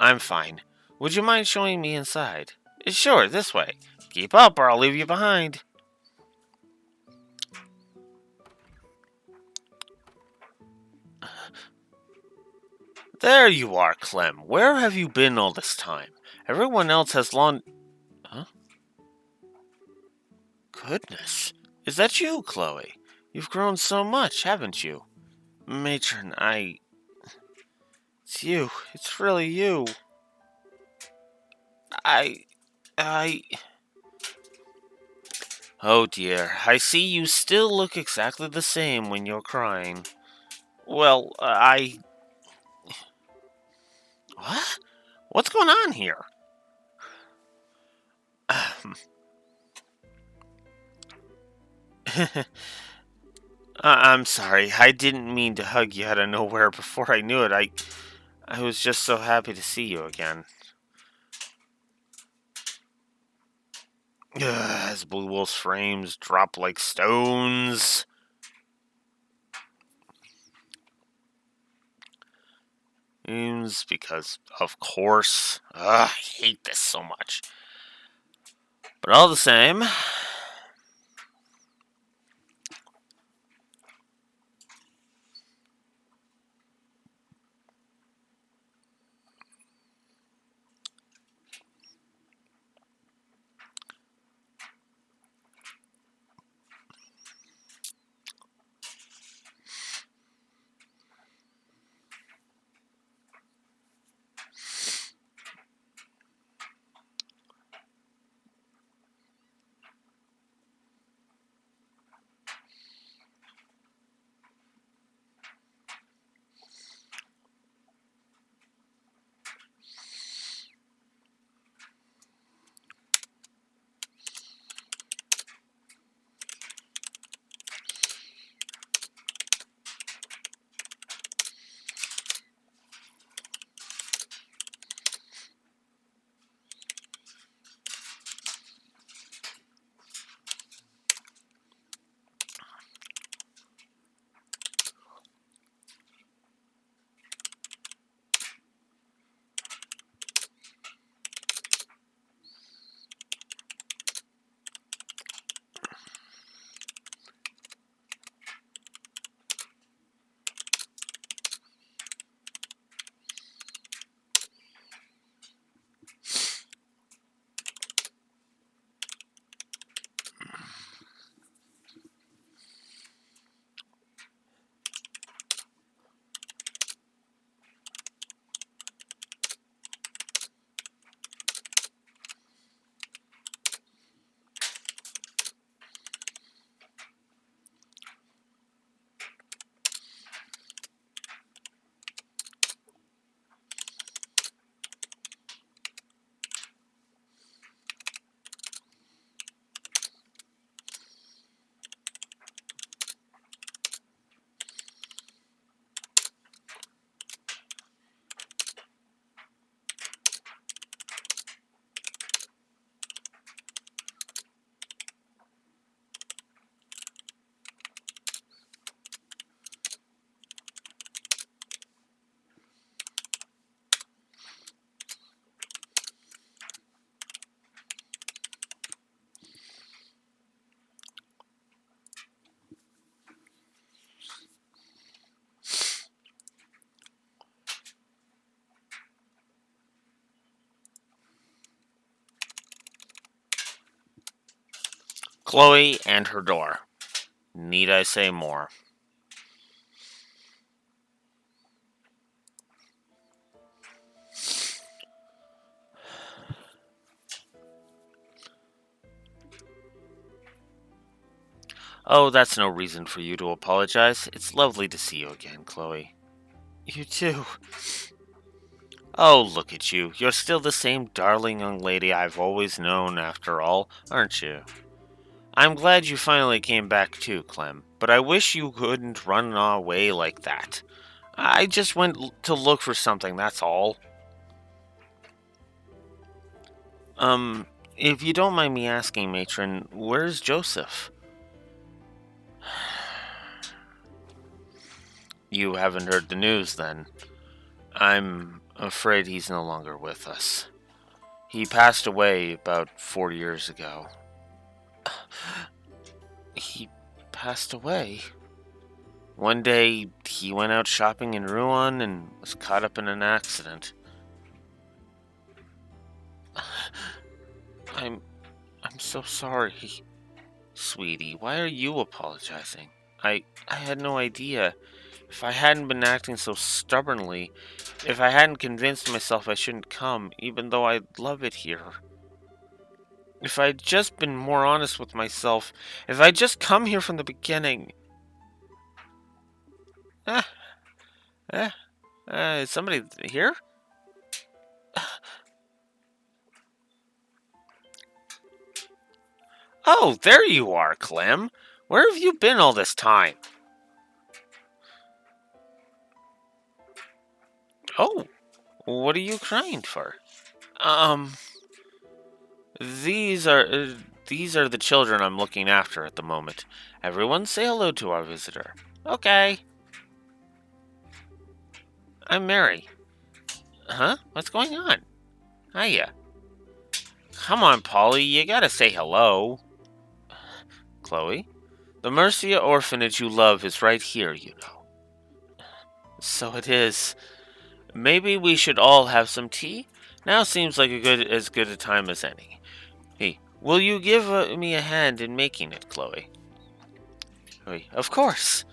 I'm fine. Would you mind showing me inside? Sure, this way. Keep up or I'll leave you behind. There you are, Clem. Where have you been all this time? Everyone else has long... Huh? Goodness. Is that you, Chloe? You've grown so much, haven't you? Matron, It's you. It's really you. I... I... Oh dear, I see you still look exactly the same when you're crying. Well, What? What's going on here? I'm sorry. I didn't mean to hug you out of nowhere before I knew it. I was just so happy to see you again. As Blue Wolf's frames drop like stones. Because, of course. I hate this so much. But all the same... Chloe and her door. Need I say more? Oh, that's no reason for you to apologize. It's lovely to see you again, Chloe. You too. Oh, look at you. You're still the same darling young lady I've always known, after all, aren't you? I'm glad you finally came back too, Clem, but I wish you couldn't run away like that. I just went to look for something, that's all. Um, if you don't mind me asking, matron, where's Joseph? You haven't heard the news, then? I'm afraid he's no longer with us. He passed away about 4 years ago. He passed away? One day, he went out shopping in Rouen and was caught up in an accident. I'm so sorry. Sweetie, why are you apologizing? I had no idea. If I hadn't been acting so stubbornly, if I hadn't convinced myself I shouldn't come, even though I love it here. If I'd just been more honest with myself, if I'd just come here from the beginning. Ah, is somebody here? Oh, there you are, Clem. Where have you been all this time? Oh, what are you crying for? Um, these are these are the children I'm looking after at the moment. Everyone say hello to our visitor. Okay. I'm Mary. Huh? What's going on? Hiya. Come on, Polly, you gotta say hello. Chloe, the Mercia orphanage you love is right here, you know. So it is. Maybe we should all have some tea? Now seems like as good a time as any. Hey, will you give me a hand in making it, Chloe? Chloe, of course.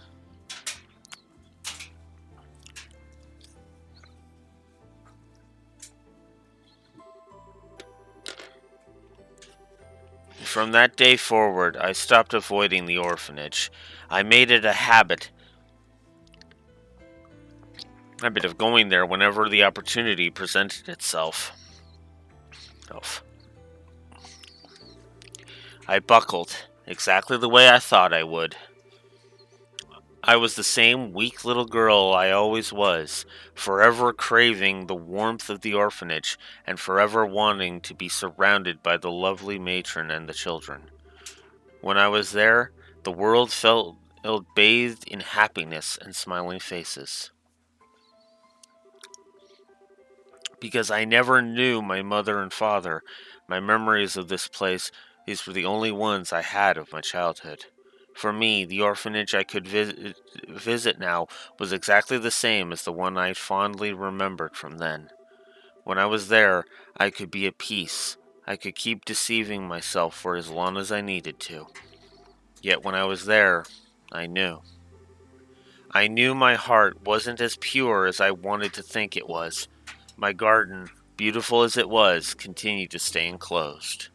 From that day forward, I stopped avoiding the orphanage. I made it a habit of going there whenever the opportunity presented itself. I buckled, exactly the way I thought I would. I was the same weak little girl I always was, forever craving the warmth of the orphanage and forever wanting to be surrounded by the lovely matron and the children. When I was there, the world felt bathed in happiness and smiling faces. Because I never knew my mother and father, my memories of this place, these were the only ones I had of my childhood. For me, the orphanage I could visit now was exactly the same as the one I fondly remembered from then. When I was there, I could be at peace. I could keep deceiving myself for as long as I needed to. Yet when I was there, I knew. I knew my heart wasn't as pure as I wanted to think it was. My garden, beautiful as it was, continued to stay enclosed.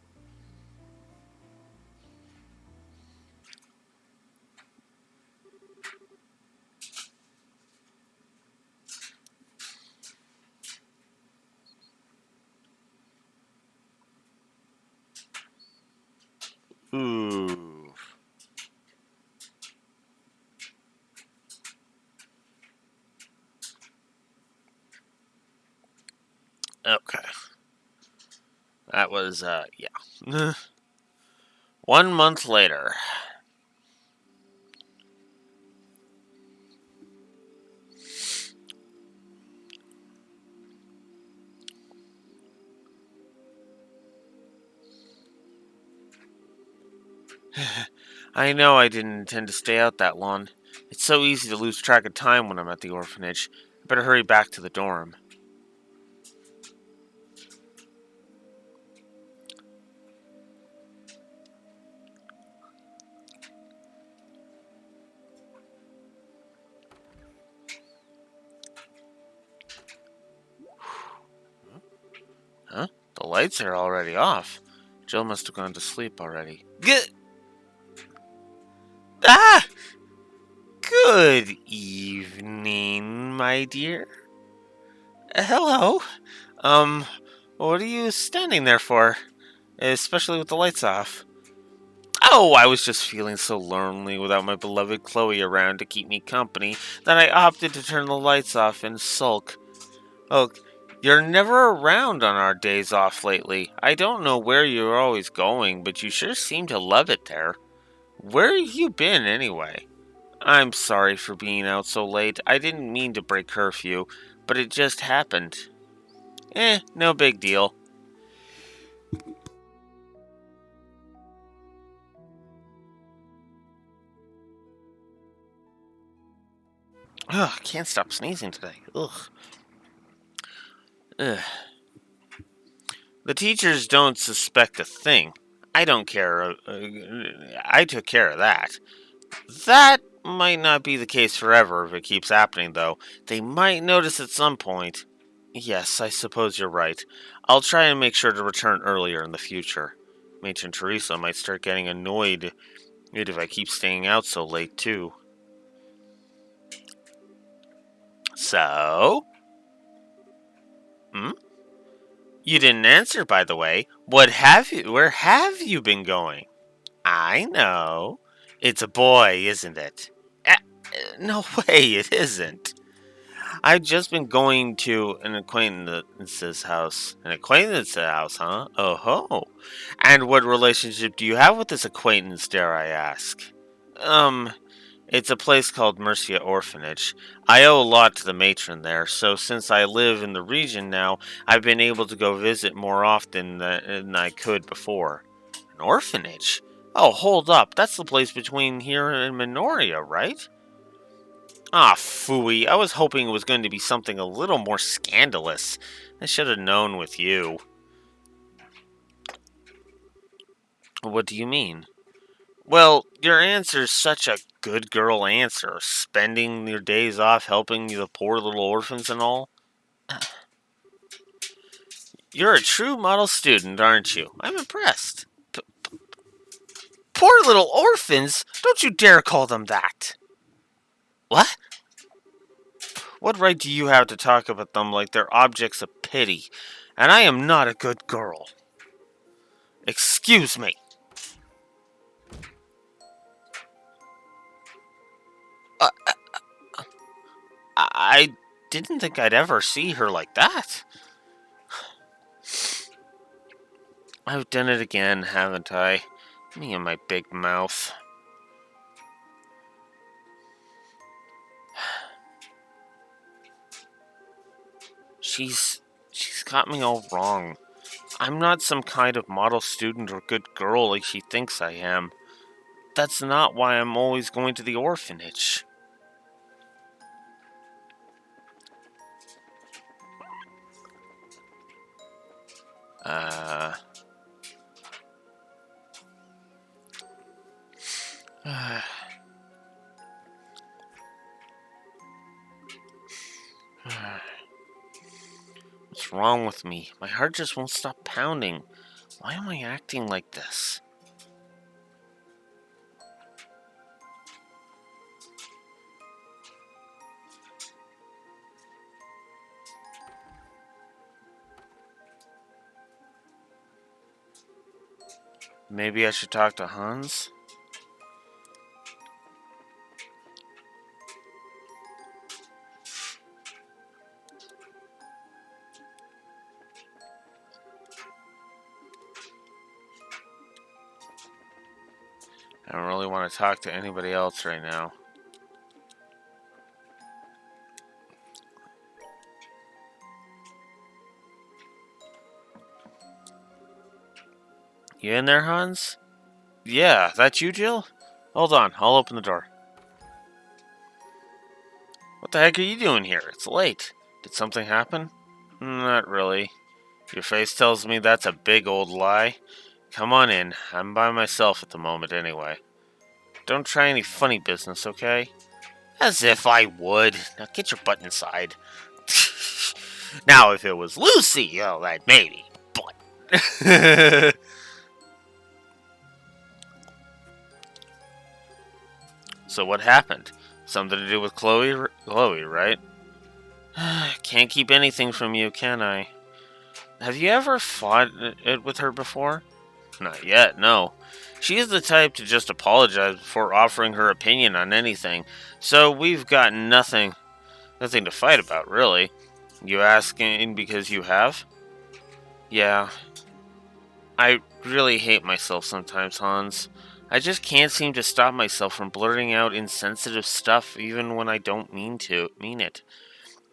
Ooh. Okay. That was, yeah. 1 month later. I know I didn't intend to stay out that long. It's so easy to lose track of time when I'm at the orphanage. I better hurry back to the dorm. Huh? The lights are already off. Jill must have gone to sleep already. Ah! Good evening, my dear. Hello. Um, what are you standing there for? Especially with the lights off. Oh, I was just feeling so lonely without my beloved Chloe around to keep me company that I opted to turn the lights off and sulk. Oh, you're never around on our days off lately. I don't know where you're always going, but you sure seem to love it there. Where have you been, anyway? I'm sorry for being out so late. I didn't mean to break curfew, but it just happened. No big deal. Ugh, can't stop sneezing today. Ugh. Ugh. The teachers don't suspect a thing. I don't care. I took care of that. That might not be the case forever if it keeps happening, though. They might notice at some point. Yes, I suppose you're right. I'll try and make sure to return earlier in the future. Matron Teresa might start getting annoyed if I keep staying out so late, too. So? Hmm? You didn't answer, by the way. Where have you been going? I know. It's a boy, isn't it? No way, it isn't. I've just been going to an acquaintance's house. An acquaintance's house, huh? Oh ho. And what relationship do you have with this acquaintance, dare I ask? Um, it's a place called Mercia Orphanage. I owe a lot to the matron there, so since I live in the region now, I've been able to go visit more often than I could before. An orphanage? Oh, hold up. That's the place between here and Minoria, right? Ah, phooey. I was hoping it was going to be something a little more scandalous. I should have known with you. What do you mean? Well, your answer's such a good girl answer. Spending your days off helping the poor little orphans and all. You're a true model student, aren't you? I'm impressed. Poor little orphans? Don't you dare call them that. What? What right do you have to talk about them like they're objects of pity? And I am not a good girl. Excuse me. Uh, I didn't think I'd ever see her like that. I've done it again, haven't I? Me and my big mouth. She's got me all wrong. I'm not some kind of model student or good girl like she thinks I am. That's not why I'm always going to the orphanage. Uh. What's wrong with me? My heart just won't stop pounding. Why am I acting like this? Maybe I should talk to Hans? I don't really want to talk to anybody else right now. You in there, Hans? Yeah, that you, Jill? Hold on, I'll open the door. What the heck are you doing here? It's late. Did something happen? Not really. Your face tells me that's a big old lie. Come on in. I'm by myself at the moment anyway. Don't try any funny business, okay? As if I would. Now get your butt inside. Now, if it was Lucy, oh, that maybe. But. So what happened? Something to do with Chloe, right? Can't keep anything from you, can I? Have you ever fought it with her before? Not yet, no. She is the type to just apologize before offering her opinion on anything, so we've got nothing to fight about, really. You asking because you have? Yeah. I really hate myself sometimes, Hans. I just can't seem to stop myself from blurting out insensitive stuff even when I don't mean it.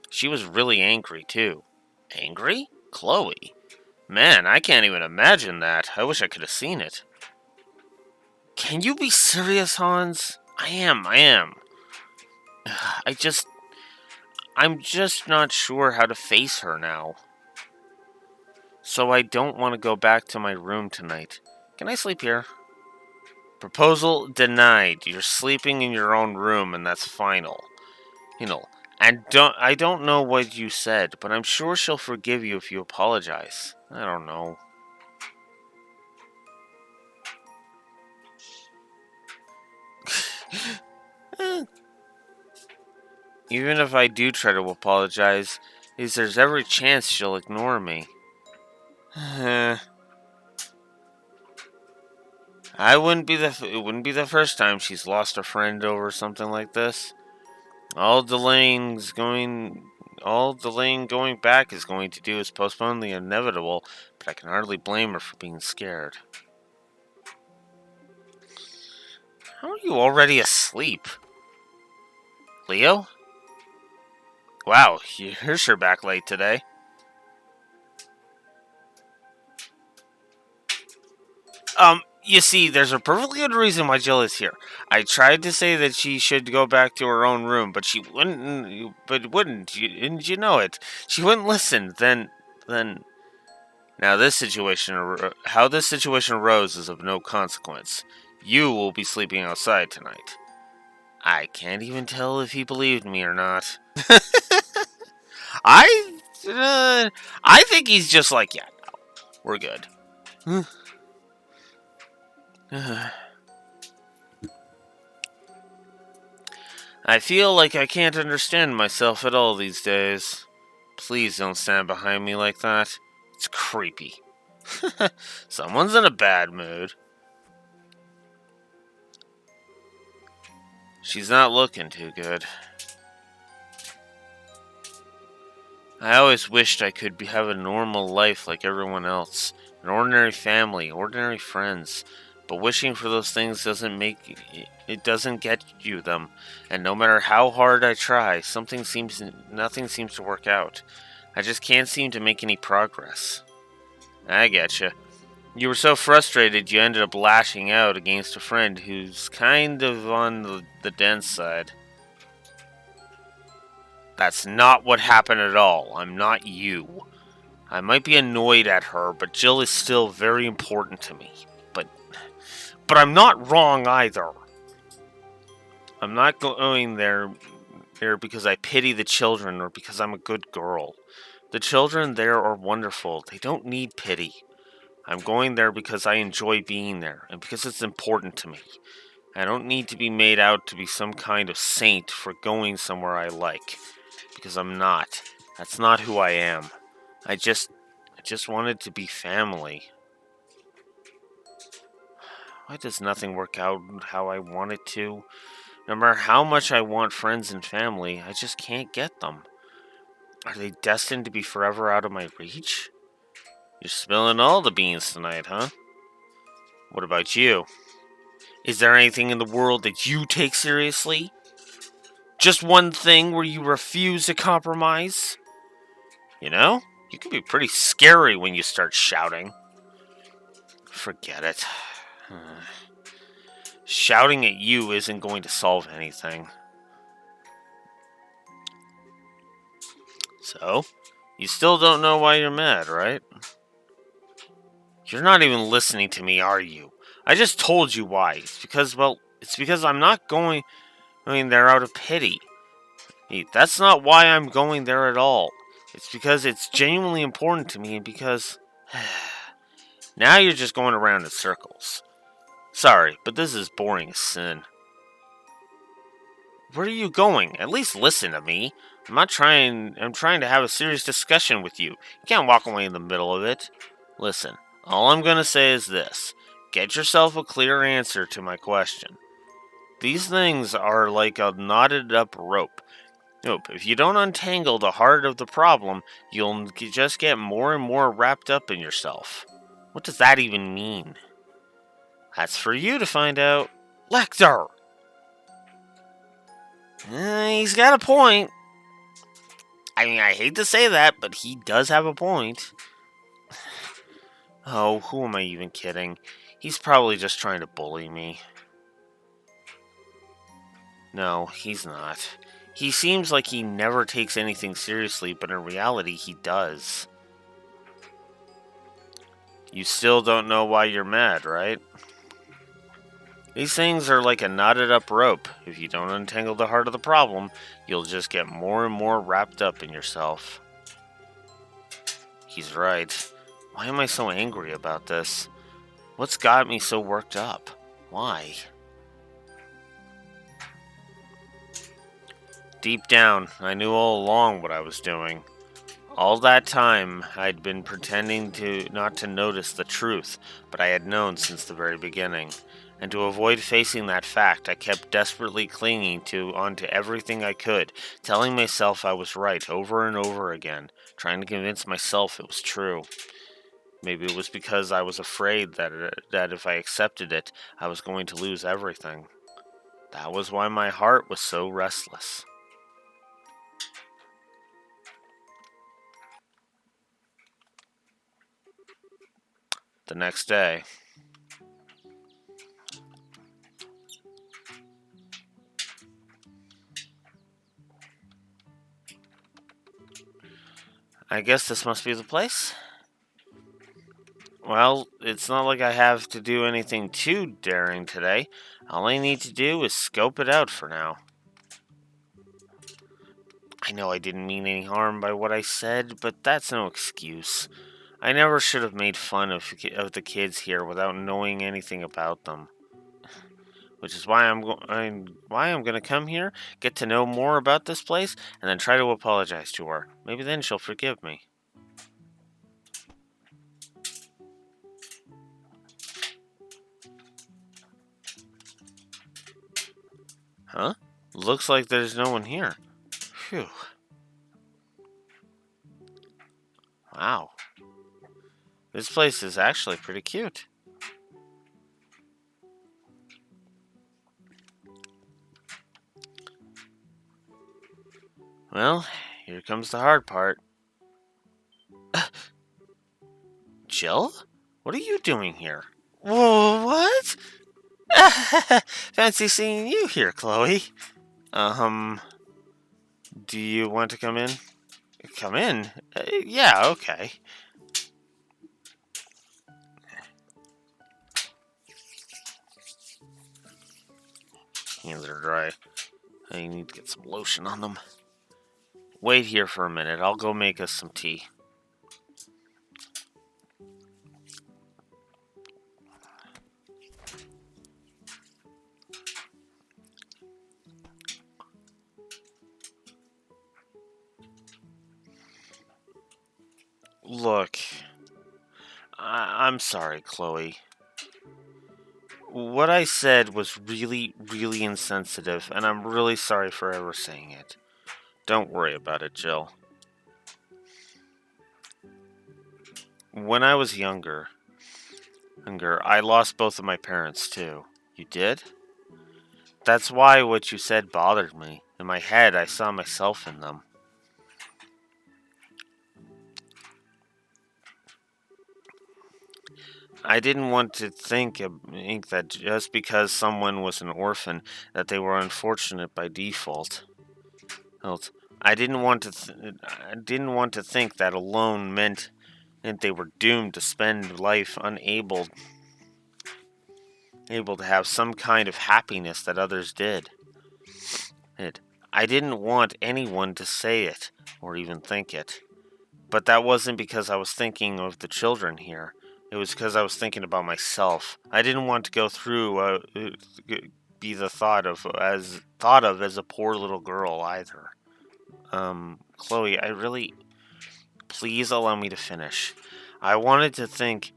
She was really angry, too. Angry? Chloe? Man, I can't even imagine that. I wish I could have seen it. Can you be serious, Hans? I am. I just. I'm just not sure how to face her now. So I don't want to go back to my room tonight. Can I sleep here? Proposal denied. You're sleeping in your own room, and that's final. And I don't know what you said, but I'm sure she'll forgive you if you apologize. I don't know. Even if I do try to apologize, there's every chance she'll ignore me. It wouldn't be the first time she's lost a friend over something like this. All delaying going back is going to do is postpone the inevitable, but I can hardly blame her for being scared. How are you already asleep? Leo? Wow, you're sure back late today. You see, there's a perfectly good reason why Jill is here. I tried to say that she should go back to her own room, but she wouldn't. Didn't you know it? She wouldn't listen. Then, now how this situation arose is of no consequence. You will be sleeping outside tonight. I can't even tell if he believed me or not. I, I think he's just like, yeah, no, we're good. I feel like I can't understand myself at all these days. Please don't stand behind me like that. It's creepy. Someone's in a bad mood. She's not looking too good. I always wished I could have a normal life like everyone else. An ordinary family, ordinary friends. But wishing for those things doesn't get you them. And no matter how hard I try, nothing seems to work out. I just can't seem to make any progress. I getcha. You were so frustrated you ended up lashing out against a friend who's kind of on the dense side. That's not what happened at all. I'm not you. I might be annoyed at her, but Jill is still very important to me. But I'm not wrong either. I'm not going there because I pity the children or because I'm a good girl. The children there are wonderful. They don't need pity. I'm going there because I enjoy being there and because it's important to me. I don't need to be made out to be some kind of saint for going somewhere I like. Because I'm not. That's not who I am. I just wanted to be family. Why does nothing work out how I want it to? No matter how much I want friends and family, I just can't get them. Are they destined to be forever out of my reach? You're spilling all the beans tonight, huh? What about you? Is there anything in the world that you take seriously? Just one thing where you refuse to compromise? You know, you can be pretty scary when you start shouting. Forget it. Shouting at you isn't going to solve anything. So, you still don't know why you're mad, right? You're not even listening to me, are you? I just told you why. It's because I'm not going there out of pity. That's not why I'm going there at all. It's because it's genuinely important to me and because... Now you're just going around in circles. Sorry, but this is boring as sin. Where are you going? At least listen to me. I'm trying to have a serious discussion with you. You can't walk away in the middle of it. Listen, all I'm going to say is this. Get yourself a clear answer to my question. These things are like a knotted up rope. Nope, if you don't untangle the heart of the problem, you'll just get more and more wrapped up in yourself. What does that even mean? That's for you to find out. Lecter! He's got a point. I mean, I hate to say that, but he does have a point. Oh, who am I even kidding? He's probably just trying to bully me. No, he's not. He seems like he never takes anything seriously, but in reality, he does. You still don't know why you're mad, right? These things are like a knotted up rope. If you don't untangle the heart of the problem, you'll just get more and more wrapped up in yourself. He's right. Why am I so angry about this? What's got me so worked up? Why? Deep down, I knew all along what I was doing. All that time, I'd been pretending not to notice the truth, but I had known since the very beginning. And to avoid facing that fact, I kept desperately clinging onto everything I could, telling myself I was right over and over again, trying to convince myself it was true. Maybe it was because I was afraid that if I accepted it, I was going to lose everything. That was why my heart was so restless. The next day, I guess this must be the place. Well, it's not like I have to do anything too daring today. All I need to do is scope it out for now. I know I didn't mean any harm by what I said, but that's no excuse. I never should have made fun of the kids here without knowing anything about them. Which is why I'm going to come here, get to know more about this place, and then try to apologize to her. Maybe then she'll forgive me. Huh? Looks like there's no one here. Phew. Wow. This place is actually pretty cute. Well, here comes the hard part. Jill? What are you doing here? Whoa, what? Fancy seeing you here, Chloe. Do you want to come in? Come in? Yeah, okay. Hands are dry. I need to get some lotion on them. Wait here for a minute. I'll go make us some tea. Look, I'm sorry, Chloe. What I said was really, really insensitive, and I'm really sorry for ever saying it. Don't worry about it, Jill. When I was younger, I lost both of my parents, too. You did? That's why what you said bothered me. In my head, I saw myself in them. I didn't want to think that just because someone was an orphan, that they were unfortunate by default. I didn't want to think that alone meant they were doomed to spend life able to have some kind of happiness that others did. I didn't want anyone to say it or even think it. But that wasn't because I was thinking of the children here. It was because I was thinking about myself. I didn't want to go through be thought of as a poor little girl either. Chloe, please allow me to finish. I wanted to think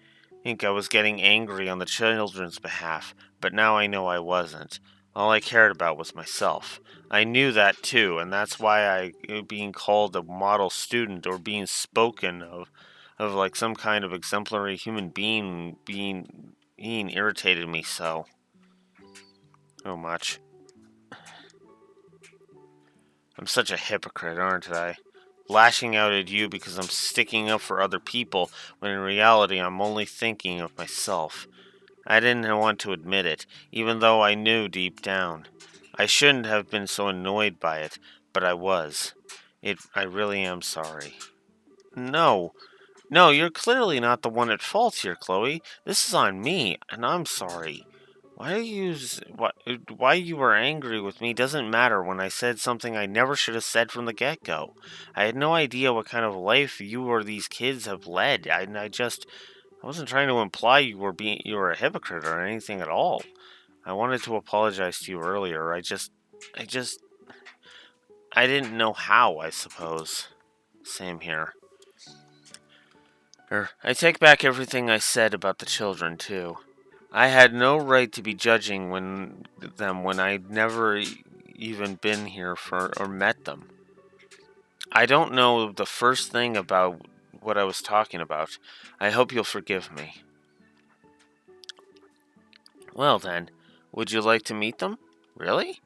I was getting angry on the children's behalf, but now I know I wasn't. All I cared about was myself. I knew that too, and that's why being called a model student or being spoken of like some kind of exemplary human being irritated me so much. I'm such a hypocrite, aren't I? Lashing out at you because I'm sticking up for other people, when in reality I'm only thinking of myself. I didn't want to admit it, even though I knew deep down. I shouldn't have been so annoyed by it, but I was. I really am sorry. No, you're clearly not the one at fault here, Chloe. This is on me, and I'm sorry. Why you were angry with me doesn't matter when I said something I never should have said from the get-go. I had no idea what kind of life you or these kids have led. I wasn't trying to imply you were a hypocrite or anything at all. I wanted to apologize to you earlier. I didn't know how, I suppose. Same here. I take back everything I said about the children, too. I had no right to be judging them when I'd never even been here or met them. I don't know the first thing about what I was talking about. I hope you'll forgive me. Well then, would you like to meet them? Really?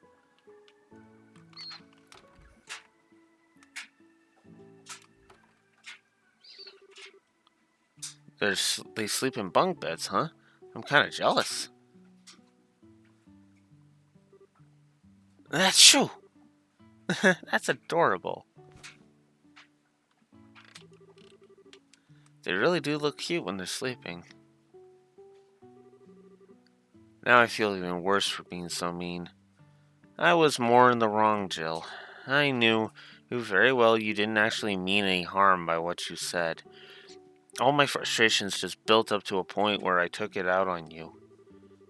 They sleep in bunk beds, huh? I'm kind of jealous. That's true. That's adorable. They really do look cute when they're sleeping. Now I feel even worse for being so mean. I was more in the wrong, Jill. I knew very well you didn't actually mean any harm by what you said. All my frustrations just built up to a point where I took it out on you.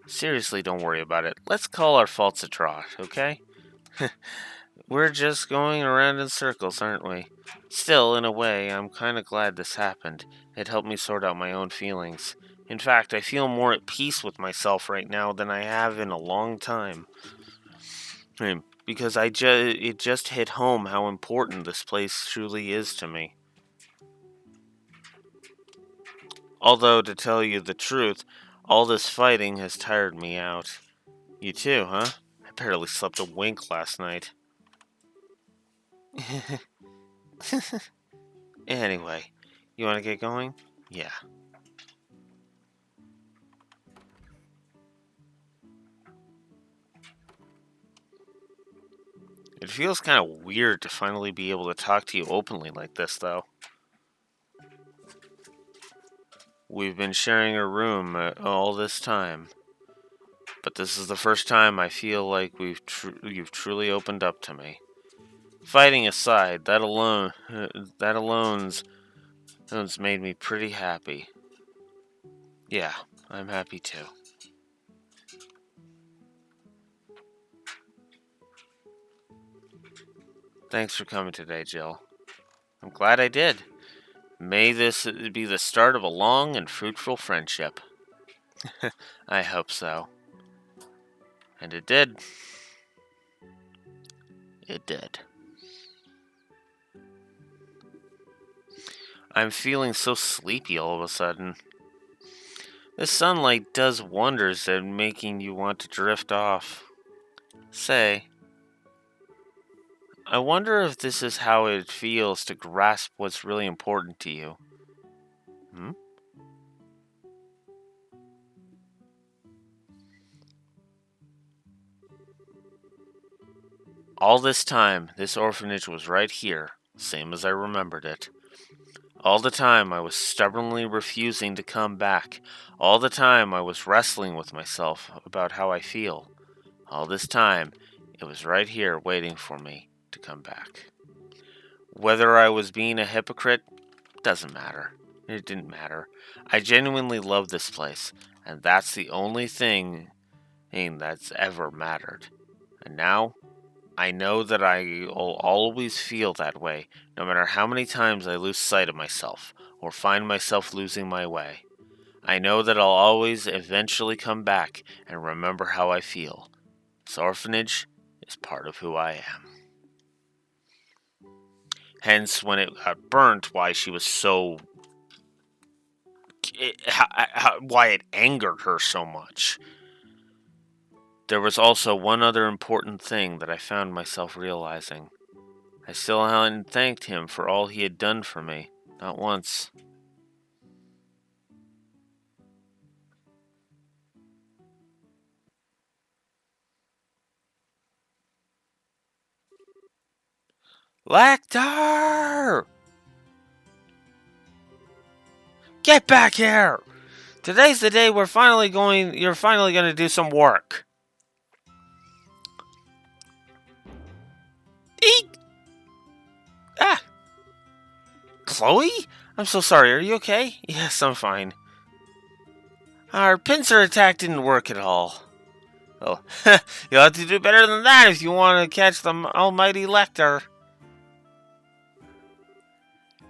Seriously, don't worry about it. Let's call our faults a trot, okay? We're just going around in circles, aren't we? Still, in a way, I'm kind of glad this happened. It helped me sort out my own feelings. In fact, I feel more at peace with myself right now than I have in a long time. Because it just hit home how important this place truly is to me. Although, to tell you the truth, all this fighting has tired me out. You too, huh? I barely slept a wink last night. Anyway, you want to get going? Yeah. It feels kind of weird to finally be able to talk to you openly like this, though. We've been sharing a room all this time, but this is the first time I feel like you've truly opened up to me. Fighting aside, that alone's made me pretty happy. Yeah, I'm happy too. Thanks for coming today, Jill. I'm glad I did. May this be the start of a long and fruitful friendship. I hope so. And it did. It did. I'm feeling so sleepy all of a sudden. The sunlight does wonders at making you want to drift off. Say, I wonder if this is how it feels to grasp what's really important to you. All this time, this orphanage was right here, same as I remembered it. All the time I was stubbornly refusing to come back. All the time I was wrestling with myself about how I feel. All this time, it was right here waiting for me to come back. Whether I was being a hypocrite, doesn't matter. It didn't matter. I genuinely love this place, and that's the only thing thing that's ever mattered. And now, I know that I'll always feel that way, no matter how many times I lose sight of myself, or find myself losing my way. I know that I'll always eventually come back and remember how I feel. This orphanage is part of who I am. Hence, when it got burnt, why she was so. Why it angered her so much. There was also one other important thing that I found myself realizing. I still hadn't thanked him for all he had done for me. Not once. Lecter! Get back here! Today's the day you're finally gonna do some work. Eek! Ah! Chloe? I'm so sorry, are you okay? Yes, I'm fine. Our pincer attack didn't work at all. Well, you'll have to do better than that if you want to catch the almighty Lecter.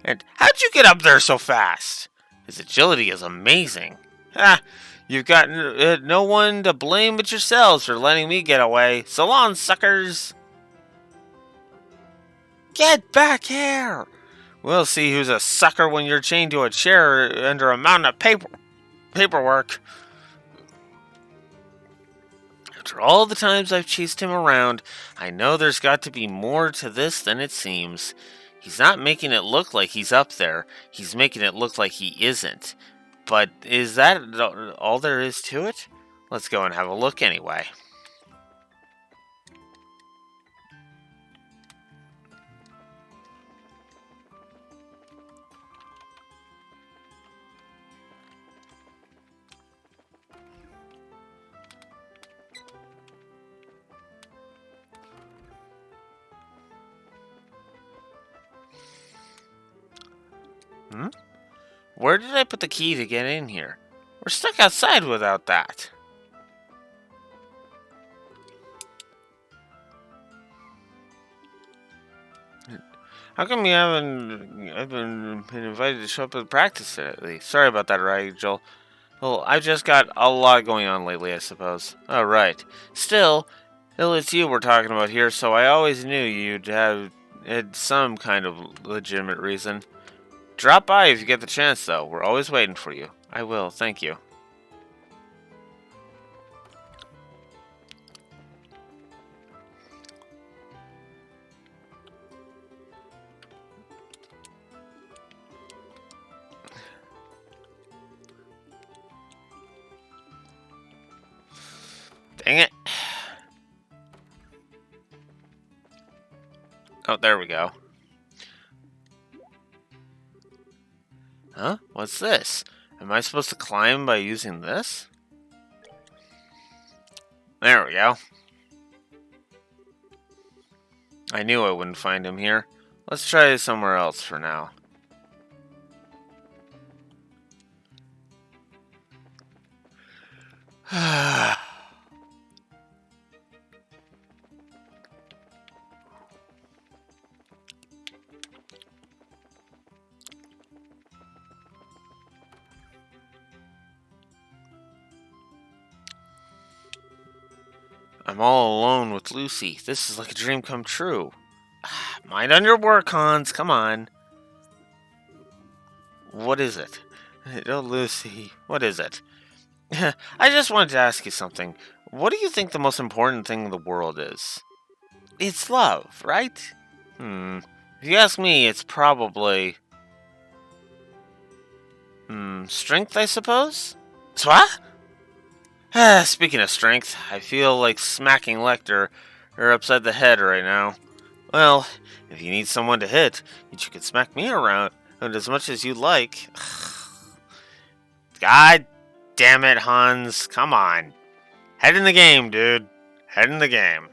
And how'd you get up there so fast? His agility is amazing. Ah, you've got no one to blame but yourselves for letting me get away. So long, suckers! Get back here! We'll see who's a sucker when you're chained to a chair under a mountain of paperwork. After all the times I've chased him around, I know there's got to be more to this than it seems. He's not making it look like he's up there. He's making it look like he isn't. But is that all there is to it? Let's go and have a look anyway. Where did I put the key to get in here? We're stuck outside without that. How come you haven't? I've been invited to show up at practice at least. Sorry about that, Rigel. Well, I've just got a lot going on lately, I suppose. Oh, right. Still, it's you we're talking about here, so I always knew you'd have had some kind of legitimate reason. Drop by if you get the chance, though. We're always waiting for you. I will, thank you. Dang it. Oh, there we go. Huh? What's this? Am I supposed to climb by using this? There we go. I knew I wouldn't find him here. Let's try somewhere else for now. I'm all alone with Lucy. This is like a dream come true. Mind on your work, Hans. Come on. What is it? Oh, Lucy. What is it? I just wanted to ask you something. What do you think the most important thing in the world is? It's love, right? If you ask me, it's probably... strength, I suppose? What? Speaking of strength, I feel like smacking Lecter upside the head right now. Well, if you need someone to hit, you can smack me around as much as you like. God damn it, Hans. Come on. Head in the game, dude. Head in the game.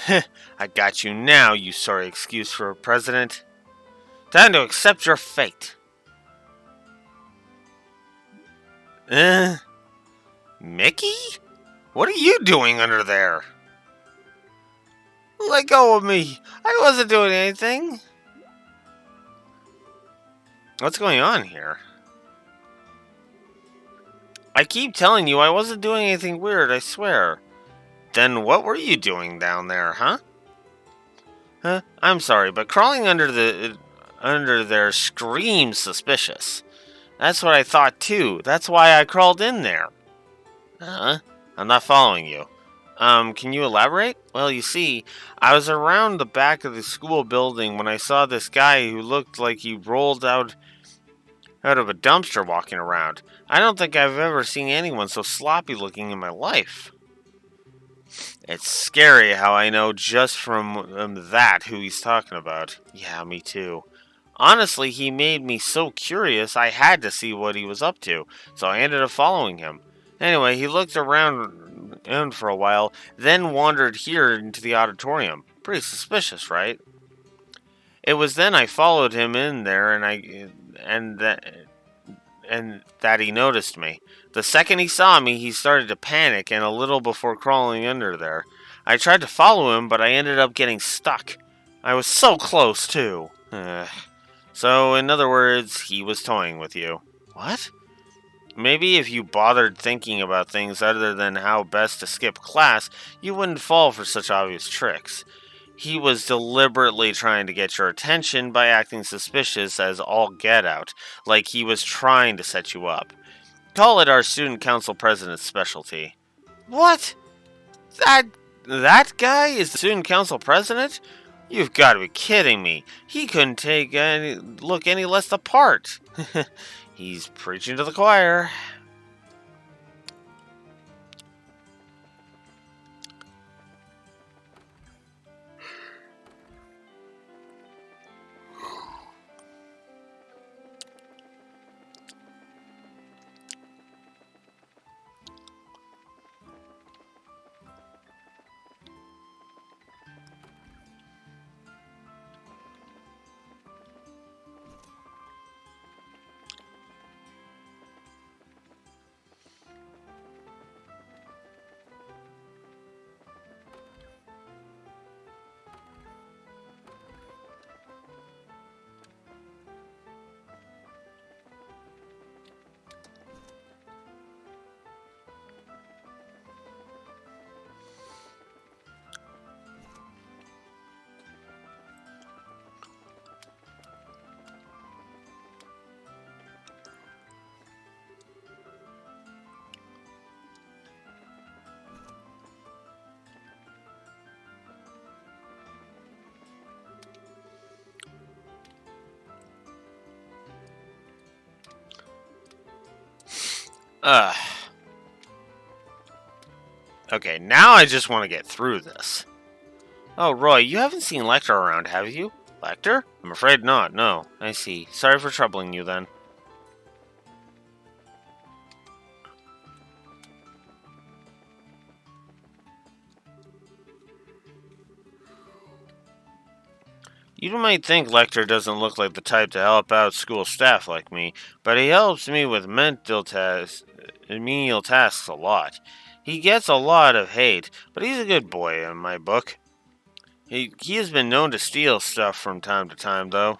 I got you now, you sorry excuse for a president. Time to accept your fate. Uh, Mickey? What are you doing under there? Let go of me. I wasn't doing anything. What's going on here? I keep telling you I wasn't doing anything weird, I swear. Then what were you doing down there, huh? I'm sorry, but crawling under there screams suspicious. That's what I thought too. That's why I crawled in there. Huh? I'm not following you. Can you elaborate? Well, you see, I was around the back of the school building when I saw this guy who looked like he rolled out of a dumpster walking around. I don't think I've ever seen anyone so sloppy looking in my life. It's scary how I know just from that who he's talking about. Yeah, me too. Honestly, he made me so curious I had to see what he was up to, so I ended up following him. Anyway, he looked around for a while, then wandered here into the auditorium. Pretty suspicious, right? It was then I followed him in there, and that he noticed me. The second he saw me, he started to panic, and a little before crawling under there. I tried to follow him, but I ended up getting stuck. I was so close, too. So, in other words, he was toying with you. What? Maybe if you bothered thinking about things other than how best to skip class, you wouldn't fall for such obvious tricks. He was deliberately trying to get your attention by acting suspicious as all get out, like he was trying to set you up. Call it our student council president's specialty. What? That that guy is the student council president? You've got to be kidding me. He couldn't look any less the part. He's preaching to the choir. Ugh. Okay, now I just want to get through this. Oh, Roy, you haven't seen Lecter around, have you? Lecter? I'm afraid not, no. I see. Sorry for troubling you then. You might think Lecter doesn't look like the type to help out school staff like me, but he helps me with menial tasks a lot. He gets a lot of hate, but he's a good boy in my book. He has been known to steal stuff from time to time, though.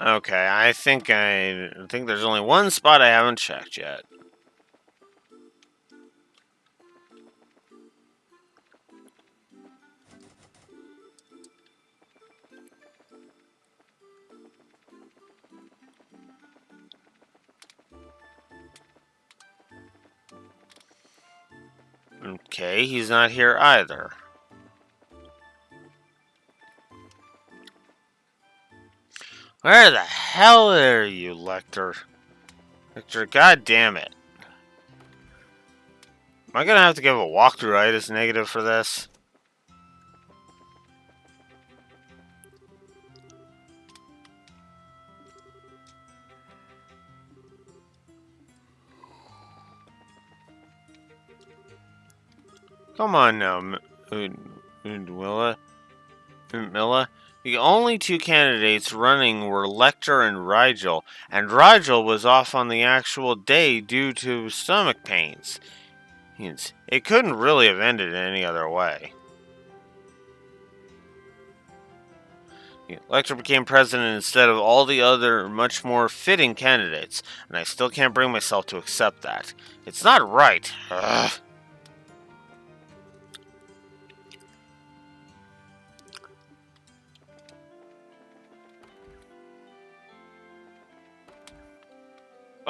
Okay, I think there's only one spot I haven't checked yet. Okay, he's not here either. Where the hell are you, Lecter? Lecter, god damn it. Am I gonna have to give a walkthrough-itis negative for this? Come on now, Milla. The only two candidates running were Lecter and Rigel was off on the actual day due to stomach pains. It couldn't really have ended any other way. Lecter became president instead of all the other much more fitting candidates, and I still can't bring myself to accept that. It's not right. Ugh.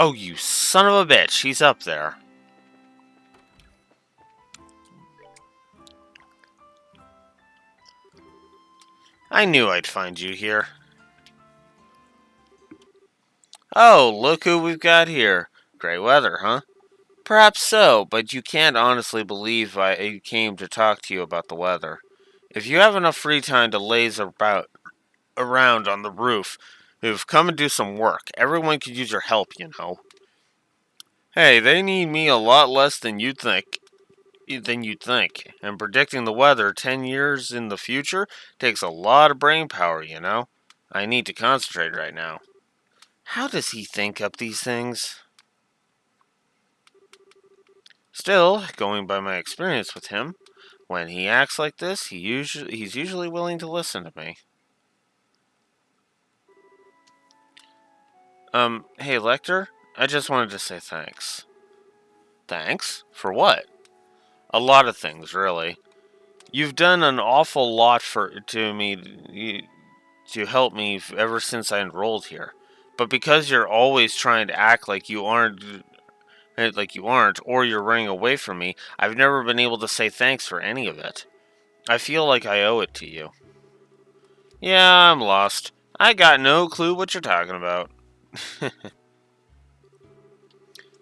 Oh, you son of a bitch, he's up there. I knew I'd find you here. Oh, look who we've got here. Great weather, huh? Perhaps so, but you can't honestly believe I came to talk to you about the weather. If you have enough free time to laze around on the roof, you've come and do some work. Everyone could use your help, you know. Hey, they need me a lot less than you'd think. And predicting the weather 10 years in the future takes a lot of brain power, you know. I need to concentrate right now. How does he think up these things? Still, going by my experience with him, when he acts like this, he's usually willing to listen to me. Hey Lecter, I just wanted to say thanks. Thanks? For what? A lot of things, really. You've done an awful lot to help me ever since I enrolled here. But because you're always trying to act like you aren't, or you're running away from me, I've never been able to say thanks for any of it. I feel like I owe it to you. Yeah, I'm lost. I got no clue what you're talking about.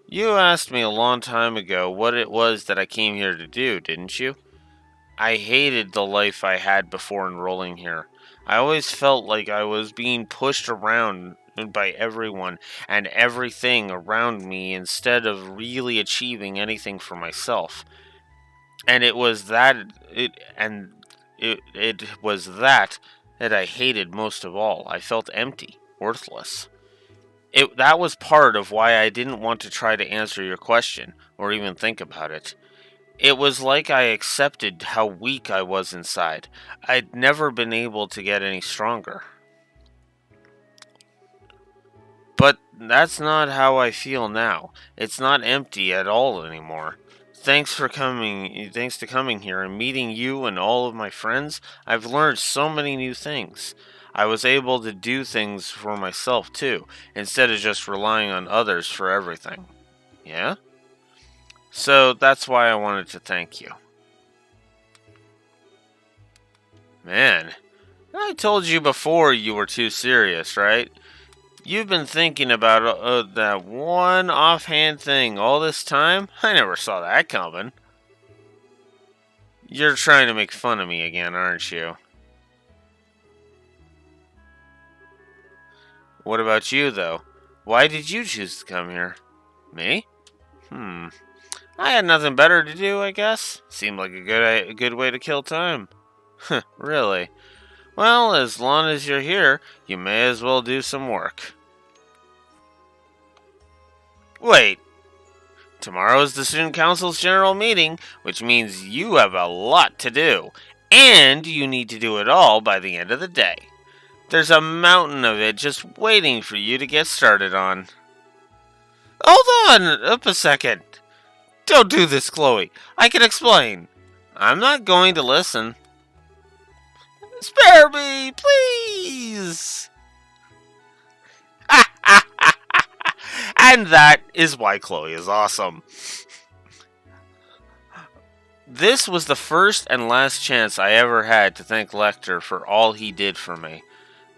You asked me a long time ago what it was that I came here to do, didn't you? I hated the life I had before enrolling here. I always felt like I was being pushed around by everyone and everything around me instead of really achieving anything for myself. And it was that I hated most of all. I felt empty, worthless. That was part of why I didn't want to try to answer your question or even think about it. It was like I accepted how weak I was inside. I'd never been able to get any stronger. But that's not how I feel now. It's not empty at all anymore. Thanks to coming here and meeting you and all of my friends, I've learned so many new things. I was able to do things for myself too, instead of just relying on others for everything. Yeah? So that's why I wanted to thank you. Man, I told you before you were too serious, right? You've been thinking about that one offhand thing all this time? I never saw that coming. You're trying to make fun of me again, aren't you? What about you, though? Why did you choose to come here? Me? I had nothing better to do, I guess. Seemed like a good way to kill time. Really? Well, as long as you're here, you may as well do some work. Wait. Tomorrow is the Student Council's general meeting, which means you have a lot to do. And you need to do it all by the end of the day. There's a mountain of it just waiting for you to get started on. Hold on up a second. Don't do this, Chloe. I can explain. I'm not going to listen. Spare me, please! And that is why Chloe is awesome. This was the first and last chance I ever had to thank Lecter for all he did for me.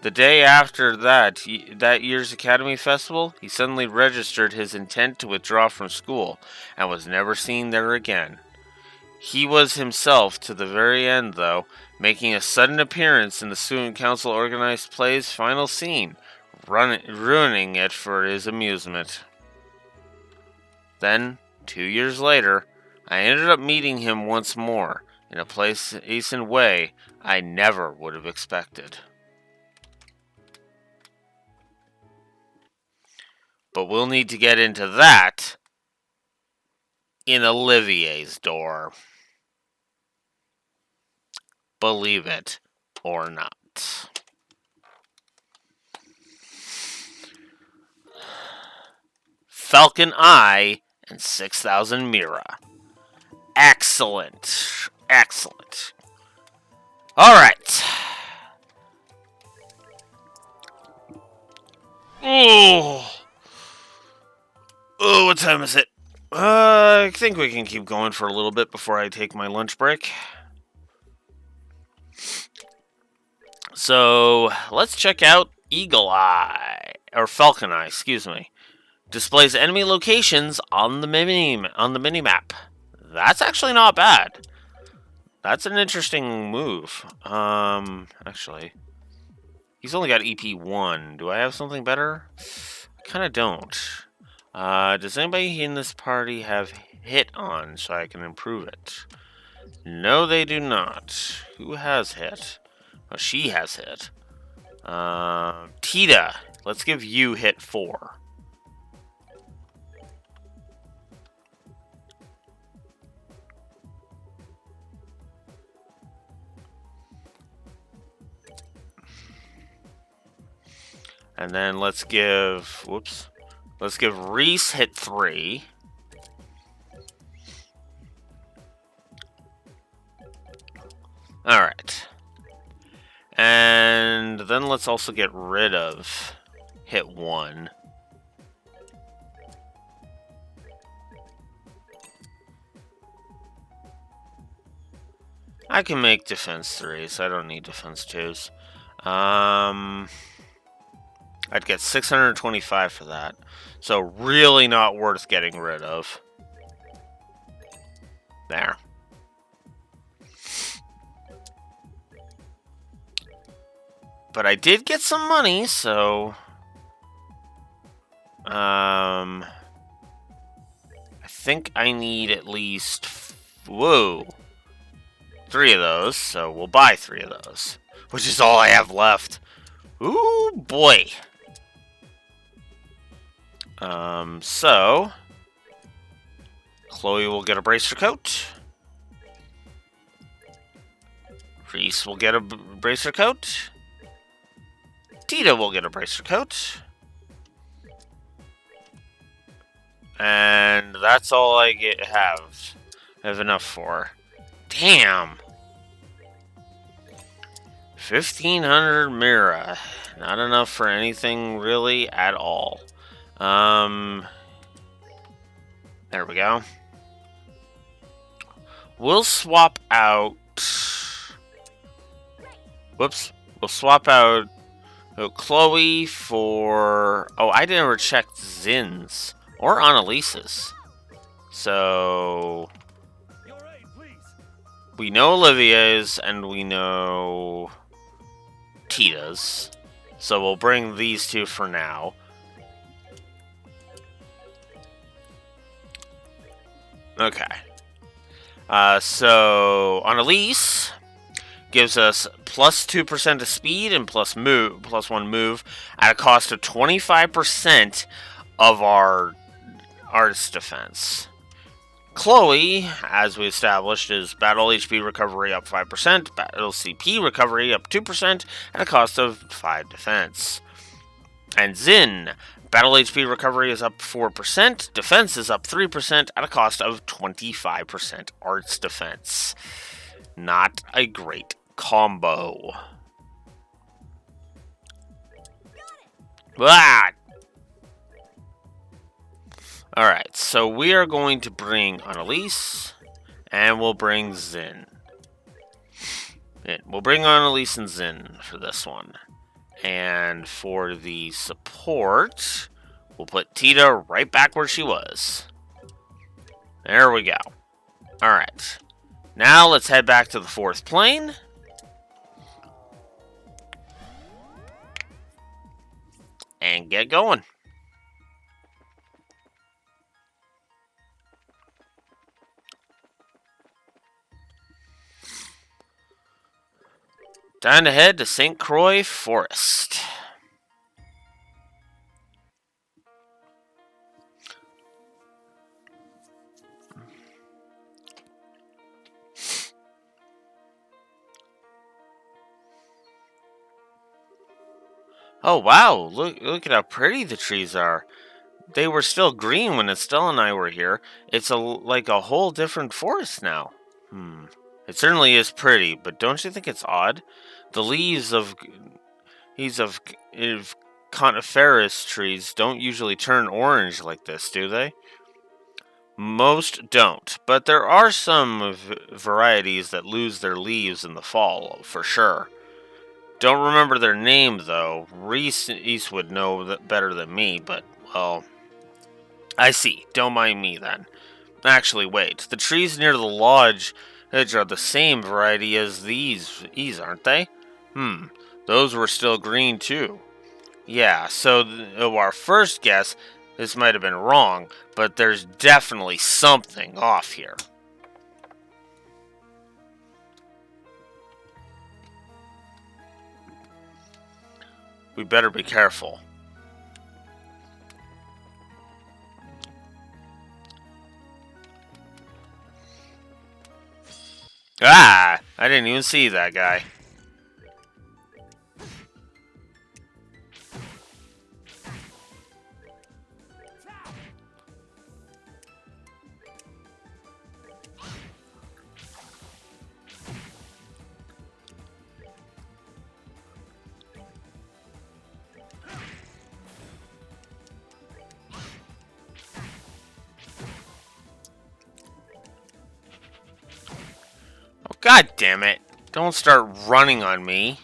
The day after that year's Academy Festival, he suddenly registered his intent to withdraw from school and was never seen there again. He was himself to the very end, though, making a sudden appearance in the student council organized play's final scene, ruining it for his amusement. Then, 2 years later, I ended up meeting him once more, in a place and way I never would have expected. But we'll need to get into that in Olivier's door. Believe it or not. Falcon Eye and 6,000 Mira. Excellent. Excellent. Alright. Oh, what time is it? I think we can keep going for a little bit before I take my lunch break. So, let's check out Eagle Eye, or Falcon Eye, excuse me. Displays enemy locations on the mini-map. That's actually not bad. That's an interesting move. Actually, he's only got EP1. Do I have something better? I kind of don't. Does anybody in this party have hit on so I can improve it? No, they do not. Who has hit? Oh, she has hit. Tita, let's give you hit 4. And then let's give, let's give Reese hit 3. Alright. And then let's also get rid of hit 1. I can make defense 3, so I don't need defense 2s. I'd get 625 for that. So really not worth getting rid of. There. But I did get some money, so... I think I need at least... 3 of those, so we'll buy 3 of those. Which is all I have left. Ooh, boy. So... Chloe will get a bracer coat. Reese will get a bracer coat. Tita will get a bracer coat. And that's all I have enough for. Damn. 1,500 Mira. Not enough for anything really at all. There we go. We'll swap out... Whoops. We'll swap out Chloe for... Oh, I never checked Zin's. Or Annalise's. So... We know Olivier's, and we know Tita's. So we'll bring these 2 for now. Okay. So Annalise gives us plus 2% of speed and plus 1 move at a cost of 25% of our art's defense. Chloe, as we established, is battle HP recovery up 5%, battle CP recovery up 2% at a cost of 5 defense. And Zin, battle HP recovery is up 4%, defense is up 3% at a cost of 25% arts defense. Not a great combo. Ah! Alright, so we are going to bring Annalise And we'll bring Zin. We'll bring on Elise and Zin for this one. And for the support, we'll put Tita right back where she was. There we go. Alright. Now let's head back to the 4th plane. And get going. Time to head to St. Croix Forest. Oh wow, look at how pretty the trees are. They were still green when Estelle and I were here. It's like a whole different forest now. It certainly is pretty, but don't you think it's odd? The leaves of coniferous trees don't usually turn orange like this, do they? Most don't, but there are some varieties that lose their leaves in the fall, for sure. Don't remember their name, though. Reese East would know that better than me, but, well, I see. Don't mind me, then. Actually, wait. The trees near the lodge edge are the same variety as these, aren't they? Those were still green, too. Yeah, so our first guess, this might have been wrong, but there's definitely something off here. We better be careful. Ah! I didn't even see that guy. Oh, God damn it. Don't start running on me.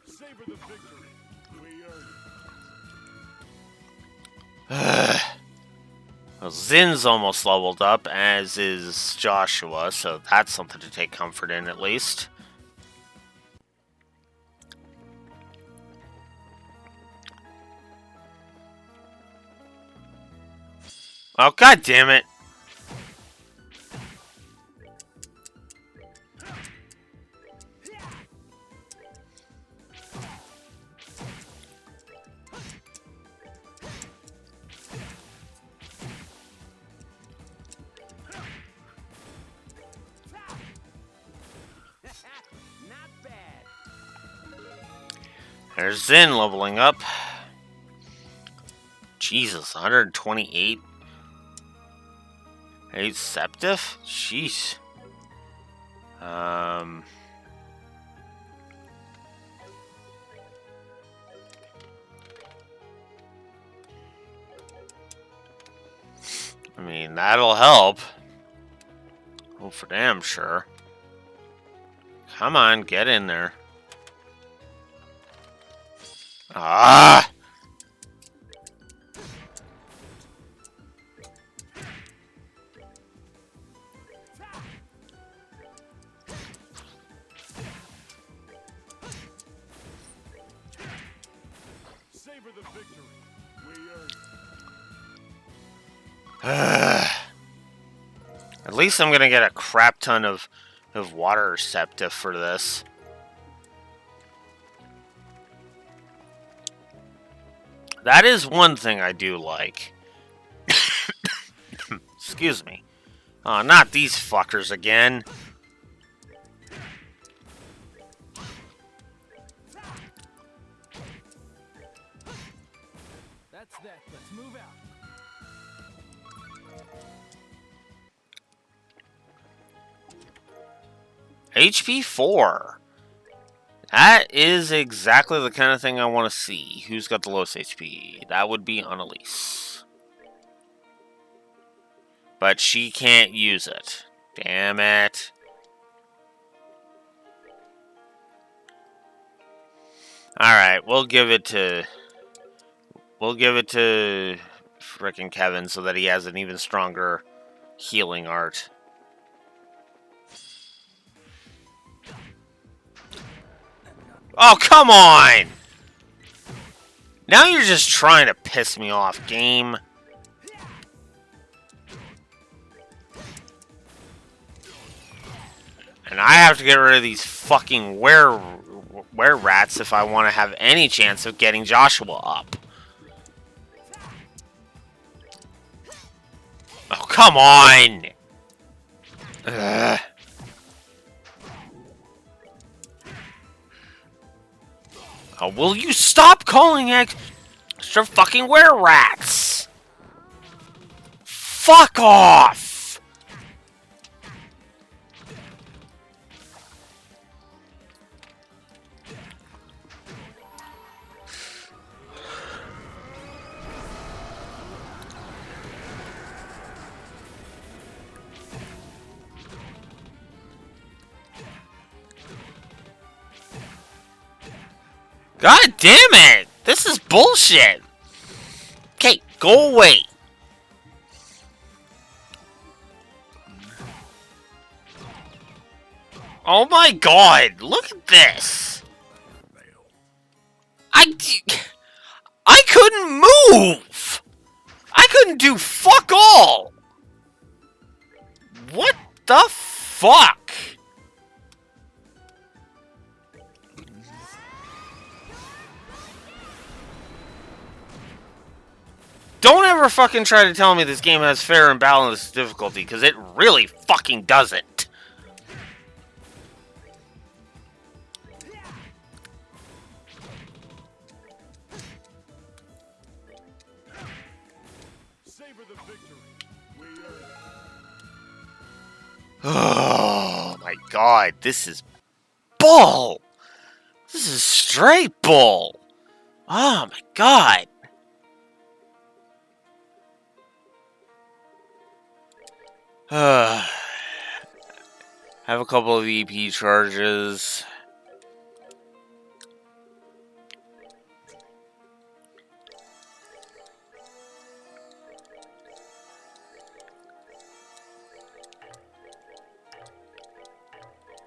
Savor the victory. We Well, Zin's almost leveled up, as is Joshua, so that's something to take comfort in, at least. Oh, God damn it. Not bad. There's Zin leveling up. Jesus, 128? 8 Septif? Jeez. I mean, that'll help. Oh, for damn sure. Come on, get in there. Ah! Savor the victory. We At least I'm gonna get a crap ton of water septif for this. That is one thing I do like. Excuse me. Oh, not these fuckers again. That's that. Let's move out. HP 4. That is exactly the kind of thing I want to see. Who's got the lowest HP? That would be Annalise. But she can't use it. Damn it. Alright, we'll give it to frickin' Kevin so that he has an even stronger healing art. Oh, come on! Now you're just trying to piss me off, game. And I have to get rid of these fucking were rats if I want to have any chance of getting Joshua up. Oh, come on! Ugh. Oh, will you stop calling extra fucking were-rats? Fuck off! God damn it! This is bullshit! Okay, go away! Oh my god, look at this! I couldn't move! I couldn't do fuck all! What the fuck? Don't ever fucking try to tell me this game has fair and balanced difficulty, because it really fucking doesn't. Savor the victory. We Oh my god, this is bull! This is straight bull! Oh my god! Have a couple of EP charges.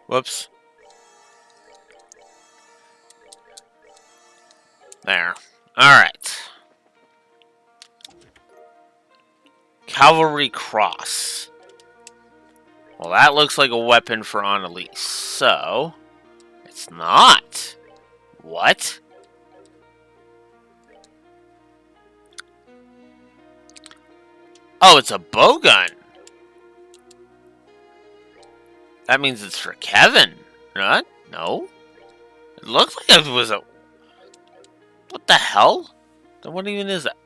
Whoops. There. Alright. Cavalry Cross. Well, that looks like a weapon for Annalise. So, it's not. What? Oh, it's a bowgun. That means it's for Kevin, right? No? It looks like it was a... What the hell? Then what even is that?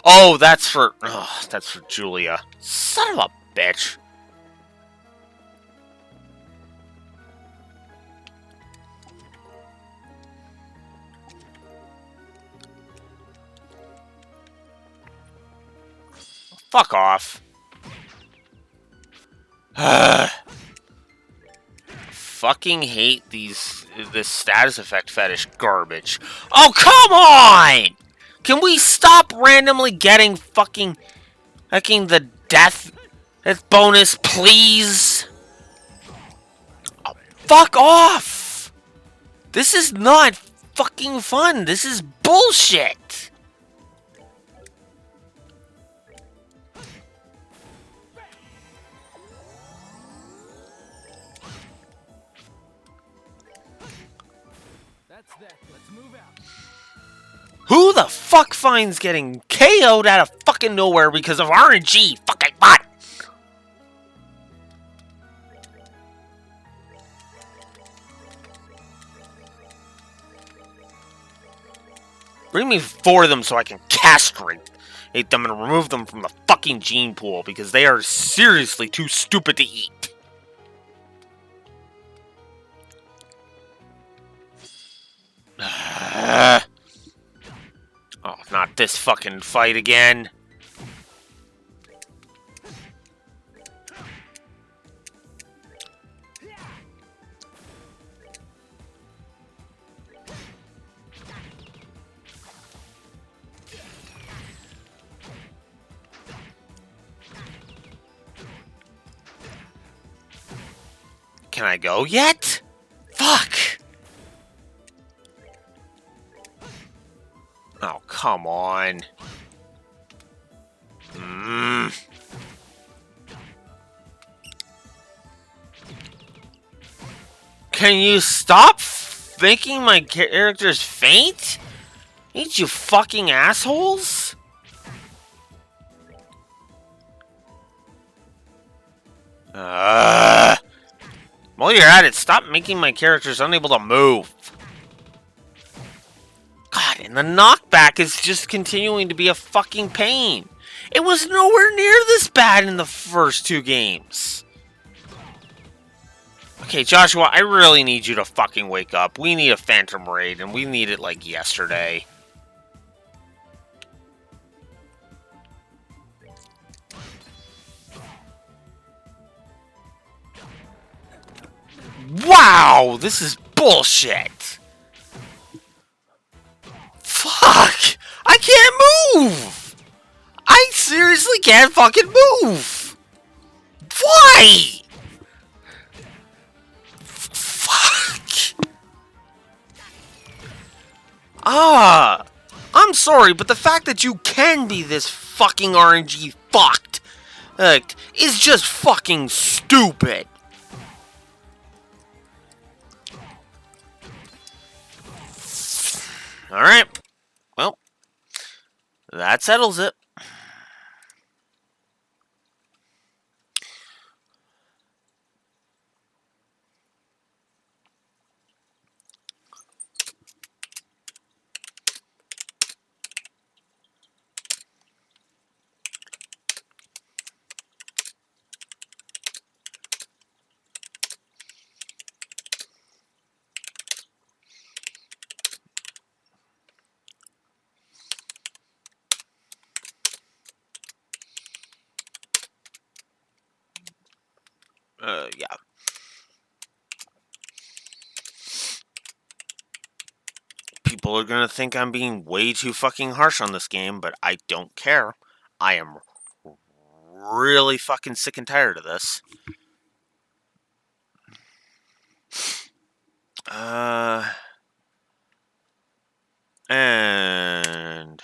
Oh, that's for... Oh, that's for Julia. Son of a bitch. Fuck off. Fucking hate this status effect fetish garbage. Oh, come on! Can we stop randomly getting fucking the death bonus, please? Oh, fuck off! This is not fucking fun. This is bullshit. let's move out. Who the fuck finds getting KO'd out of fucking nowhere because of RNG? Fucking what? Bring me 4 of them so I can castrate them and remove them from the fucking gene pool because they are seriously too stupid to eat. Oh, not this fucking fight again. Can I go yet? Fuck! Oh, come on. Can you stop making my characters faint? Ain't you fucking assholes? While you're at it, stop making my characters unable to move. God, and the knockback is just continuing to be a fucking pain. It was nowhere near this bad in the first 2 games. Okay, Joshua, I really need you to fucking wake up. We need a Phantom Raid, and we need it like yesterday. Wow, this is bullshit. Fuck! I can't move! I seriously can't fucking move! Why? Fuck! I'm sorry, but the fact that you can be this fucking RNG fucked, is just fucking stupid. Alright. Well, that settles it. Yeah. People are gonna think I'm being way too fucking harsh on this game, but I don't care. I am really fucking sick and tired of this. And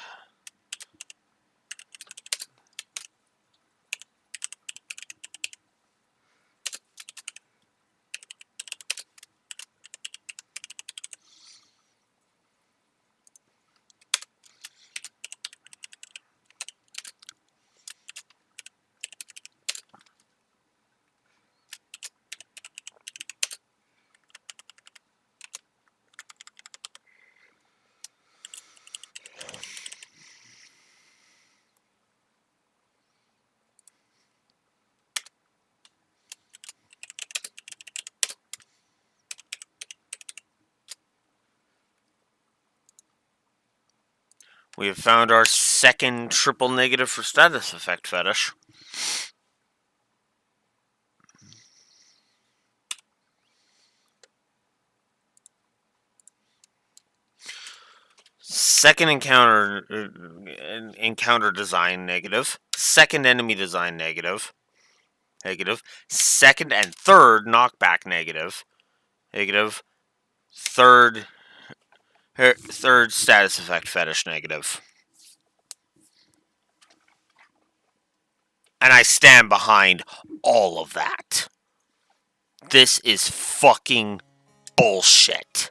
we have found our second triple negative for status effect fetish. Second encounter design negative. Second enemy design negative. Negative. Second and third knockback negative. Negative. Third status effect fetish negative. And I stand behind all of that. This is fucking bullshit.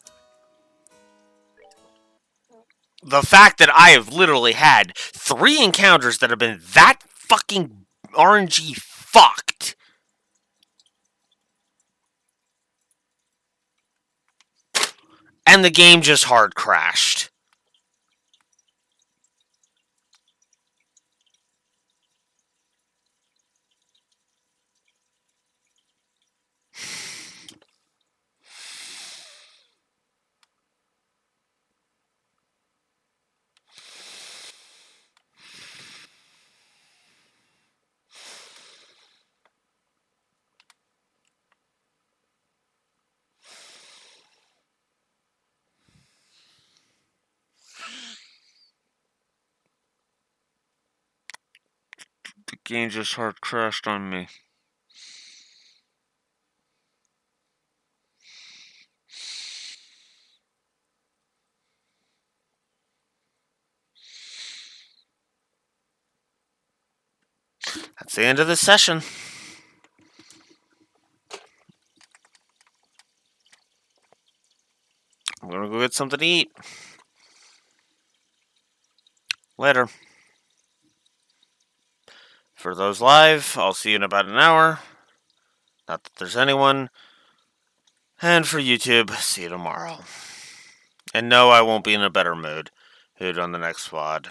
The fact that I have literally had 3 encounters that have been that fucking RNG fucked. And the game just hard crashed. The game just hard crashed on me. That's the end of this session. I'm gonna go get something to eat. Later. For those live, I'll see you in about an hour. Not that there's anyone. And for YouTube, see you tomorrow. And no, I won't be in a better mood on the next VOD.